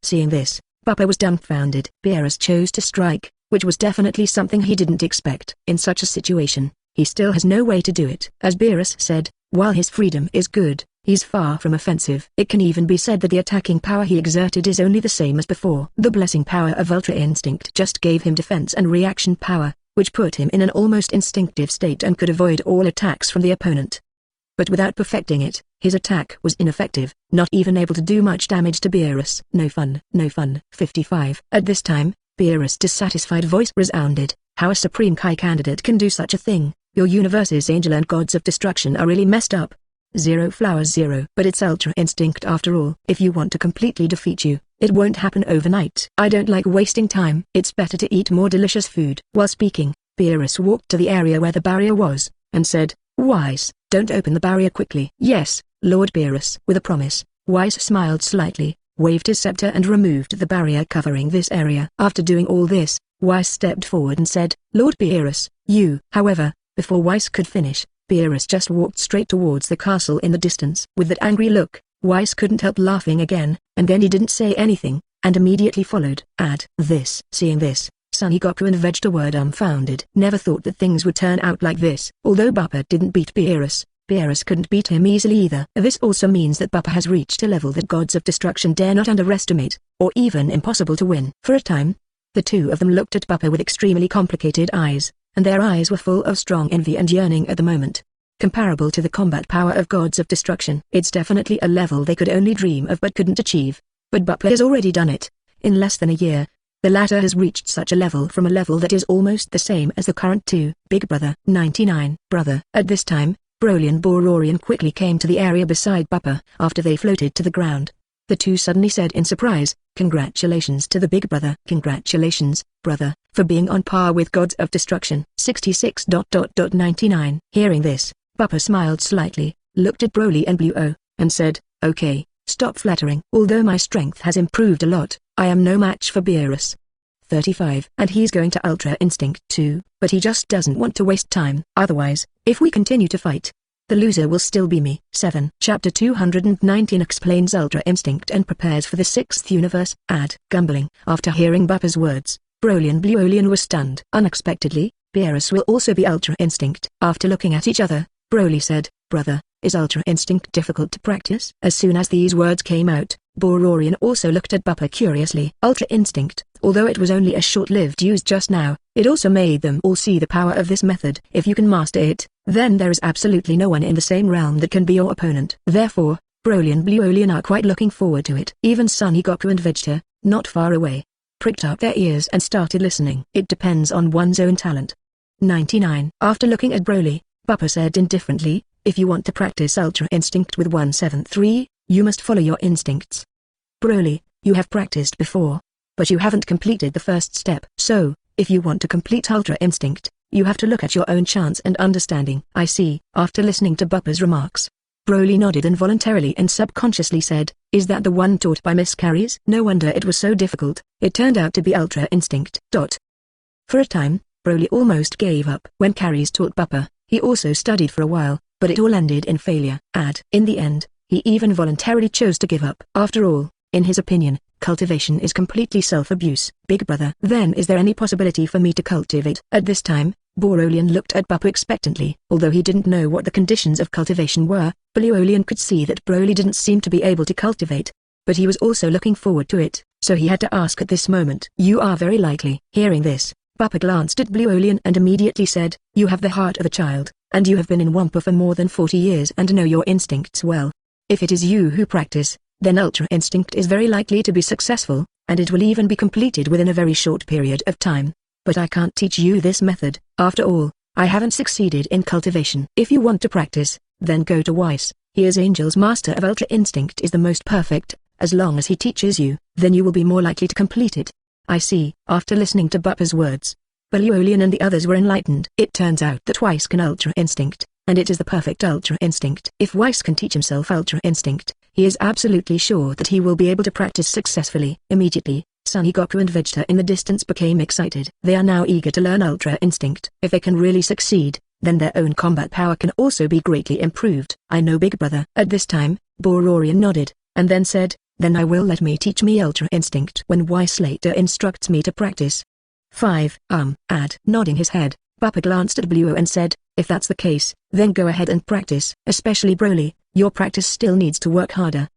Seeing this, Bupa was dumbfounded. Beerus chose to strike, which was definitely something he didn't expect. In such a situation, he still has no way to do it. As Beerus said, while his freedom is good, he's far from offensive. It can even be said that the attacking power he exerted is only the same as before. The blessing power of Ultra Instinct just gave him defense and reaction power, which put him in an almost instinctive state and could avoid all attacks from the opponent. But without perfecting it, his attack was ineffective, not even able to do much damage to Beerus. No fun. 55. At this time, Beerus' dissatisfied voice resounded. How a Supreme Kai candidate can do such a thing? Your universe's angel and gods of destruction are really messed up. Zero flowers zero. But it's Ultra Instinct after all. If you want to completely defeat you, it won't happen overnight. I don't like wasting time. It's better to eat more delicious food. While speaking, Beerus walked to the area where the barrier was, and said, Wise, don't open the barrier quickly. Yes, Lord Beerus. With a promise, Wise smiled slightly, waved his scepter and removed the barrier covering this area. After doing all this, Wise stepped forward and said, Lord Beerus, you. However, before Wise could finish, Beerus just walked straight towards the castle in the distance. With that angry look, Wise couldn't help laughing again, and then he didn't say anything, and immediately followed. Seeing this, Sonny Goku and Vegeta were dumbfounded. Never thought that things would turn out like this. Although Bupa didn't beat Beerus, Beerus couldn't beat him easily either. This also means that Bupa has reached a level that gods of destruction dare not underestimate, or even impossible to win. For a time, the two of them looked at Bupa with extremely complicated eyes, and their eyes were full of strong envy and yearning at the moment. Comparable to the combat power of gods of destruction. It's definitely a level they could only dream of but couldn't achieve. But Bupa has already done it. In less than a year, the latter has reached such a level from a level that is almost the same as the current two. Big Brother 99. Brother. At this time, Broly and Bororian quickly came to the area beside Bupa. After they floated to the ground, the two suddenly said in surprise, Congratulations to the Big Brother. Congratulations, brother, for being on par with gods of destruction. 66.99. Hearing this, Bupa smiled slightly, looked at Broly and Blue, and said, Okay, stop flattering. Although my strength has improved a lot, I am no match for Beerus. 35. And he's going to Ultra Instinct too, but he just doesn't want to waste time. Otherwise, if we continue to fight, the loser will still be me. 7. Chapter 219 explains Ultra Instinct and prepares for the 6th universe. Gumbling. After hearing Bupa's words, Broly and Blue were stunned. Unexpectedly, Beerus will also be Ultra Instinct. After looking at each other, Broly said, Brother, is Ultra Instinct difficult to practice? As soon as these words came out, Bororian also looked at Bupa curiously. Ultra Instinct, although it was only a short-lived use just now, it also made them all see the power of this method. If you can master it, then there is absolutely no one in the same realm that can be your opponent. Therefore, Broly and Blue are quite looking forward to it. Even Sonny Goku and Vegeta, not far away, pricked up their ears and started listening. It depends on one's own talent. 99. After looking at Broly, Bupa said indifferently, if you want to practice Ultra Instinct with 173, you must follow your instincts. Broly, you have practiced before, but you haven't completed the first step. So, if you want to complete Ultra Instinct, you have to look at your own chance and understanding. I see. After listening to Bupa's remarks, Broly nodded involuntarily and subconsciously said, Is that the one taught by Miss Callis? No wonder it was so difficult. It turned out to be Ultra Instinct. For a time, Broly almost gave up. When Callis taught Bupa, he also studied for a while, but it all ended in failure. In the end, he even voluntarily chose to give up. After all, in his opinion, cultivation is completely self-abuse. Big Brother. Then is there any possibility for me to cultivate? At this time, Borolian looked at Bupa expectantly. Although he didn't know what the conditions of cultivation were, Borolian could see that Broly didn't seem to be able to cultivate. But he was also looking forward to it, so he had to ask at this moment. You are very likely. Hearing this, Bupa glanced at Borolian and immediately said, You have the heart of a child, and you have been in Wampa for more than 40 years and know your instincts well. If it is you who practice, then Ultra Instinct is very likely to be successful, and it will even be completed within a very short period of time. But I can't teach you this method. After all, I haven't succeeded in cultivation. If you want to practice, then go to Weiss. He is Angel's master of Ultra Instinct is the most perfect. As long as he teaches you, then you will be more likely to complete it. I see. After listening to Bupa's words, Borolian and the others were enlightened. It turns out that Weiss can Ultra Instinct, and it is the perfect Ultra Instinct. If Weiss can teach himself Ultra Instinct, he is absolutely sure that he will be able to practice successfully. Immediately, Sonny Goku and Vegeta in the distance became excited. They are now eager to learn Ultra Instinct. If they can really succeed, then their own combat power can also be greatly improved. I know, Big Brother. At this time, Bororian nodded, and then said, Then I will let me teach me Ultra Instinct when Weiss later instructs me to practice. 5. Nodding his head, Bupa glanced at Blue and said, If that's the case, then go ahead and practice. Especially Broly, your practice still needs to work harder.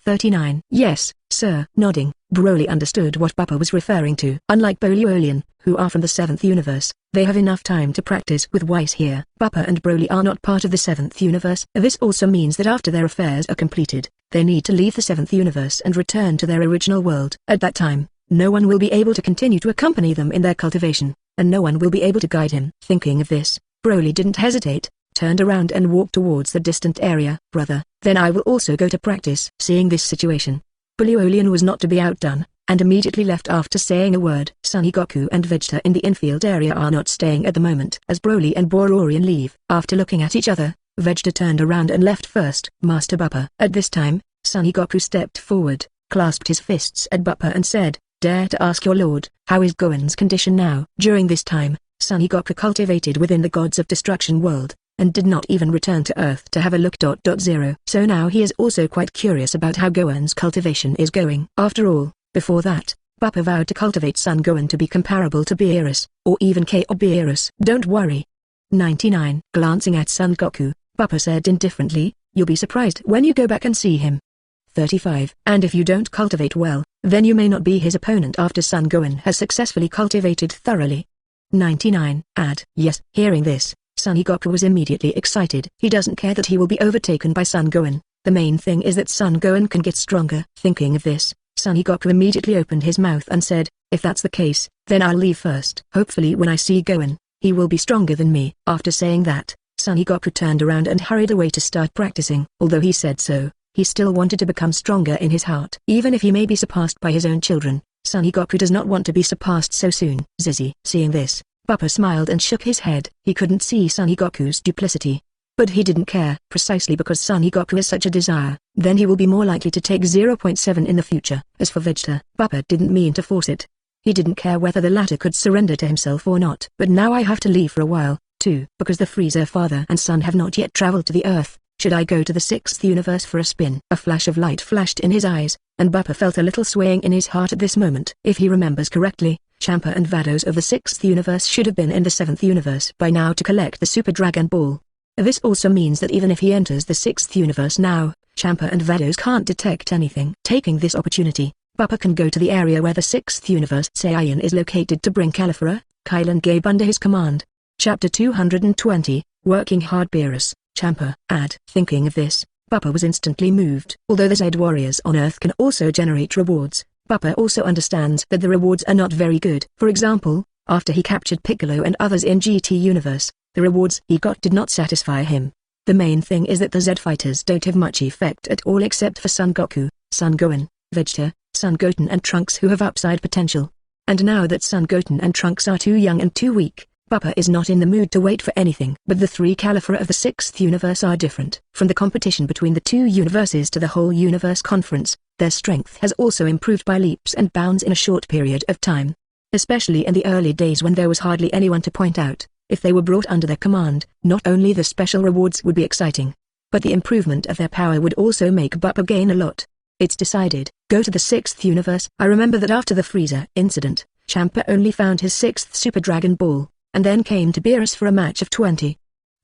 39. Yes, sir. Nodding, Broly understood what Bupa was referring to. Unlike Borolian, who are from the 7th universe, they have enough time to practice with Weiss here. Bupa and Broly are not part of the 7th universe. This also means that after their affairs are completed, they need to leave the 7th universe and return to their original world. At that time, no one will be able to continue to accompany them in their cultivation, and no one will be able to guide him. Thinking of this, Broly didn't hesitate, turned around and walked towards the distant area. Brother, then I will also go to practice. Seeing this situation, Bulma was not to be outdone, and immediately left after saying a word. Son Goku and Vegeta in the infield area are not staying at the moment as Broly and Bororian leave. After looking at each other, Vegeta turned around and left first. Master Bupa. At this time, Son Goku stepped forward, clasped his fists at Bupa and said, "Dare to ask your lord, how is Gohan's condition now?" During this time, Son Goku cultivated within the Gods of Destruction world, and did not even return to Earth to have a look. So now he is also quite curious about how Gohan's cultivation is going. After all, before that, Bupa vowed to cultivate Son Gohan to be comparable to Beerus, or even K or Beerus. Don't worry. 99. Glancing at Son Goku, Bupa said indifferently, "You'll be surprised when you go back and see him." 35. And if you don't cultivate well, then you may not be his opponent after Son Gohan has successfully cultivated thoroughly. 99. Yes. Hearing this, Son Goku was immediately excited. He doesn't care that he will be overtaken by Son Gohan. The main thing is that Son Gohan can get stronger. Thinking of this, Son Goku immediately opened his mouth and said, "If that's the case, then I'll leave first. Hopefully when I see Gohan, he will be stronger than me." After saying that, Son Goku turned around and hurried away to start practicing. Although he said so, he still wanted to become stronger in his heart. Even if he may be surpassed by his own children, Son Goku does not want to be surpassed so soon. Zizi. Seeing this, Bupa smiled and shook his head. He couldn't see Son Goku's duplicity. But he didn't care. Precisely because Son Goku has such a desire, then he will be more likely to take 0.7 in the future. As for Vegeta, Bupa didn't mean to force it. He didn't care whether the latter could surrender to himself or not. But now I have to leave for a while, too, because the Frieza father and son have not yet traveled to the Earth. Should I go to the 6th universe for a spin? A flash of light flashed in his eyes, and Bupa felt a little swaying in his heart at this moment. If he remembers correctly, Champa and bestows of the 6th universe should have been in the 7th universe by now to collect the Super Dragon Ball. This also means that even if he enters the 6th universe now, Champa and bestows can't detect anything. Taking this opportunity, Bupa can go to the area where the 6th universe Saiyan is located to bring Califera, Kyle and Gabe under his command. Chapter 220, Working Hard. Beerus, Champa. Thinking of this, Bupa was instantly moved. Although the Z warriors on Earth can also generate rewards, Bupa also understands that the rewards are not very good. For example, after he captured Piccolo and others in GT Universe, the rewards he got did not satisfy him. The main thing is that the Z fighters don't have much effect at all except for Son Goku, Son Gohan, Vegeta, Son Goten and Trunks who have upside potential. And now that Son Goten and Trunks are too young and too weak, Bupa is not in the mood to wait for anything. But the 3 Califera of the 6th universe are different. From the competition between the 2 universes to the whole universe conference, their strength has also improved by leaps and bounds in a short period of time. Especially in the early days when there was hardly anyone to point out, if they were brought under their command, not only the special rewards would be exciting, but the improvement of their power would also make Bupa gain a lot. It's decided. Go to the 6th universe. I remember that after the Frieza incident, Champa only found his 6th Super Dragon Ball, and then came to Beerus for a match of 20.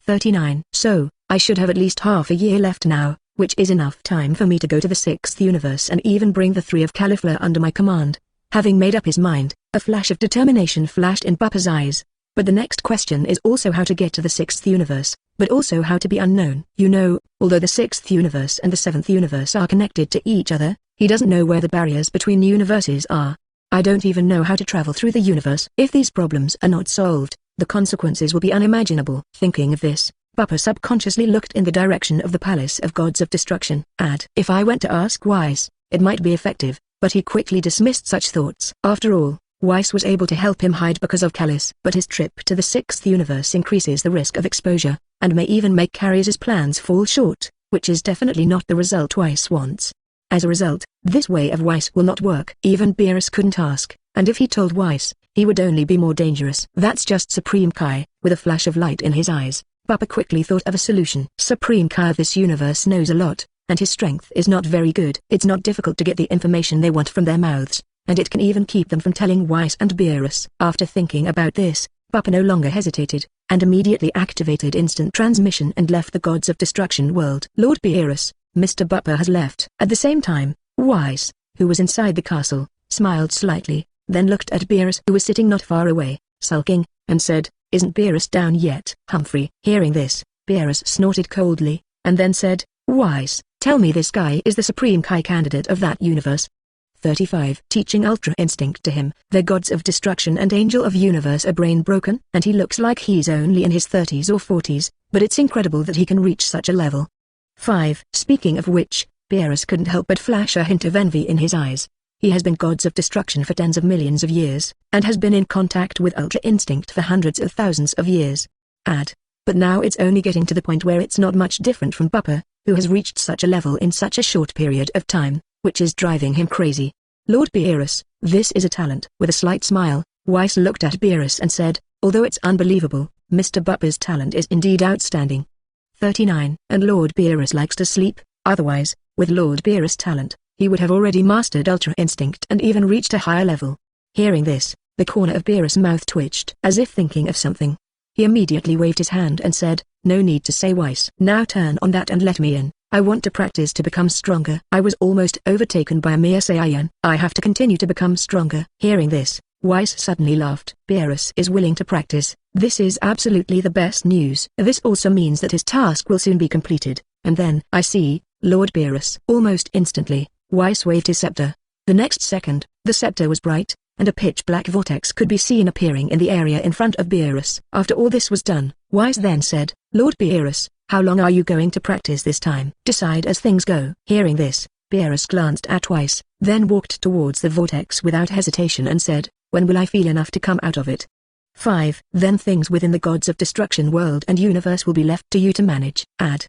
39. So, I should have at least half a year left now, which is enough time for me to go to the 6th universe and even bring the 3 of Califera under my command. Having made up his mind, a flash of determination flashed in Bupa's eyes. But the next question is also how to get to the 6th universe, but also how to be unknown. You know, although the 6th universe and the 7th universe are connected to each other, he doesn't know where the barriers between universes are. I don't even know how to travel through the universe. If these problems are not solved, the consequences will be unimaginable. Thinking of this, Bupa subconsciously looked in the direction of the Palace of Gods of Destruction. If I went to ask Whis, it might be effective, but he quickly dismissed such thoughts. After all, Whis was able to help him hide because of Callis. But his trip to the 6th universe increases the risk of exposure, and may even make Callis' plans fall short, which is definitely not the result Whis wants. As a result, this way of Whis will not work. Even Beerus couldn't ask, and if he told Whis, he would only be more dangerous. That's just Supreme Kai. With a flash of light in his eyes, Bupa quickly thought of a solution. Supreme Kai of this universe knows a lot, and his strength is not very good. It's not difficult to get the information they want from their mouths, and it can even keep them from telling Whis and Beerus. After thinking about this, Bupa no longer hesitated, and immediately activated instant transmission and left the Gods of Destruction world. Lord Beerus, Mr. Bupa has left. At the same time, Whis, who was inside the castle, smiled slightly, then looked at Beerus who was sitting not far away, sulking, and said, "Isn't Beerus down yet?" Humphrey. Hearing this, Beerus snorted coldly, and then said, "Whis, tell me this guy is the Supreme Kai candidate of that universe." 35. Teaching Ultra Instinct to him. They're gods of destruction and angel of universe are brain broken, and he looks like he's only in his 30s or 40s, but it's incredible that he can reach such a level. 5. Speaking of which, Beerus couldn't help but flash a hint of envy in his eyes. He has been gods of destruction for tens of millions of years, and has been in contact with Ultra Instinct for hundreds of thousands of years. But now it's only getting to the point where it's not much different from Bupa, who has reached such a level in such a short period of time, which is driving him crazy. Lord Beerus, this is a talent. With a slight smile, Weiss looked at Beerus and said, although it's unbelievable, Mr. Bupa's talent is indeed outstanding. 39. And Lord Beerus likes to sleep, otherwise, with Lord Beerus' talent, he would have already mastered Ultra Instinct and even reached a higher level. Hearing this, the corner of Beerus' mouth twitched as if thinking of something. He immediately waved his hand and said, no need to say Weiss. Now turn on that and let me in. I want to practice to become stronger. I was almost overtaken by a mere Saiyan. I have to continue to become stronger. Hearing this, Weiss suddenly laughed. Beerus is willing to practice. This is absolutely the best news. This also means that his task will soon be completed, and then, I see, Lord Beerus. Almost instantly, Weiss waved his scepter. The next second, the scepter was bright, and a pitch-black vortex could be seen appearing in the area in front of Beerus. After all this was done, Weiss then said, Lord Beerus, how long are you going to practice this time? Decide as things go. Hearing this, Beerus glanced at Weiss, then walked towards the vortex without hesitation and said, when will I feel enough to come out of it? 5. Then things within the gods of destruction world and universe will be left to you to manage.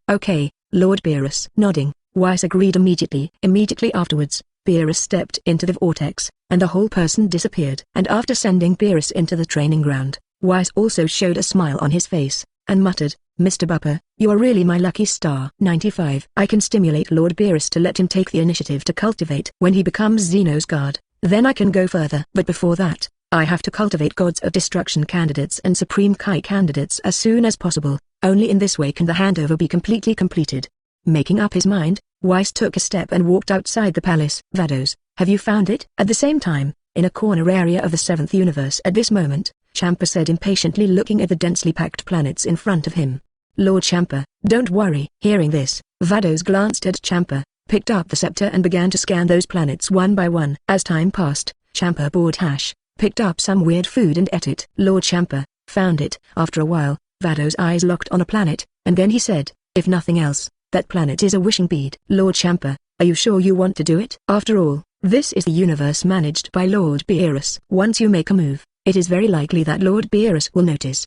Okay, Lord Beerus. Nodding, Weiss agreed immediately. Immediately afterwards, Beerus stepped into the vortex, and the whole person disappeared. And after sending Beerus into the training ground, Weiss also showed a smile on his face, and muttered, Mr. Bupa, you are really my lucky star. 95. I can stimulate Lord Beerus to let him take the initiative to cultivate. When he becomes Xeno's guard, then I can go further. But before that, I have to cultivate gods of destruction candidates and Supreme Kai candidates as soon as possible. Only in this way can the handover be completely completed. Making up his mind, Weiss took a step and walked outside the palace. Vados, have you found it? At the same time, in a corner area of the 7th universe at this moment, Champa said impatiently, looking at the densely packed planets in front of him. Lord Champa, don't worry. Hearing this, Vados glanced at Champa, picked up the scepter and began to scan those planets one by one. As time passed, Champa bored hash, picked up some weird food and ate it. Lord Champa found it. After a while, Vados' eyes locked on a planet, and then he said, if nothing else, that planet is a wishing bead. Lord Champa, are you sure you want to do it? After all, this is the universe managed by Lord Beerus. Once you make a move, it is very likely that Lord Beerus will notice.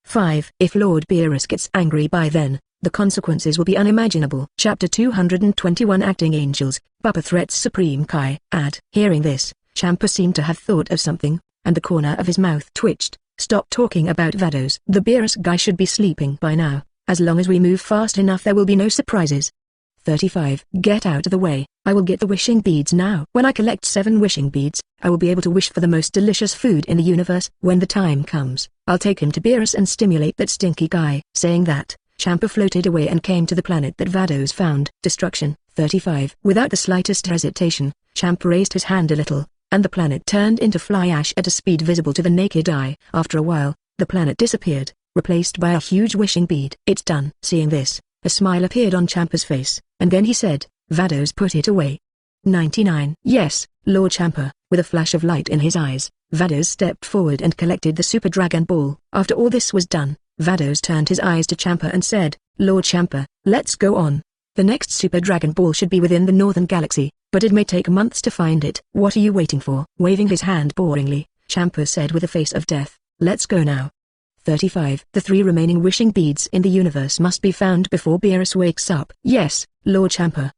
5. If Lord Beerus gets angry by then, the consequences will be unimaginable. Chapter 221 Acting Angels, Bupa threats Supreme Kai. Hearing this, Champa seemed to have thought of something, and the corner of his mouth twitched. Stop talking about Vados. The Beerus guy should be sleeping by now. As long as we move fast enough there will be no surprises. 35. Get out of the way. I will get the wishing beads now. When I collect 7 wishing beads, I will be able to wish for the most delicious food in the universe. When the time comes, I'll take him to Beerus and stimulate that stinky guy. Saying that, Champa floated away and came to the planet that Vados found. Destruction. 35. Without the slightest hesitation, Champa raised his hand a little, and the planet turned into fly ash at a speed visible to the naked eye. After a while, the planet disappeared, replaced by a huge wishing bead. It's done. Seeing this, a smile appeared on Champa's face, and then he said, Vados, put it away. 99. Yes, Lord Champa. With a flash of light in his eyes, Vados stepped forward and collected the Super Dragon Ball. After all this was done, Vados turned his eyes to Champa and said, Lord Champa, let's go on. The next Super Dragon Ball should be within the Northern Galaxy, but it may take months to find it. What are you waiting for? Waving his hand boringly, Champa said with a face of death, let's go now. 35. The 3 remaining wishing beads in the universe must be found before Beerus wakes up. Yes, Lord Champa.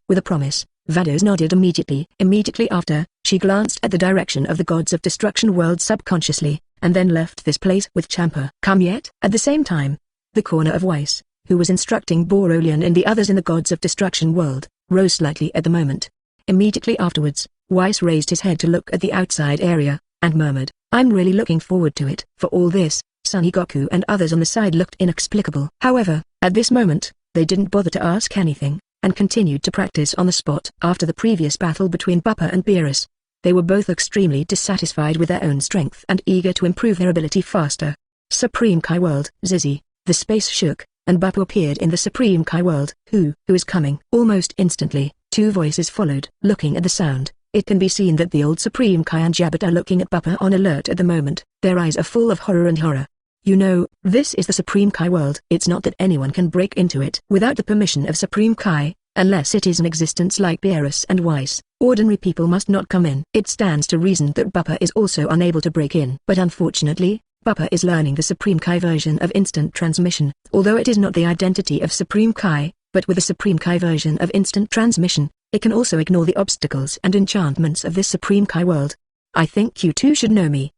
With a promise, Vados nodded immediately. Immediately after, she glanced at the direction of the gods of destruction world subconsciously, and then left this place with Champa. Come yet? At the same time, the corner of Weiss, who was instructing Borolian and the others in the gods of destruction world, rose slightly at the moment. Immediately afterwards, Weiss raised his head to look at the outside area, and murmured, I'm really looking forward to it. For all this, Sonny Goku and others on the side looked inexplicable. However, at this moment, they didn't bother to ask anything, and continued to practice on the spot. After the previous battle between Bupa and Beerus, they were both extremely dissatisfied with their own strength and eager to improve their ability faster. Supreme Kai World. Zizi, the space shook, and Bupa appeared in the Supreme Kai World. Who is coming? Almost instantly, 2 voices followed. Looking at the sound, It can be seen that the old Supreme Kai and Jabbit are looking at Bupa on alert at the moment. Their eyes are full of horror and horror. You know, this is the Supreme Kai world. It's not that anyone can break into it without the permission of Supreme Kai, unless it is an existence like Beerus and Weiss. Ordinary people must not come in. It stands to reason that Bupa is also unable to break in. But unfortunately, Bupa is learning the Supreme Kai version of instant transmission. Although it is not the identity of Supreme Kai, but with the Supreme Kai version of instant transmission, it can also ignore the obstacles and enchantments of this Supreme Kai world. I think you two should know me.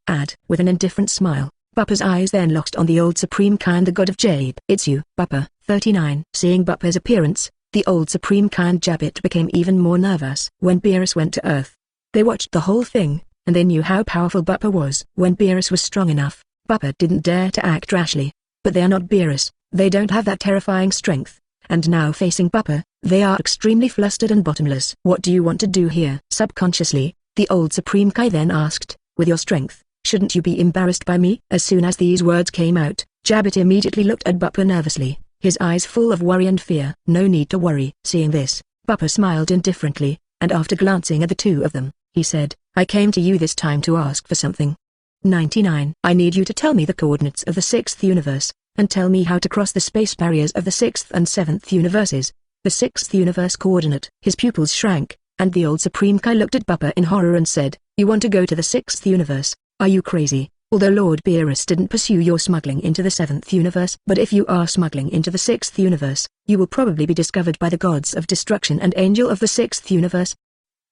With an indifferent smile, Bupa's eyes then locked on the old Supreme Kai and the God of Jade. It's you, Bupa, 39. Seeing Bupa's appearance, the old Supreme Kai and Jabbit became even more nervous. When Beerus went to Earth, they watched the whole thing, and they knew how powerful Bupa was. When Beerus was strong enough, Bupa didn't dare to act rashly. But they are not Beerus, they don't have that terrifying strength. And now facing Bupa, they are extremely flustered and bottomless. What do you want to do here? Subconsciously, the old Supreme Kai then asked, with your strength, shouldn't you be embarrassed by me? As soon as these words came out, Jabbit immediately looked at Bupa nervously, his eyes full of worry and fear. No need to worry. Seeing this, Bupa smiled indifferently, and after glancing at the two of them, he said, I came to you this time to ask for something. 99. I need you to tell me the coordinates of the 6th universe, and tell me how to cross the space barriers of the 6th and 7th universes. The 6th universe coordinate. His pupils shrank, and the old Supreme Kai looked at Bupa in horror and said, you want to go to the 6th universe? Are you crazy? Although Lord Beerus didn't pursue your smuggling into the 7th universe, but if you are smuggling into the 6th universe, you will probably be discovered by the gods of destruction and angel of the 6th universe.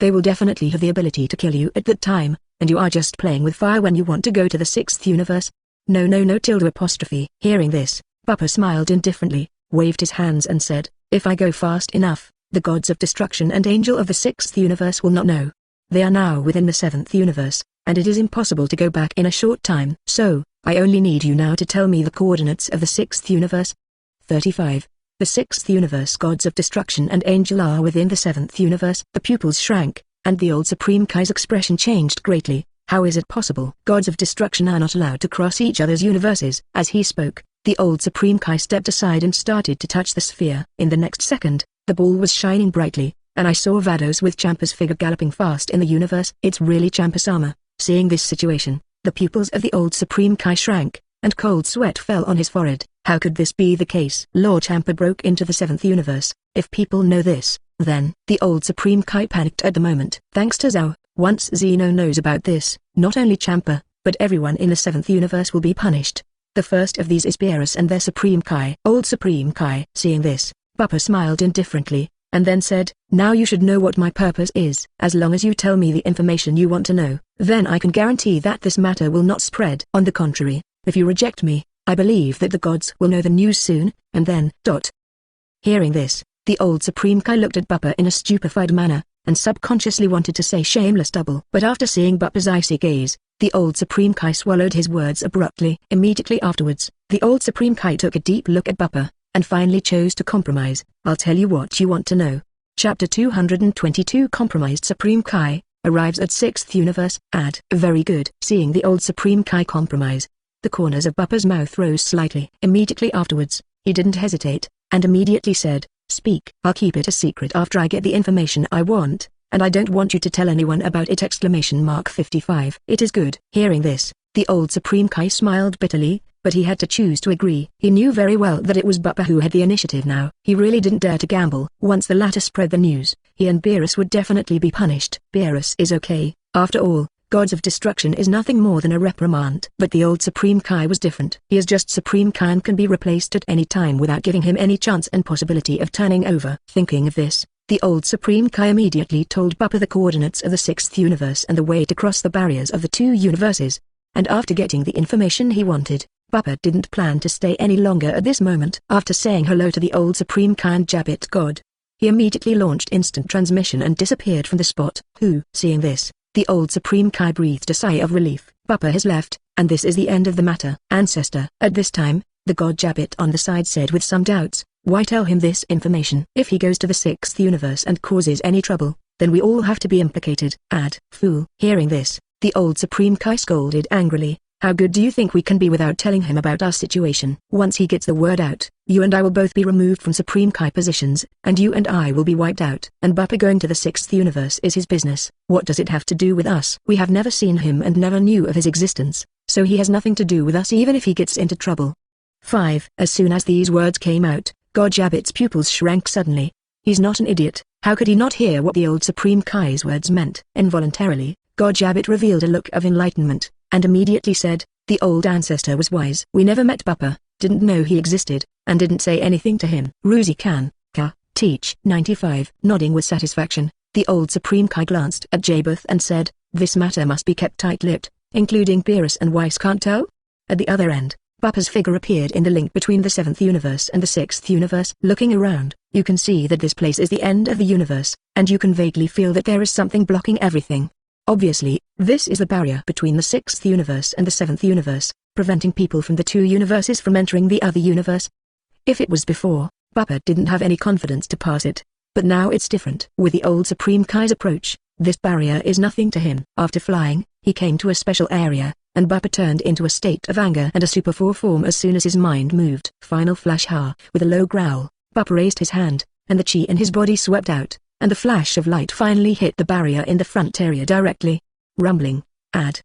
They will definitely have the ability to kill you at that time, and you are just playing with fire when you want to go to the 6th universe. No. Hearing this, Bupa smiled indifferently, waved his hands and said, if I go fast enough, the gods of destruction and angel of the 6th universe will not know. They are now within the 7th universe, and it is impossible to go back in a short time. So, I only need you now to tell me the coordinates of the 6th universe. 35. The 6th universe gods of destruction and angel are within the 7th universe. The pupils shrank, and the old Supreme Kai's expression changed greatly. How is it possible? Gods of destruction are not allowed to cross each other's universes. As he spoke, the old Supreme Kai stepped aside and started to touch the sphere. In the next second, the ball was shining brightly, and I saw Vados with Champa's figure galloping fast in the universe. It's really Champa-sama. Seeing this situation, the pupils of the old Supreme Kai shrank, and cold sweat fell on his forehead. How could this be the case? Lord Champa broke into the 7th universe. If people know this, then, the old Supreme Kai panicked at the moment. Thanks to Zhao, once Zeno knows about this, not only Champa, but everyone in the 7th universe will be punished. The first of these is Beerus and their Supreme Kai. Old Supreme Kai. Seeing this, Bupa smiled indifferently, and then said, now you should know what my purpose is. As long as you tell me the information you want to know, then I can guarantee that this matter will not spread. On the contrary, if you reject me, I believe that the gods will know the news soon, and then, Hearing this, the old Supreme Kai looked at Bupa in a stupefied manner, and subconsciously wanted to say shameless double. But after seeing Bupa's icy gaze, the old Supreme Kai swallowed his words abruptly. Immediately afterwards, the old Supreme Kai took a deep look at Bupa, and finally chose to compromise. I'll tell you what you want to know. Chapter 222 Compromised Supreme Kai, arrives at 6th universe. Very good. Seeing the old Supreme Kai compromise, the corners of Bupa's mouth rose slightly. Immediately afterwards, he didn't hesitate, and immediately said, speak. I'll keep it a secret after I get the information I want, and I don't want you to tell anyone about it! 55. It is good. Hearing this, the old Supreme Kai smiled bitterly, but he had to choose to agree. He knew very well that it was Bupa who had the initiative now. He really didn't dare to gamble. Once the latter spread the news, he and Beerus would definitely be punished. Beerus is okay. After all, gods of destruction is nothing more than a reprimand. But the old Supreme Kai was different. He is just Supreme Kai and can be replaced at any time without giving him any chance and possibility of turning over. Thinking of this, the old Supreme Kai immediately told Bupa the coordinates of the 6th universe and the way to cross the barriers of the two universes. And after getting the information he wanted, Bupa didn't plan to stay any longer at this moment. After saying hello to the old Supreme Kai and Jabbit God, he immediately launched instant transmission and disappeared from the spot. Seeing this, the old Supreme Kai breathed a sigh of relief. Bupa has left, and this is the end of the matter. Ancestor. At this time, the god Jabbit on the side said with some doubts, why tell him this information? If he goes to the 6th universe and causes any trouble, then we all have to be implicated. Fool. Hearing this, the old Supreme Kai scolded angrily, How good do you think we can be without telling him about our situation? Once he gets the word out, you and I will both be removed from Supreme Kai positions, and you and I will be wiped out. And Bupa going to the 6th universe is his business. What does it have to do with us? We have never seen him and never knew of his existence, so he has nothing to do with us even if he gets into trouble. 5. As soon as these words came out, Gojabbit's pupils shrank suddenly. He's not an idiot. How could he not hear what the old Supreme Kai's words meant? Involuntarily, Gojabbit revealed a look of enlightenment, and immediately said, the old ancestor was wise. We never met Bupa, didn't know he existed, and didn't say anything to him. Ruzi can, teach. 95. Nodding with satisfaction, the old Supreme Kai glanced at Jabeth and said, this matter must be kept tight-lipped, including Beerus and Weiss can't tell? At the other end, Bupa's figure appeared in the link between the 7th universe and the 6th universe. Looking around, you can see that this place is the end of the universe, and you can vaguely feel that there is something blocking everything. Obviously, this is the barrier between the 6th universe and the 7th universe, preventing people from the two universes from entering the other universe. If it was before, Bupa didn't have any confidence to pass it, but now it's different. With the old Supreme Kai's approach, this barrier is nothing to him. After flying, he came to a special area, and Bupa turned into a state of anger and a Super 4 form as soon as his mind moved. Final flash ha! With a low growl, Bupa raised his hand, and the chi in his body swept out, and the flash of light finally hit the barrier in the front area directly. Rumbling,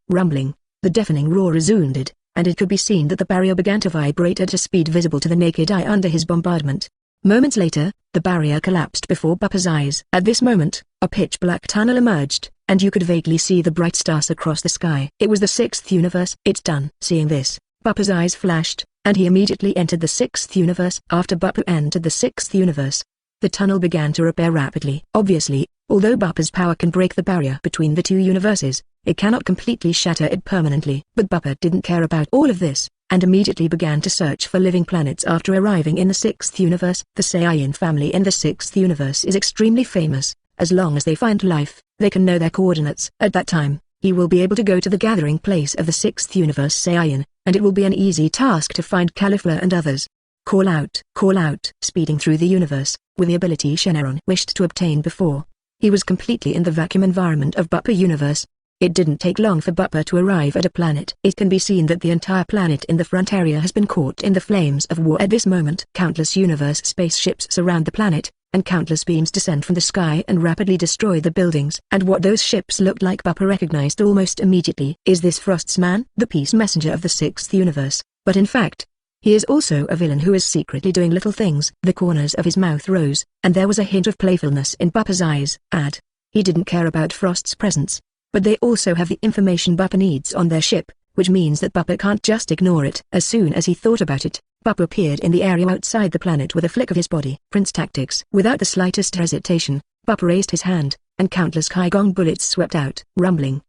rumbling, the deafening roar resounded, and it could be seen that the barrier began to vibrate at a speed visible to the naked eye under his bombardment. Moments later, the barrier collapsed before Bupa's eyes. At this moment, a pitch-black tunnel emerged, and you could vaguely see the bright stars across the sky. It was the 6th universe. It's done. Seeing this, Bupa's eyes flashed, and he immediately entered the 6th universe. After Bupa entered the 6th universe, the tunnel began to repair rapidly. Obviously, although Bupa's power can break the barrier between the two universes, it cannot completely shatter it permanently. But Bupa didn't care about all of this, and immediately began to search for living planets after arriving in the 6th universe. The Saiyan family in the 6th universe is extremely famous. As long as they find life, they can know their coordinates. At that time, he will be able to go to the gathering place of the 6th universe Saiyan, and it will be an easy task to find Califla and others. Call out, speeding through the universe, with the ability Shenron wished to obtain before. He was completely in the vacuum environment of Bupa universe. It didn't take long for Bupa to arrive at a planet. It can be seen that the entire planet in the front area has been caught in the flames of war at this moment. Countless universe spaceships surround the planet, and countless beams descend from the sky and rapidly destroy the buildings. And what those ships looked like Bupa recognized almost immediately. Is this Frost's man? The peace messenger of the 6th universe, but in fact, he is also a villain who is secretly doing little things. The corners of his mouth rose, and there was a hint of playfulness in Bupa's eyes. He didn't care about Frost's presence, but they also have the information Bupa needs on their ship, which means that Bupa can't just ignore it. As soon as he thought about it, Bupa appeared in the area outside the planet with a flick of his body. Prince tactics. Without the slightest hesitation, Bupa raised his hand, and countless Kaigong bullets swept out. Rumbling.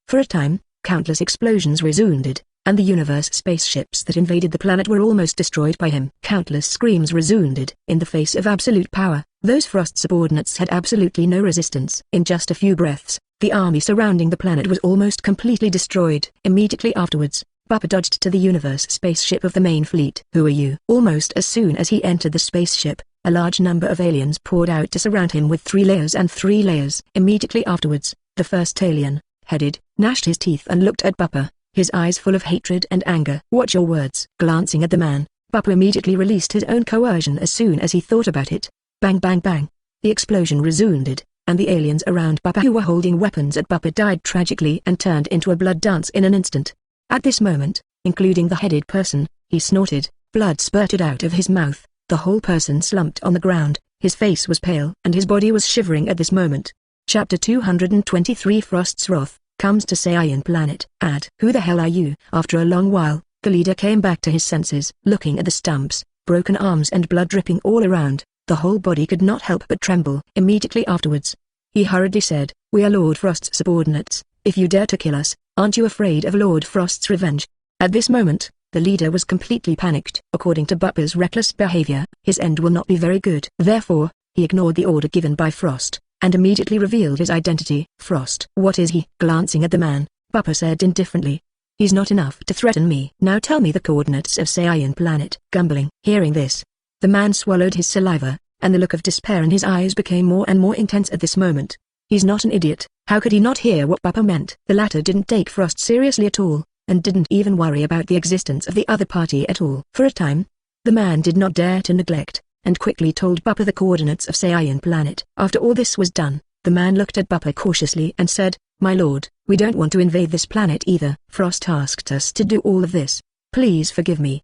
For a time, countless explosions resounded, and the universe spaceships that invaded the planet were almost destroyed by him. Countless screams resounded. In the face of absolute power, those Frost subordinates had absolutely no resistance. In just a few breaths, the army surrounding the planet was almost completely destroyed. Immediately afterwards, Bupa dodged to the universe spaceship of the main fleet. Who are you? Almost as soon as he entered the spaceship, a large number of aliens poured out to surround him with 3 layers and 3 layers. Immediately afterwards, the first alien, headed, gnashed his teeth and looked at Bupa, his eyes full of hatred and anger. Watch your words. Glancing at the man, Bupa immediately released his own coercion as soon as he thought about it. Bang bang bang. The explosion resounded, and the aliens around Bupa who were holding weapons at Bupa died tragically and turned into a blood dance in an instant. At this moment, including the headed person, he snorted, blood spurted out of his mouth, the whole person slumped on the ground, his face was pale and his body was shivering at this moment. Chapter 223 Frost's Wrath comes to Saiyan planet. Who the hell are you? After a long while, the leader came back to his senses. Looking at the stumps, broken arms and blood dripping all around, the whole body could not help but tremble. Immediately afterwards, he hurriedly said, "We are Lord Frost's subordinates. If you dare to kill us, aren't you afraid of Lord Frost's revenge?" At this moment, the leader was completely panicked. According to Bupa's reckless behavior, his end will not be very good. Therefore, he ignored the order given by Frost, and immediately revealed his identity. Frost. What is he? Glancing at the man, Bupa said indifferently, "He's not enough to threaten me. Now tell me the coordinates of Saiyan planet." Grumbling. Hearing this, the man swallowed his saliva, and the look of despair in his eyes became more and more intense at this moment. He's not an idiot. How could he not hear what Bupa meant? The latter didn't take Frost seriously at all, and didn't even worry about the existence of the other party at all. For a time, the man did not dare to neglect, and quickly told Bupa the coordinates of Saiyan planet. After all this was done, the man looked at Bupa cautiously and said, "My lord, we don't want to invade this planet either. Frost asked us to do all of this. Please forgive me."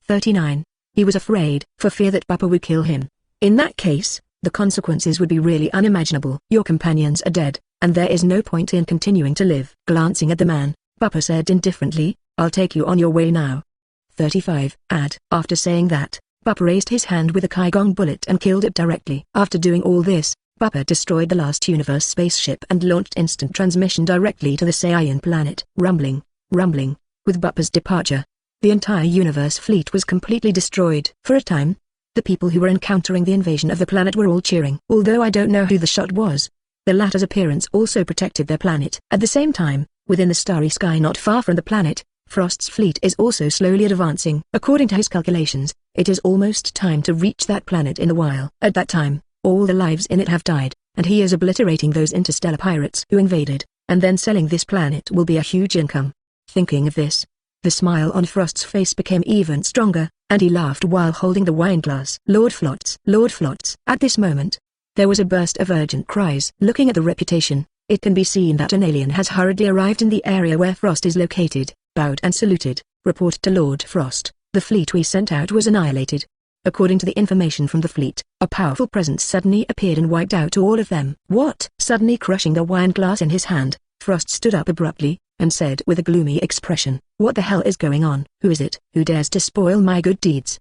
39. He was afraid, for fear that Bupa would kill him. In that case, the consequences would be really unimaginable. Your companions are dead, and there is no point in continuing to live. Glancing at the man, Bupa said indifferently, "I'll take you on your way now." 35. After saying that, Bupa raised his hand with a Saigon bullet and killed it directly. After doing all this, Bupa destroyed the last universe spaceship and launched instant transmission directly to the Saiyan planet. Rumbling. With Bupa's departure, the entire universe fleet was completely destroyed. For a time, the people who were encountering the invasion of the planet were all cheering. Although I don't know who the shot was, the latter's appearance also protected their planet. At the same time, within the starry sky not far from the planet, Frost's fleet is also slowly advancing. According to his calculations, it is almost time to reach that planet in a while. At that time, all the lives in it have died, and he is obliterating those interstellar pirates who invaded, and then selling this planet will be a huge income. Thinking of this, the smile on Frost's face became even stronger, and he laughed while holding the wine glass. Lord Flots. At this moment, there was a burst of urgent cries. Looking at the reputation, it can be seen that an alien has hurriedly arrived in the area where Frost is located, bowed and saluted. Reported to Lord Frost, "The fleet we sent out was annihilated." According to the information from the fleet, a powerful presence suddenly appeared and wiped out all of them. What? Suddenly crushing the wine glass in his hand, Frost stood up abruptly, and said with a gloomy expression, "What the hell is going on? Who is it? Who dares to spoil my good deeds?"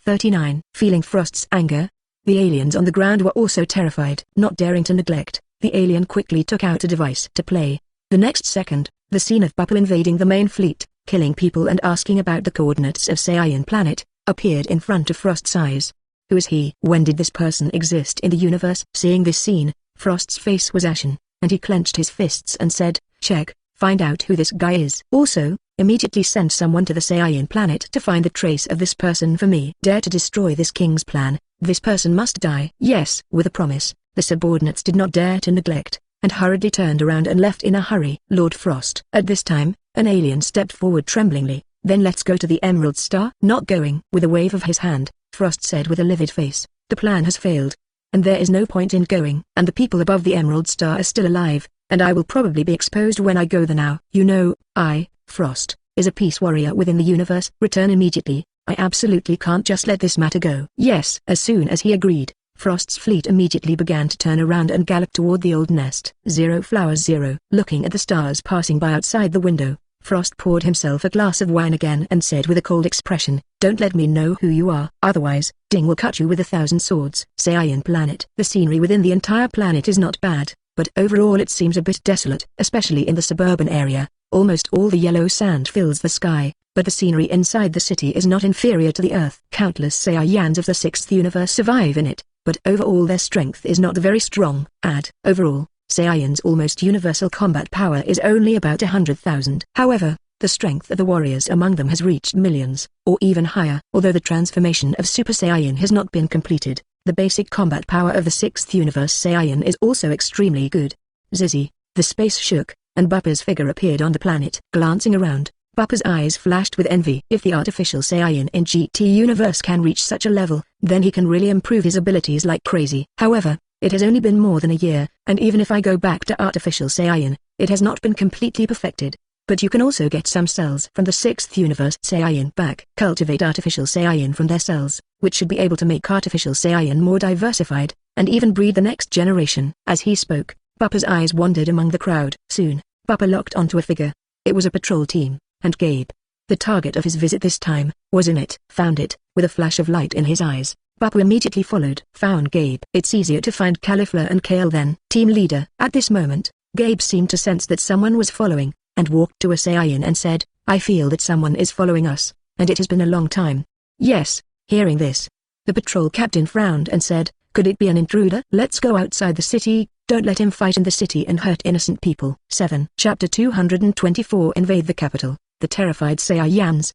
39. Feeling Frost's anger, the aliens on the ground were also terrified. Not daring to neglect, the alien quickly took out a device to play. The next second, the scene of Bupa invading the main fleet, killing people and asking about the coordinates of Saiyan planet, appeared in front of Frost's eyes. Who is he? When did this person exist in the universe? Seeing this scene, Frost's face was ashen, and he clenched his fists and said, "Check, find out who this guy is. Also, immediately send someone to the Saiyan planet to find the trace of this person for me. Dare to destroy this king's plan, this person must die." Yes. With a promise, the subordinates did not dare to neglect, and hurriedly turned around and left in a hurry. Lord Frost. At this time, an alien stepped forward tremblingly. "Then let's go to the Emerald Star." "Not going." With a wave of his hand, Frost said with a livid face, "The plan has failed, and there is no point in going. And the people above the Emerald Star are still alive, and I will probably be exposed when I go there now. You know, Frost, is a peace warrior within the universe. Return immediately. I absolutely can't just let this matter go." Yes. As soon as he agreed, Frost's fleet immediately began to turn around and gallop toward the old nest. 0 flowers 0. Looking at the stars passing by outside the window, Frost poured himself a glass of wine again and said with a cold expression, "Don't let me know who you are. Otherwise, Ding will cut you with 1,000 swords." Saiyan planet. The scenery within the entire planet is not bad, but overall it seems a bit desolate, especially in the suburban area. Almost all the yellow sand fills the sky, but the scenery inside the city is not inferior to the Earth. Countless Saiyans of the 6th universe survive in it, but overall their strength is not very strong. Overall, Saiyan's almost universal combat power is only about 100,000. However, the strength of the warriors among them has reached millions, or even higher. Although the transformation of Super Saiyan has not been completed, the basic combat power of the 6th universe Saiyan is also extremely good. Zizzy, the space shook, and Bupa's figure appeared on the planet. Glancing around, Bupa's eyes flashed with envy. If the artificial Saiyan in GT universe can reach such a level, then he can really improve his abilities like crazy. However, it has only been more than a year, and even if I go back to artificial Saiyan, it has not been completely perfected. But you can also get some cells from the 6th universe Saiyan back. Cultivate artificial Saiyan from their cells, which should be able to make artificial Saiyan more diversified, and even breed the next generation. As he spoke, Bupa's eyes wandered among the crowd. Soon, Bupa locked onto a figure. It was a patrol team, and Gabe, the target of his visit this time, was in it. Found it. With a flash of light in his eyes, Bupa immediately followed. Found Gabe. It's easier to find Cauliflower and Kale than team leader. At this moment, Gabe seemed to sense that someone was following, and walked to a Saiyan and said, "I feel that someone is following us, and it has been a long time." Yes. Hearing this, the patrol captain frowned and said, "Could it be an intruder? Let's go outside the city. Don't let him fight in the city and hurt innocent people." 7. Chapter 224. Invade the capital. The terrified Saiyans.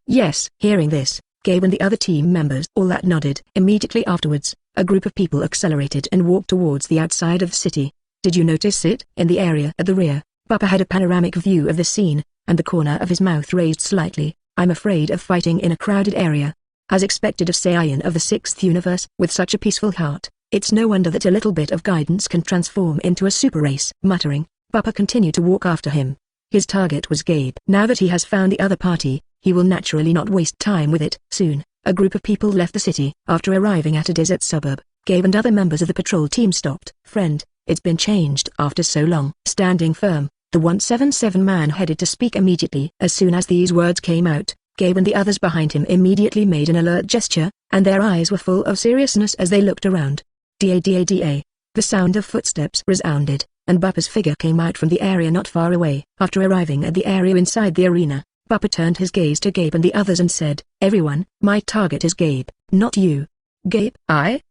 Yes. Hearing this, Gabe and the other team members all that nodded. Immediately afterwards, a group of people accelerated and walked towards the outside of the city. Did you notice it? In the area at the rear, Bupa had a panoramic view of the scene, and the corner of his mouth raised slightly. I'm afraid of fighting in a crowded area. As expected of Saiyan of the 6th universe. With such a peaceful heart, it's no wonder that a little bit of guidance can transform into a super race. Muttering, Bupa continued to walk after him. His target was Gabe. Now that he has found the other party, he will naturally not waste time with it. Soon, a group of people left the city. After arriving at a desert suburb, Gabe and other members of the patrol team stopped. Friend, it's been changed after so long. Standing firm, the 177 man headed to speak immediately. As soon as these words came out, Gabe and the others behind him immediately made an alert gesture, and their eyes were full of seriousness as they looked around. Da. The sound of footsteps resounded, and Bupa's figure came out from the area not far away. After arriving at the area inside the arena, Bupa turned his gaze to Gabe and the others and said, "Everyone, my target is Gabe, not you." "Gabe?"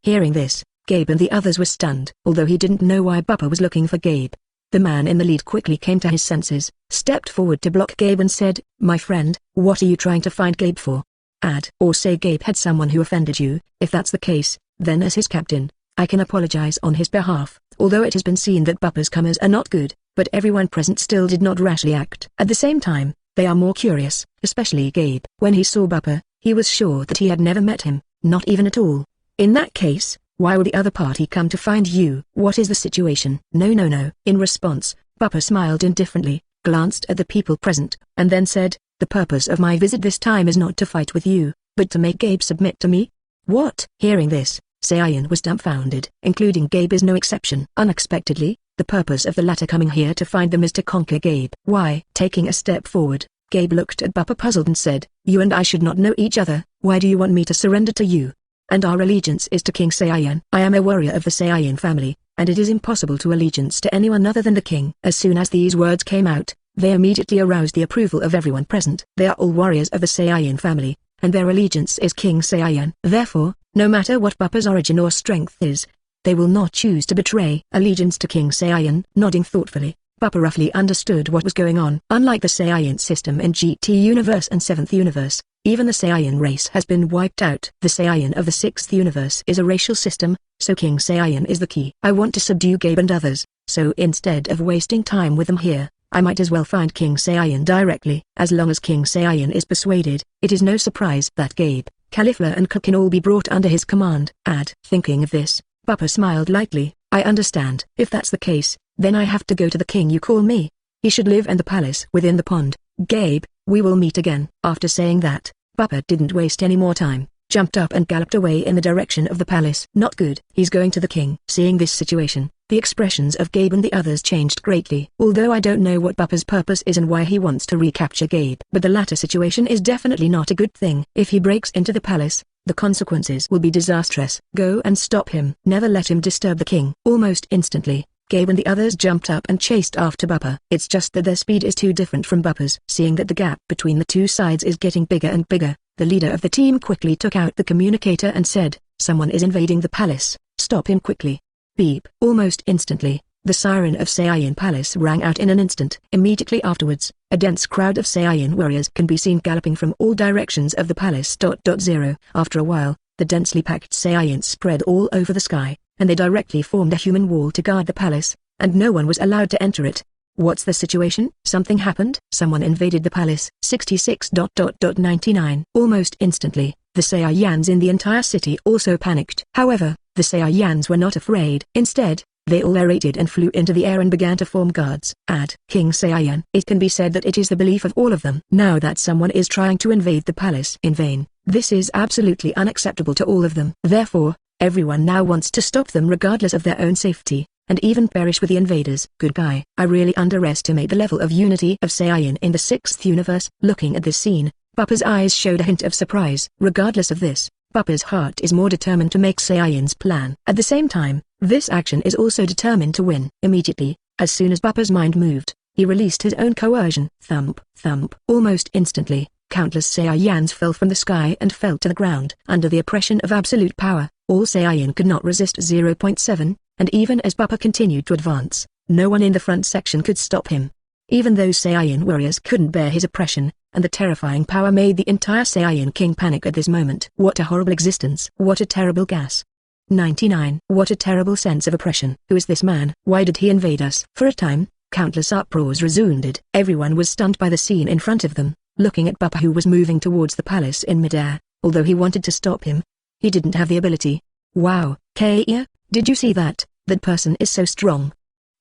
Hearing this, Gabe and the others were stunned. Although he didn't know why Bupa was looking for Gabe, the man in the lead quickly came to his senses, stepped forward to block Gabe and said, "My friend, what are you trying to find Gabe for? Add or say Gabe had someone who offended you. If that's the case, then as his captain, I can apologize on his behalf." Although it has been seen that Bupa's comers are not good, but everyone present still did not rashly act. At the same time, they are more curious, especially Gabe. When he saw Bupa, he was sure that he had never met him, not even at all. In that case, why would the other party come to find you? What is the situation? No. In response, Bupa smiled indifferently, glanced at the people present, and then said, "The purpose of my visit this time is not to fight with you, but to make Gabe submit to me." What? Hearing this, Saiyan was dumbfounded, including Gabe is no exception. Unexpectedly, the purpose of the latter coming here to find them is to conquer Gabe. Why? Taking a step forward, Gabe looked at Bupa puzzled and said, "You and I should not know each other. Why do you want me to surrender to you? And our allegiance is to King Saiyan. I am a warrior of the Saiyan family, and it is impossible to allegiance to anyone other than the king." As soon as these words came out, they immediately aroused the approval of everyone present. They are all warriors of the Saiyan family, and their allegiance is King Saiyan. Therefore, no matter what Bupa's origin or strength is, they will not choose to betray allegiance to King Saiyan. Nodding thoughtfully, Bupa roughly understood what was going on. Unlike the Saiyan system in GT Universe and 7th Universe, even the Saiyan race has been wiped out. The Saiyan of the 6th Universe is a racial system, so King Saiyan is the key. I want to subdue Gabe and others, so instead of wasting time with them here, I might as well find King Saiyan directly. As long as King Saiyan is persuaded, it is no surprise that Gabe, Callis and Cook can all be brought under his command. Thinking of this, Bupa smiled lightly. "I understand. If that's the case, then I have to go to the king you call me. He should live in the palace within the pond. Gabe, we will meet again." After saying that, Bupa didn't waste any more time, jumped up and galloped away in the direction of the palace. Not good. He's going to the king. Seeing this situation, the expressions of Gabe and the others changed greatly. Although I don't know what Bupa's purpose is and why he wants to recapture Gabe, but the latter situation is definitely not a good thing. If he breaks into the palace, the consequences will be disastrous. Go and stop him. Never let him disturb the king. Almost instantly, Gabe and the others jumped up and chased after Bupa. It's just that their speed is too different from Bupa's. Seeing that the gap between the two sides is getting bigger and bigger, the leader of the team quickly took out the communicator and said, "Someone is invading the palace. Stop him quickly." Beep. Almost instantly, the siren of Saiyan Palace rang out in an instant. Immediately afterwards, a dense crowd of Saiyan warriors can be seen galloping from all directions of the palace. 0. After a while, the densely packed Saiyans spread all over the sky, and they directly formed a human wall to guard the palace, and no one was allowed to enter it. What's the situation? Something happened? Someone invaded the palace. 66. 99. Almost instantly, the Saiyans in the entire city also panicked. However, the Saiyans were not afraid. Instead, they all aerated and flew into the air and began to form guards. King Saiyan. It can be said that it is the belief of all of them now that someone is trying to invade the palace in vain. This is absolutely unacceptable to all of them. Therefore, everyone now wants to stop them regardless of their own safety, and even perish with the invaders. Good guy. I really underestimate the level of unity of Saiyan in the 6th universe. Looking at this scene, Bupa's eyes showed a hint of surprise. Regardless of this, Bupa's heart is more determined to make Saiyan's plan. At the same time, this action is also determined to win. Immediately, as soon as Bupa's mind moved, he released his own coercion. Thump, thump. Almost instantly, countless Saiyans fell from the sky and fell to the ground. Under the oppression of absolute power, all Saiyan could not resist. 0.7, and even as Bupa continued to advance, no one in the front section could stop him. Even those Saiyan warriors couldn't bear his oppression, and the terrifying power made the entire Saiyan king panic at this moment. What a horrible existence. What a terrible gas. 99. What a terrible sense of oppression. Who is this man? Why did he invade us? For a time, Countless uproars resounded. Everyone was stunned by the scene in front of them, looking at Bupa, who was moving towards the palace in midair. Although he wanted to stop him, he didn't have the ability. Wow, Kaya, did you see that? That person is so strong.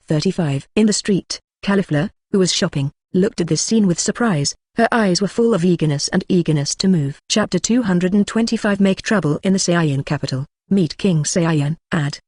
35. In the street, Califla, who was shopping, looked at this scene with surprise. Her eyes were full of eagerness to move. Chapter 225. Make trouble in the Saiyan capital. Meet King Saiyan.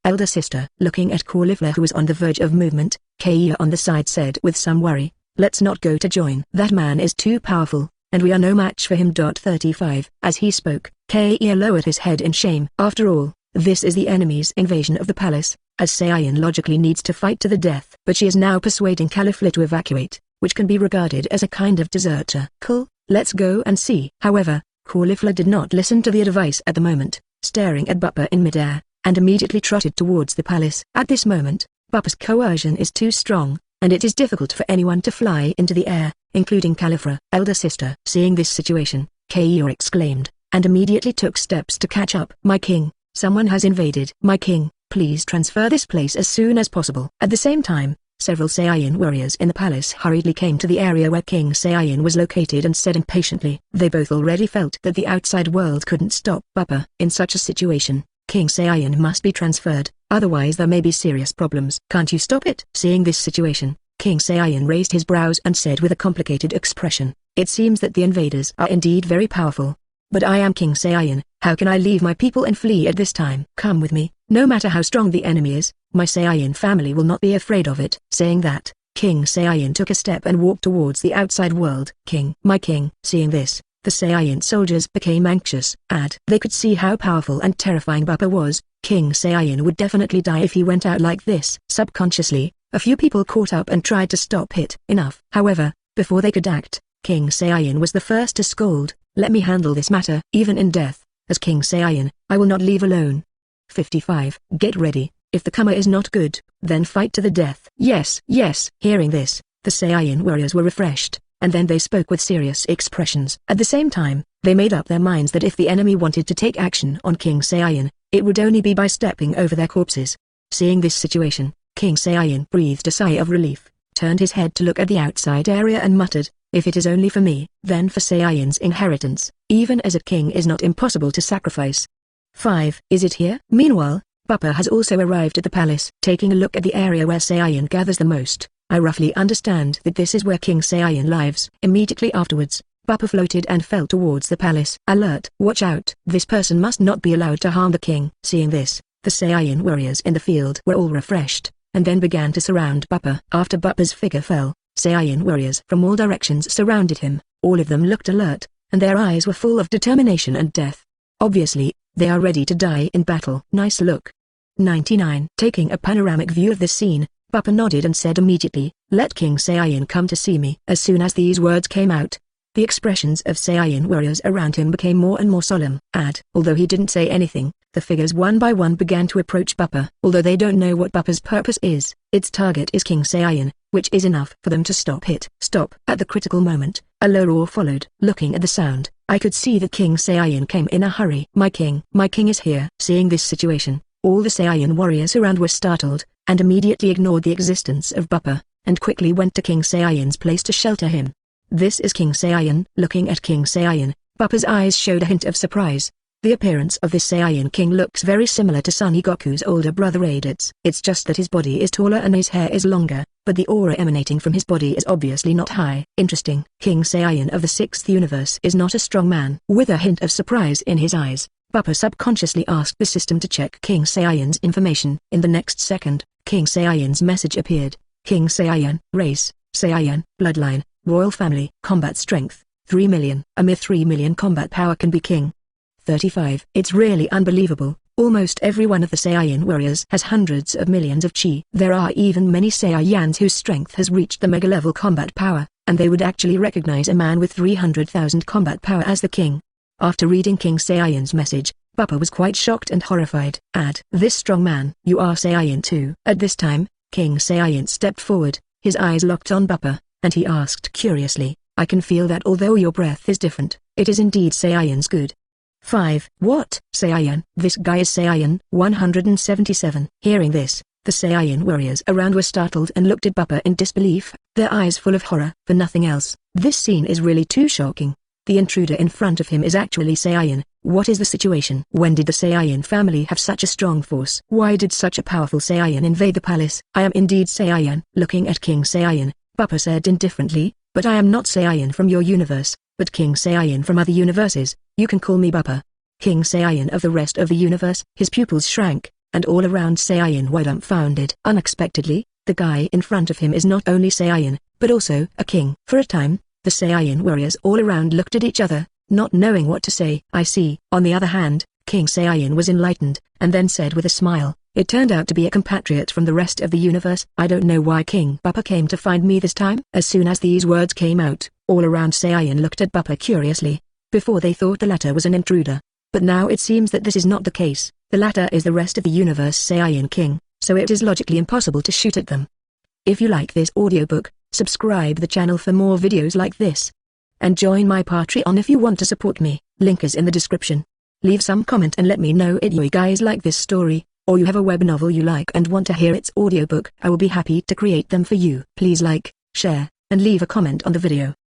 Elder sister. Looking at Califla, who was on the verge of movement, Kaya on the side said with some worry, "Let's not go to join. That man is too powerful, and we are no match for him." 35. As he spoke, Kaya lowered his head in shame. After all, this is the enemy's invasion of the palace, as Saiyan logically needs to fight to the death. But she is now persuading Califla to evacuate, which can be regarded as a kind of deserter. Cool, let's go and see. However, Califla did not listen to the advice at the moment, staring at Bupa in midair, and immediately trotted towards the palace. At this moment, Bupa's coercion is too strong, and it is difficult for anyone to fly into the air, including Califla. Elder sister. Seeing this situation, Kaya exclaimed, and immediately took steps to catch up. "My king, someone has invaded. My king, please transfer this place as soon as possible." At the same time, several Saiyan warriors in the palace hurriedly came to the area where King Saiyan was located and said impatiently. They both already felt that the outside world couldn't stop Bupa. In such a situation, King Saiyan must be transferred, otherwise there may be serious problems. "Can't you stop it?" Seeing this situation, King Saiyan raised his brows and said with a complicated expression, "It seems that the invaders are indeed very powerful. But I am King Saiyan, how can I leave my people and flee at this time? Come with me, no matter how strong the enemy is, my Saiyan family will not be afraid of it." Saying that, King Saiyan took a step and walked towards the outside world. "King, my king." Seeing this, the Saiyan soldiers became anxious. They could see how powerful and terrifying Bupa was. King Saiyan would definitely die if he went out like this. Subconsciously, a few people caught up and tried to stop it. Enough. However, before they could act, King Saiyan was the first to scold, "Let me handle this matter." Even in death, as King Saiyan, I will not leave alone. 55. Get ready. If the karma is not good, then fight to the death. Yes, yes. Hearing this, the Saiyan warriors were refreshed, and then they spoke with serious expressions. At the same time, they made up their minds that if the enemy wanted to take action on King Saiyan, it would only be by stepping over their corpses. Seeing this situation, King Saiyan breathed a sigh of relief, turned his head to look at the outside area and muttered, "If it is only for me, then for Saiyan's inheritance, even as a king is not impossible to sacrifice." 5. Is it here? Meanwhile, Bupa has also arrived at the palace. Taking a look at the area where Saiyan gathers the most, I roughly understand that this is where King Saiyan lives. Immediately afterwards, Bupa floated and fell towards the palace. Alert! Watch out! This person must not be allowed to harm the king. Seeing this, the Saiyan warriors in the field were all refreshed, and then began to surround Bupa. After Bupa's figure fell, Saiyan warriors from all directions surrounded him. All of them looked alert, and their eyes were full of determination and death. Obviously, they are ready to die in battle. Nice look. 99. Taking a panoramic view of this scene, Bupa nodded and said immediately, "Let King Saiyan come to see me." As soon as these words came out, the expressions of Saiyan warriors around him became more and more solemn. Although he didn't say anything, the figures one by one began to approach Bupa. Although they don't know what Bupa's purpose is, its target is King Saiyan, which is enough for them to stop it. Stop! At the critical moment, a low roar followed. Looking at the sound, I could see that King Saiyan came in a hurry. My king is here." Seeing this situation, all the Saiyan warriors around were startled, and immediately ignored the existence of Bupa, and quickly went to King Saiyan's place to shelter him. "This is King Saiyan." Looking at King Saiyan, Bupa's eyes showed a hint of surprise. The appearance of this Saiyan king looks very similar to Son Goku's older brother Aize. It's just that his body is taller and his hair is longer, but the aura emanating from his body is obviously not high. Interesting. King Saiyan of the 6th universe is not a strong man. With a hint of surprise in his eyes, Bupa subconsciously asked the system to check King Saiyan's information. In the next second, King Saiyan's message appeared. King Saiyan, race, Saiyan, bloodline, royal family, combat strength, 3 million. A mere 3 million combat power can be king. 35. It's really unbelievable. Almost every one of the Saiyan warriors has hundreds of millions of chi. There are even many Saiyans whose strength has reached the mega-level combat power, and they would actually recognize a man with 300,000 combat power as the king. After reading King Saiyan's message, Bupa was quite shocked and horrified. This strong man, you are Saiyan too. At this time, King Saiyan stepped forward, his eyes locked on Bupa, and he asked curiously, "I can feel that although your breath is different, it is indeed Saiyan's good." 5. What? Saiyan? This guy is Saiyan. 177. Hearing this, The Saiyan warriors around were startled and looked at Bupa in disbelief, their eyes full of horror, for nothing else. This scene is really too shocking. The intruder in front of him is actually Saiyan. What is the situation? When did the Saiyan family have such a strong force? Why did such a powerful Saiyan invade the palace? I am indeed Saiyan. Looking at King Saiyan, Bupa said indifferently, but I am not Saiyan from your universe, but King Saiyan from other universes. You can call me Bupa. King Saiyan of the rest of the universe. His pupils shrank, and all around Saiyan were dumbfounded. Unexpectedly, the guy in front of him is not only Saiyan, but also a king. For a time, the Saiyan warriors all around looked at each other, not knowing what to say. I see. On the other hand, King Saiyan was enlightened, and then said with a smile, it turned out to be a compatriot from the rest of the universe. I don't know why King Bupa came to find me this time. As soon as these words came out, all around Saiyan looked at Bupa curiously. Before they thought the latter was an intruder. But now it seems that this is not the case. The latter is the rest of the universe Saiyan king, so it is logically impossible to shoot at them. If you like this audiobook, subscribe the channel for more videos like this. And join my Patreon if you want to support me, link is in the description. Leave some comment and let me know if you guys like this story, or you have a web novel you like and want to hear its audiobook. I will be happy to create them for you. Please like, share, and leave a comment on the video.